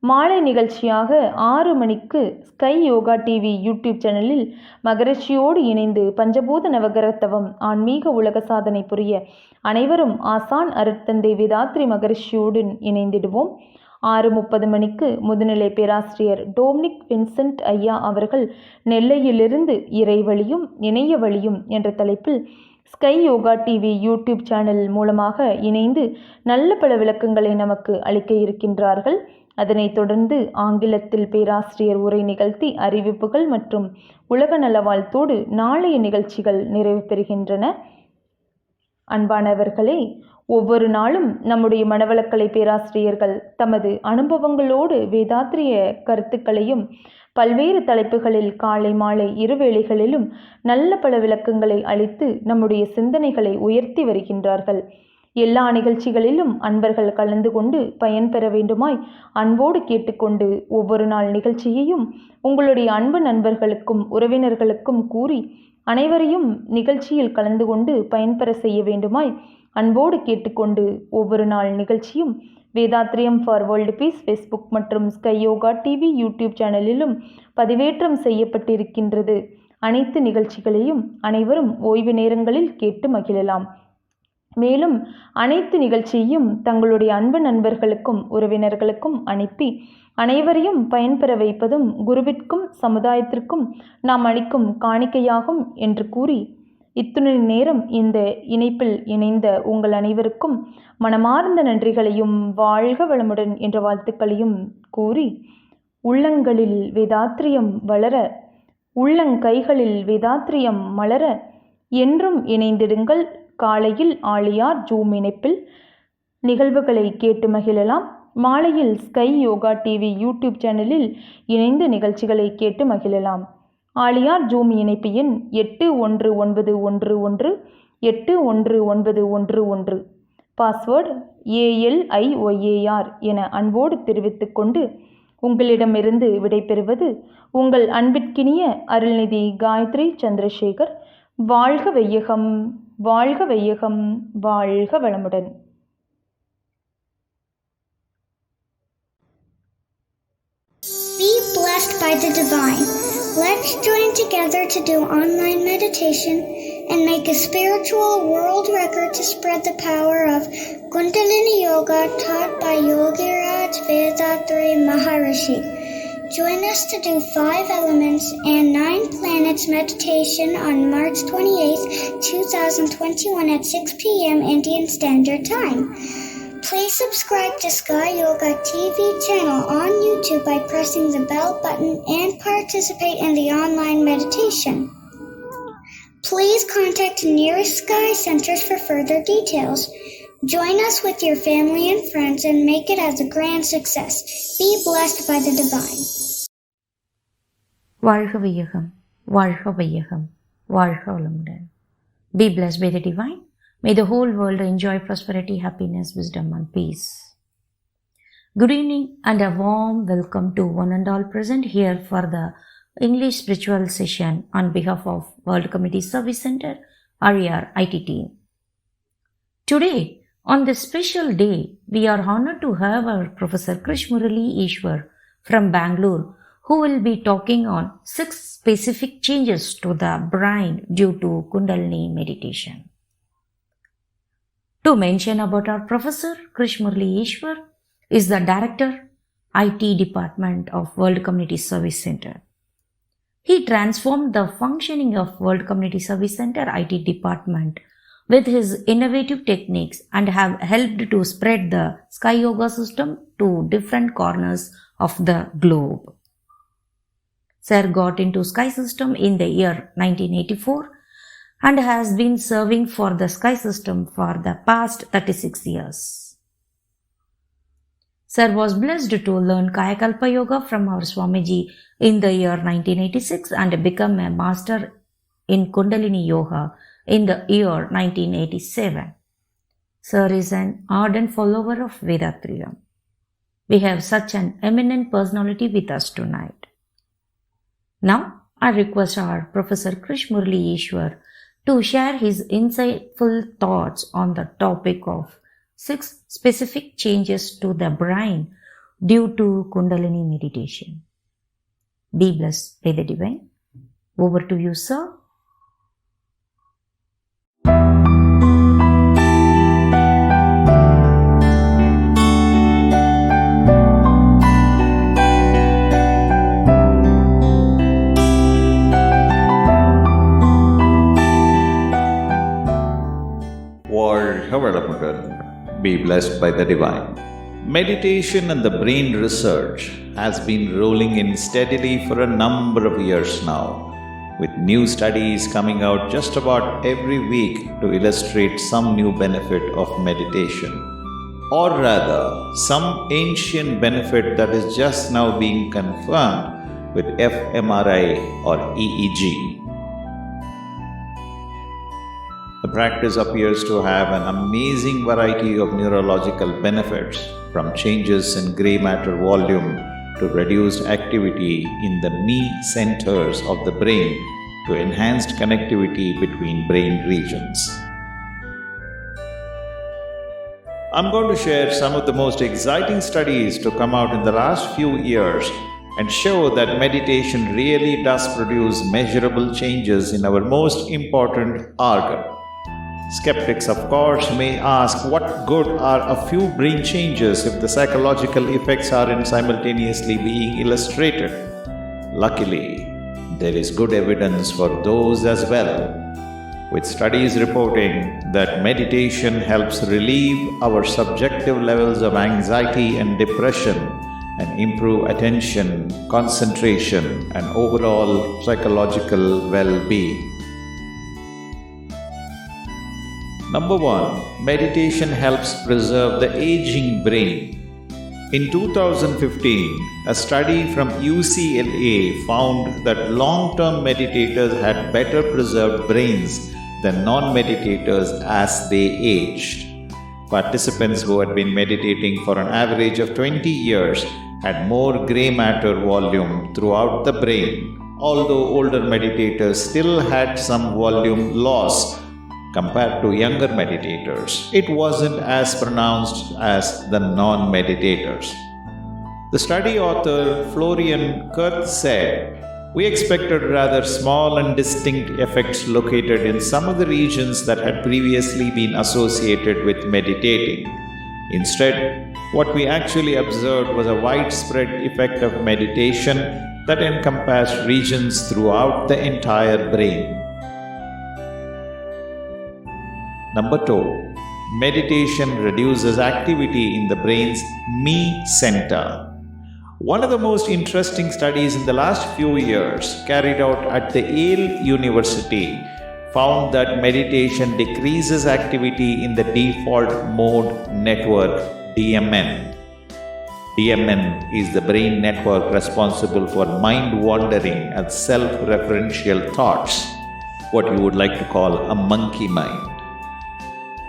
மாலை நிகழ்ச்சியாக 6 மணிக்கு ஸ்கை யோகா டிவி யூடியூப் சேனலில் மகரிஷியோடு இணைந்து பஞ்சபூத நவகிரகத்தவம் ஆன்மீக உலக சாதனை புரிய அனைவரும் ஆசான் அருட்தந்தை வேதாத்ரி மகரிஷியோடு இணைந்திடுவோம். 6:30 மணிக்கு முதுநிலை பேராசிரியர் டோம்னிக் வின்சென்ட் ஐயா அவர்கள் நெல்லையிலிருந்து இறைவழியும் இணைய வழியும் என்ற தலைப்பில் sky Yoga TV YouTube channel மூலமாக இணைந்து நல்ல பல விளக்கங்களை நமக்கு அளிக்க இருக்கின்றார்கள். அதனைத் தொடர்ந்து ஆங்கிலத்தில் பேராசிரியர் உரை நிகழ்த்தி அறிவிப்புகள் மற்றும் உலக நலவாழ்த்தோடு நாளைய நிகழ்ச்சிகள் நிறைவு பெறுகின்றன. அன்பானவர்களே, ஒவ்வொரு நாளும் நம்முடைய மனவளக்கலை பேராசிரியர்கள் தமது அனுபவங்களோடு வேதாத்திரிய கருத்துக்களையும் பல்வேறு தலைப்புகளில் காலை மாலை இருவேளைகளிலும் நல்ல பல விளக்கங்களை அளித்து நம்முடைய சிந்தனைகளை உயர்த்தி வருகின்றார்கள். எல்லா நிகழ்ச்சிகளிலும் அன்பர்கள் கலந்து கொண்டு பயன்பெற வேண்டுமாய் அன்போடு கேட்டுக்கொண்டு ஒவ்வொரு நாள் நிகழ்ச்சியையும் உங்களுடைய அன்பு நண்பர்களுக்கும் உறவினர்களுக்கும் கூறி அனைவரையும் நிகழ்ச்சியில் கலந்து கொண்டு பயன்பெற செய்ய வேண்டுமாய் அன்போடு கேட்டுக்கொண்டு ஒவ்வொரு நாள் நிகழ்ச்சியும் Vethathiriyam for world piece Facebook மற்றும் ஸ்கை யோகா டிவி யூடியூப் சேனலிலும் பதிவேற்றம் செய்யப்பட்டிருக்கின்றது. அனைத்து நிகழ்ச்சிகளையும் அனைவரும் ஓய்வு நேரங்களில் கேட்டு மகிழலாம். மேலும் அனைத்து நிகழ்ச்சியையும் தங்களுடைய அன்பு நண்பர்களுக்கும் உறவினர்களுக்கும் அனுப்பி அனைவரையும் பயன்பெற வைப்பதும் குருவிற்கும் சமுதாயத்திற்கும் நாம் அளிக்கும் காணிக்கையாகும் என்று கூறி இத்துணை நேரம் இந்த இணைப்பில் இணைந்த உங்கள் அனைவருக்கும் மனமார்ந்த நன்றிகளையும் வாழ்க வளமுடன் என்ற வாழ்த்துக்களையும் கூறி உள்ளங்களில் வேதாத்ரியம் வளர உள்ளங்கைகளில் வேதாத்ரியம் மலர என்றும் இணைந்திடுங்கள். காலையில் ஆழியார் ஜூம் இணைப்பில் நிகழ்வுகளை கேட்டு மகிழலாம். மாலையில் ஸ்கை யோகா டிவி யூடியூப் சேனலில் இணைந்து நிகழ்ச்சிகளை கேட்டு மகிழலாம். ஆழியார் ஜூம் இணைப்பு எண் 8191181911 பாஸ்வேர்டு ALIYAR என அன்போடு தெரிவித்துக் கொண்டு உங்களிடமிருந்து விடைபெறுவது உங்கள் அன்பிற்கினிய அருள்நிதி காயத்ரி சந்திரசேகர். வாழ்க வையகம், வாழ்க வையகம், வாழ்க வளமுடன். Be blessed by the divine. Let's join together to do online meditation and make a spiritual world record to spread the power of Kundalini Yoga taught by Yogiraj Vedatri Maharishi. Join us to do 5 elements and 9 planets meditation on March 28, 2021 at 6 p.m. Indian Standard Time. Please subscribe to Sky Yoga TV channel on YouTube by pressing the bell button and participate in the online meditation. Please contact nearest Sky centers for further details. Join us with your family and friends and make it as a grand success. Be blessed by the divine. வாழ்க வையகம், வாழ்க வையகம், வாழ்க வளமுடன். Be blessed by the divine. May the whole world enjoy prosperity, happiness, wisdom and peace. Good evening and a warm welcome to one and all present here for the English spiritual session on behalf of World Community Service Center, RER IT team. Today, on this special day, we are honored to have our Professor Krish Murali Ishwar from Bangalore, who will be talking on 6 specific changes to the brain due to Kundalini meditation. To mention about our Professor, Krish Murali Ishwar is the Director, IT Department of World Community Service Center. He transformed the functioning of World Community Service Center IT Department with his innovative techniques and have helped to spread the Sky Yoga system to different corners of the globe. Sir got into Sky system in the year 1984 and has been serving for the Sky system for the past 36 years. Sir was blessed to learn Kayakalpa Yoga from our Swamiji in the year 1986 and become a master in Kundalini Yoga in the year 1987. Sir is an ardent follower of Vedatriyam. We have such an eminent personality with us tonight. Now, I request our Professor Krish Murali Ishwar to share his insightful thoughts on the topic of 6 specific changes to the brain due to Kundalini meditation. Be blessed by the Divine. Over to you, sir. Be blessed by the Divine. Meditation and the brain research has been rolling in steadily for a number of years now, with new studies coming out just about every week to illustrate some new benefit of meditation, or rather, some ancient benefit that is just now being confirmed with fMRI or EEG. The practice appears to have an amazing variety of neurological benefits, from changes in gray matter volume to reduced activity in the me centers of the brain to enhanced connectivity between brain regions. I'm going to share some of the most exciting studies to come out in the last few years and show that meditation really does produce measurable changes in our most important organ. Skeptics, of course, may ask what good are a few brain changes if the psychological effects aren't simultaneously being illustrated. Luckily, there is good evidence for those as well, with studies reporting that meditation helps relieve our subjective levels of anxiety and depression and improve attention, concentration, and overall psychological well-being. Number 1, meditation helps preserve the aging brain. In 2015, a study from UCLA found that long-term meditators had better preserved brains than non-meditators as they aged. Participants who had been meditating for an average of 20 years had more gray matter volume throughout the brain, although older meditators still had some volume loss compared to younger meditators. It wasn't as pronounced as the non-meditators. The study author Florian Kurth said, "We expected rather small and distinct effects located in some of the regions that had previously been associated with meditating. Instead, what we actually observed was a widespread effect of meditation that encompassed regions throughout the entire brain." Number 2, meditation reduces activity in the brain's me center. One of the most interesting studies in the last few years, carried out at the Yale University, found that meditation decreases activity in the default mode network, DMN. DMN is the brain network responsible for mind wandering and self-referential thoughts, what you would like to call a monkey mind.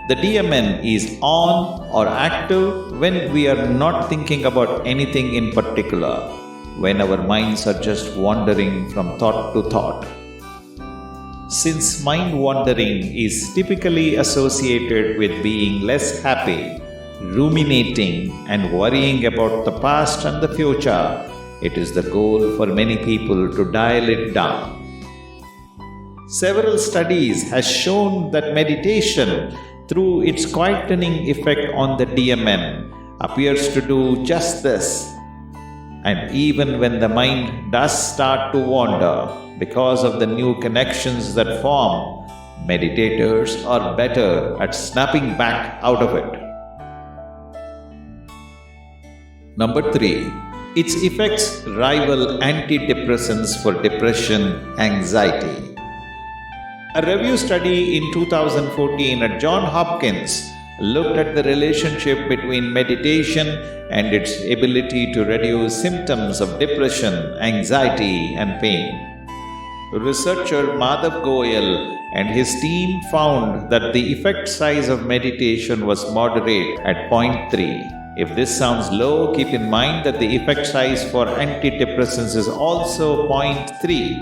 The DMN is on or active when we are not thinking about anything in particular, when our minds are just wandering from thought to thought. Since mind wandering is typically associated with being less happy, ruminating, and worrying about the past and the future, it is the goal for many people to dial it down. Several studies have shown that meditation, through its quietening effect on the DMN, appears to do just this. And even when the mind does start to wander because of the new connections that form, meditators are better at snapping back out of it. Number 3, its effects rival antidepressants for depression, anxiety. A review study in 2014 at Johns Hopkins looked at the relationship between meditation and its ability to reduce symptoms of depression, anxiety, and pain. Researcher Madhav Goyal and his team found that the effect size of meditation was moderate at 0.3. If this sounds low, keep in mind that the effect size for antidepressants is also 0.3.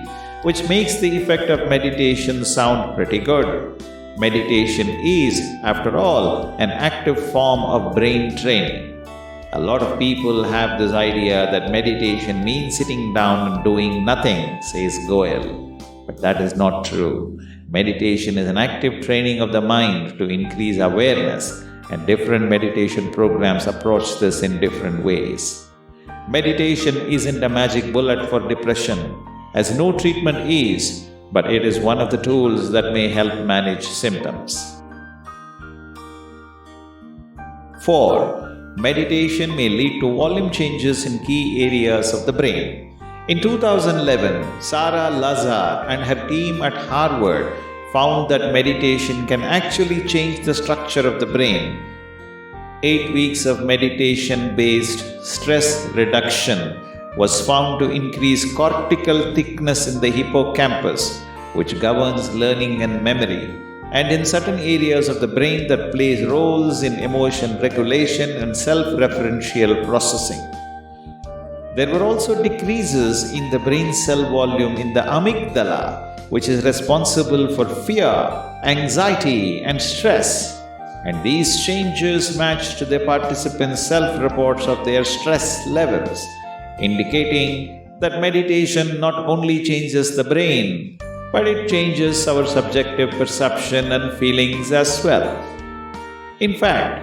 which makes the effect of meditation sound pretty good. Meditation is, after all, an active form of brain training. A lot of people have this idea that meditation means sitting down and doing nothing, says Goel. But that is not true. Meditation is an active training of the mind to increase awareness, and different meditation programs approach this in different ways. Meditation isn't a magic bullet for depression, as no treatment is, but it is one of the tools that may help manage symptoms. 4. Meditation may lead to volume changes in key areas of the brain. In 2011, Sarah Lazar and her team at Harvard found that meditation can actually change the structure of the brain. 8 weeks of meditation-based stress reduction was found to increase cortical thickness in the hippocampus, which governs learning and memory, and in certain areas of the brain that plays roles in emotion regulation and self-referential processing. There were also decreases in the brain cell volume in the amygdala, which is responsible for fear, anxiety, and stress. And these changes matched the participants' self-reports of their stress levels, indicating that meditation not only changes the brain, but it changes our subjective perception and feelings as well. In fact,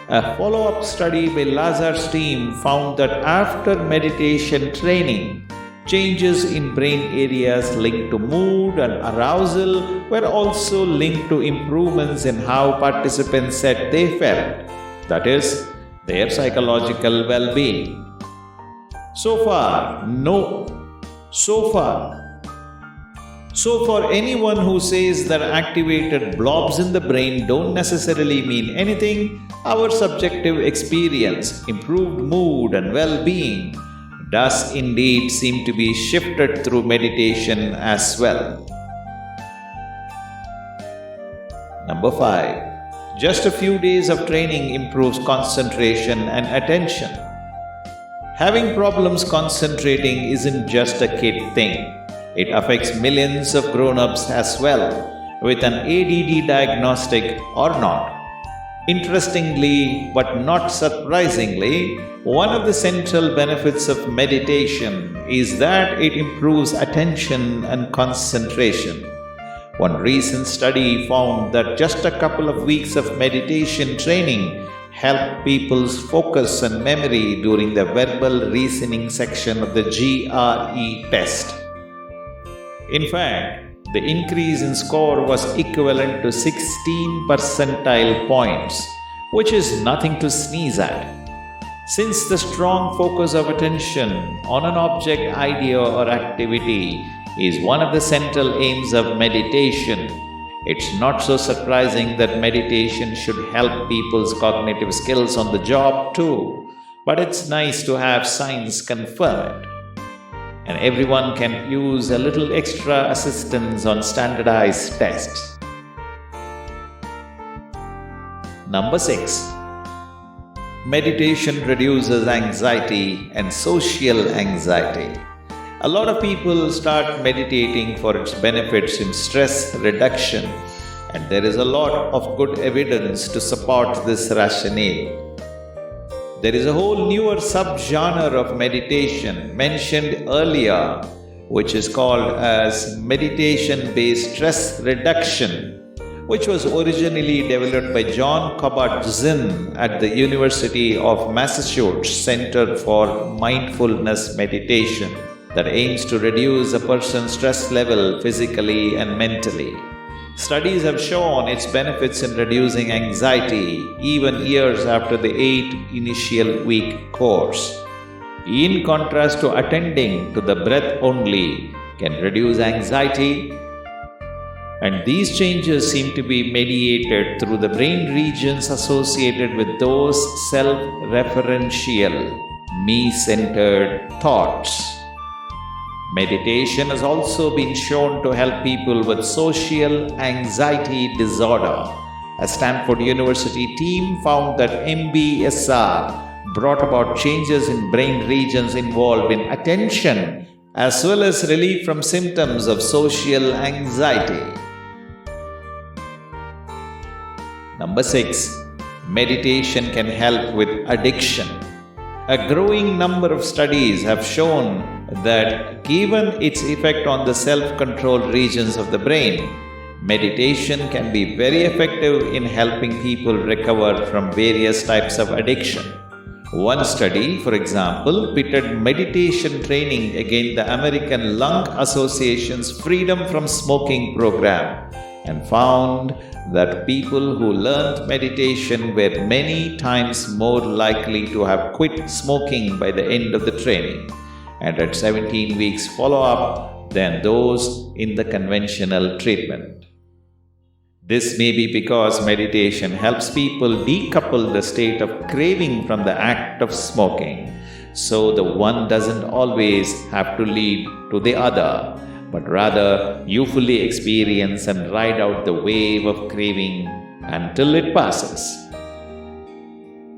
a follow-up study by Lazar's team found that after meditation training, changes in brain areas linked to mood and arousal were also linked to improvements in how participants said they felt, that is, their psychological well-being. So for anyone who says that activated blobs in the brain don't necessarily mean anything, our subjective experience, improved mood and well-being, does indeed seem to be shifted through meditation as well. Number 5. Just a few days of training improves concentration and attention. Having problems concentrating isn't just a kid thing. It affects millions of grown-ups as well, with an ADD diagnostic or not. Interestingly, but not surprisingly, one of the central benefits of meditation is that it improves attention and concentration. One recent study found that just a couple of weeks of meditation training helped people's focus and memory during the verbal reasoning section of the GRE test. In fact, the increase in score was equivalent to 16 percentile points, which is nothing to sneeze at. Since the strong focus of attention on an object, idea, or activity is one of the central aims of meditation, it's not so surprising that meditation should help people's cognitive skills on the job too. But it's nice to have science confirm it. And everyone can use a little extra assistance on standardized tests. Number 6. Meditation reduces anxiety and social anxiety. A lot of people start meditating for its benefits in stress reduction, and there is a lot of good evidence to support this rationale. There is a whole newer subgenre of meditation mentioned earlier, which is called as meditation-based stress reduction, which was originally developed by John Kabat-Zinn at the University of Massachusetts Center for Mindfulness Meditation, that aims to reduce a person's stress level physically and mentally. Studies have shown its benefits in reducing anxiety even years after the 8 initial week course. In contrast to attending to the breath only can reduce anxiety, and these changes seem to be mediated through the brain regions associated with those self-referential, me-centered thoughts. Meditation has also been shown to help people with social anxiety disorder. A Stanford University team found that MBSR brought about changes in brain regions involved in attention as well as relief from symptoms of social anxiety. Number 6. Meditation can help with addiction. A growing number of studies have shown that given its effect on the self-controlled regions of the brain, meditation can be very effective in helping people recover from various types of addiction. One study, for example, pitted meditation training against the American Lung Association's Freedom from Smoking program and found that people who learned meditation were many times more likely to have quit smoking by the end of the training and at 17 weeks follow-up than those in the conventional treatment. This may be because meditation helps people decouple the state of craving from the act of smoking, so the one doesn't always have to lead to the other, but rather you fully experience and ride out the wave of craving until it passes.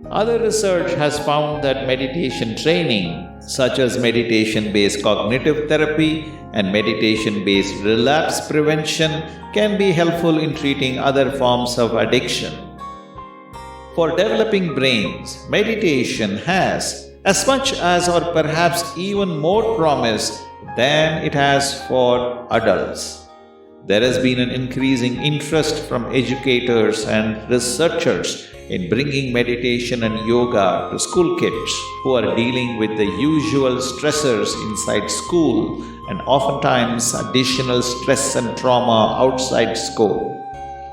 Other research has found that meditation training, such as meditation-based cognitive therapy and meditation-based relapse prevention, can be helpful in treating other forms of addiction. For developing brains, meditation has as much as or perhaps even more promise than it has for adults. There has been an increasing interest from educators and researchers in bringing meditation and yoga to school kids who are dealing with the usual stressors inside school and oftentimes additional stress and trauma outside school.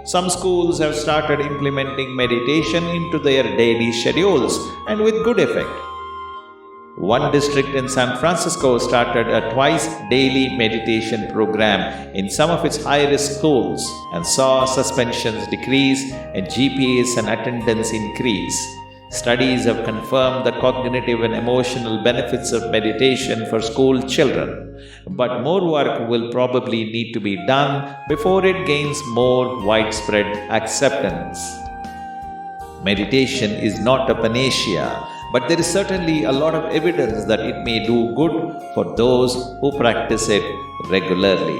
Some schools have started implementing meditation into their daily schedules and with good effect. One district in San Francisco started a twice-daily meditation program in some of its high-risk schools and saw suspensions decrease and GPAs and attendance increase. Studies have confirmed the cognitive and emotional benefits of meditation for school children, but more work will probably need to be done before it gains more widespread acceptance. Meditation is not a panacea, but there is certainly a lot of evidence that it may do good for those who practice it regularly.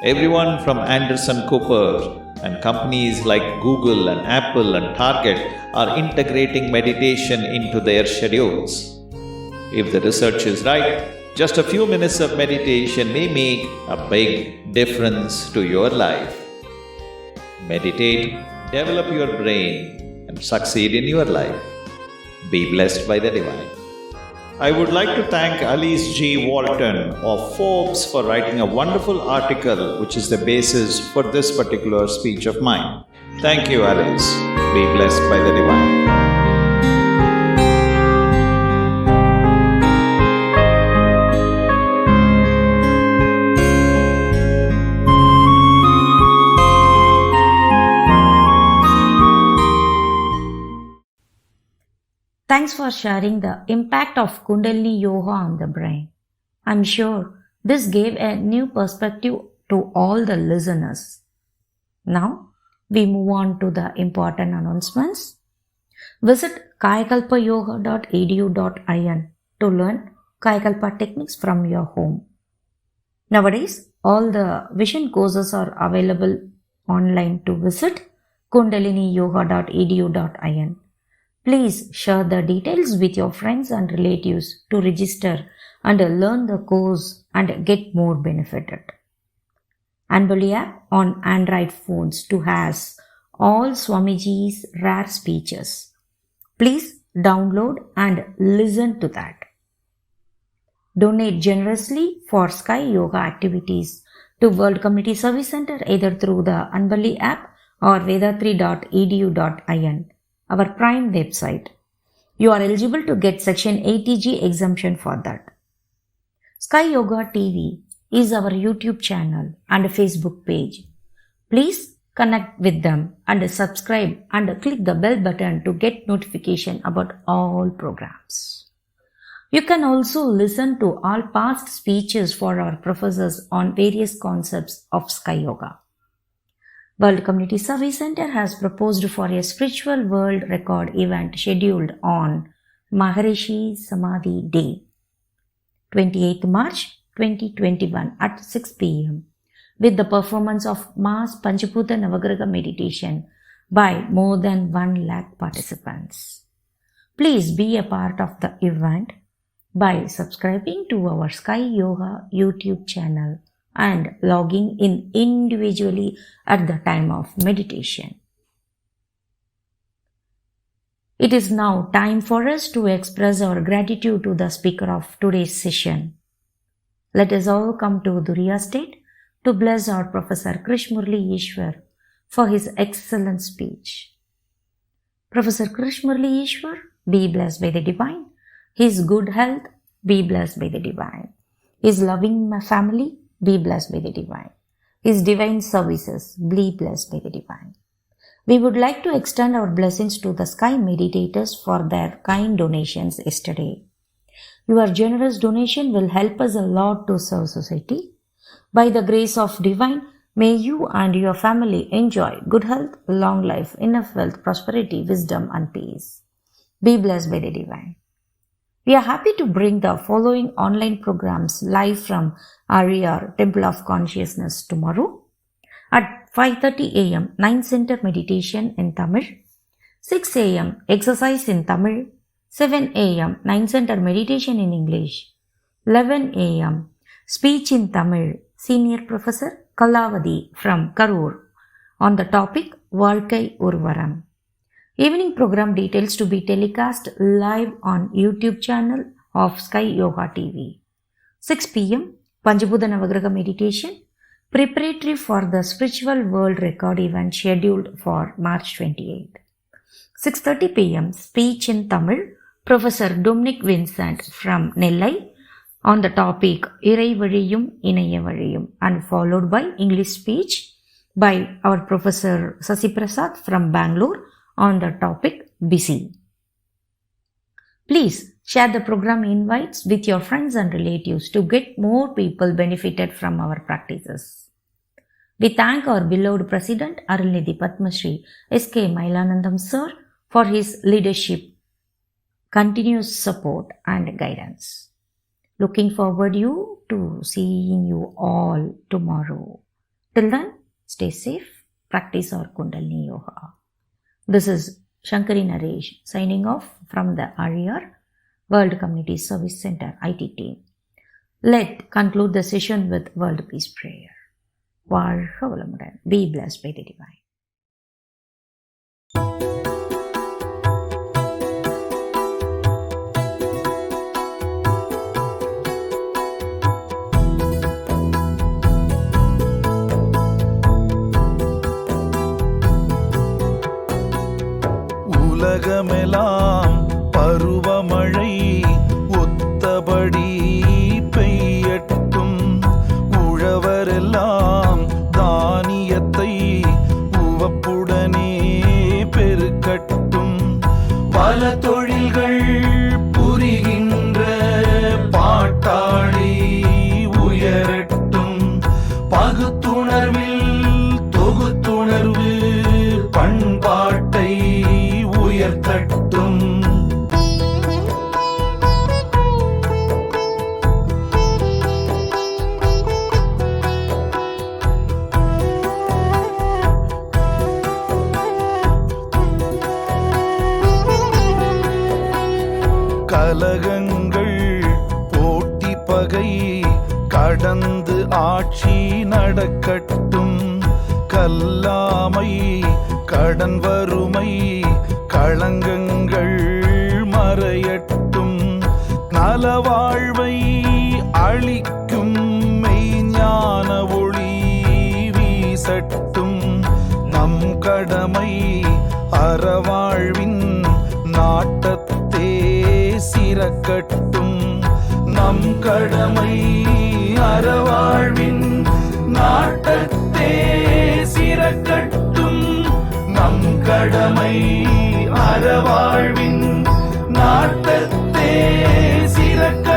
Everyone from Anderson Cooper and companies like Google and Apple and Target are integrating meditation into their schedules. If the research is right, just a few minutes of meditation may make a big difference to your life. Meditate, develop your brain, and succeed in your life. Be blessed by the divine. I would like to thank Alice G. Walton of Forbes for writing a wonderful article which is the basis for this particular speech of mine. Thank you, Alice. Be blessed by the divine. Thanks for sharing the impact of Kundalini Yoga on the brain. I'm sure this gave a new perspective to all the listeners. Now, we move on to the important announcements. Visit kayakalpayoga.edu.in to learn Kayakalpa techniques from your home. Nowadays, all the vision courses are available online to visit kundaliniyoga.edu.in. Please share the details with your friends and relatives to register and learn the course and get more benefited. Anbali app on Android phones to has all Swamiji's rare speeches. Please download and listen to that. Donate generously for Sky Yoga activities to World Community Service Center either through the Anbali app or vedatri.edu.in. Our Prime website. You are eligible to get Section 80G exemption for that. Sky Yoga TV is our YouTube channel and Facebook page. Please connect with them and subscribe and click the bell button to get notification about all programs. You can also listen to all past speeches for our professors on various concepts of Sky Yoga. World Community Service Center has proposed for a spiritual world record event scheduled on Maharishi Samadhi Day, 28th March 2021 at 6 p.m. with the performance of mass Panchbhuta Navagraha meditation by more than 1 lakh participants. Please be a part of the event by subscribing to our Sky Yoga YouTube channel and logging in individually at the time of meditation. It is now time for us to express our gratitude to the speaker of today's session. Let us all come to Duriya state to bless our Professor Krish Murli Ishwar for his excellent speech. Professor Krish Murli Ishwar, be blessed by the divine. His good health, be blessed by the divine. His loving family, be blessed by the divine. His divine services, be blessed by the divine. We would like to extend our blessings to the Sky meditators for their kind donations yesterday. Your generous donation will help us a lot to serve society. By the grace of divine, may you and your family enjoy good health, long life, enough wealth, prosperity, wisdom and peace. Be blessed by the divine. We are happy to bring the following online programs live from RER Temple of Consciousness tomorrow at 5:30 a.m. 9 Center Meditation in Tamil, 6 a.m. Exercise in Tamil, 7 a.m. 9 Center Meditation in English, 11 a.m. Speech in Tamil, Senior Professor Kalavadi from Karur on the topic Valkai Urvaram. Evening program details to be telecast live on YouTube channel of Sky Yoga TV. 6 p.m. Panchabuddha Navagraha meditation, preparatory for the Spiritual World Record event scheduled for March 28th. 6:30 p.m. Speech in Tamil, Professor Dominic Vincent from Nellai on the topic Irai Valiyum Inaya Valiyum, and followed by English speech by our Professor Sasi Prasad from Bangalore on the topic Busy. Please share the program invites with your friends and relatives to get more people benefited from our practices. We thank our beloved President Arulnidhi Padma Shri S.K. Mailanandam Sir for his leadership, continuous support and guidance. Looking forward to seeing you all tomorrow. Till then, stay safe, practice our Kundalini Yoga. This is Shankari Naresh signing off from the RER World Community Service Center IT team. Let's conclude the session with World Peace Prayer. வாழ்க வளமுடன். Be blessed by the divine. உலகமெல்லாம் பருவமழை ஒத்தபடி பெய்யட்டும், உழவரெல்லாம் தானியத்தை உவப்புடனே பெருக்கட்டும், பல தொழில்கள் புரிகின்ற பாட்டாளி உயரட்டும், பகுத்துணர்வில் தொகுத்துணர்வு பண்பாட்டை உயர்த்தட்டும். கலகங்கள் போட்டி பகை கடந்து ஆட்சி நடக்கட்டும், கல்லாமை கடன் வறுமை களங்கங்கள் மறையட்டும், நலவாழ்வை அளிக்கும் மெய்ஞான ஒளி வீசட்டும், நம் கடமை அறவாழ்வின் நாட்டத்தே சிறக்கட்டும், நம் கடமை அறவாழ்வின் நாட்டத்தே சிறக்கட்டும், நம் கடமை அறவாழ்வின் நாட்டத்தே சிறக்க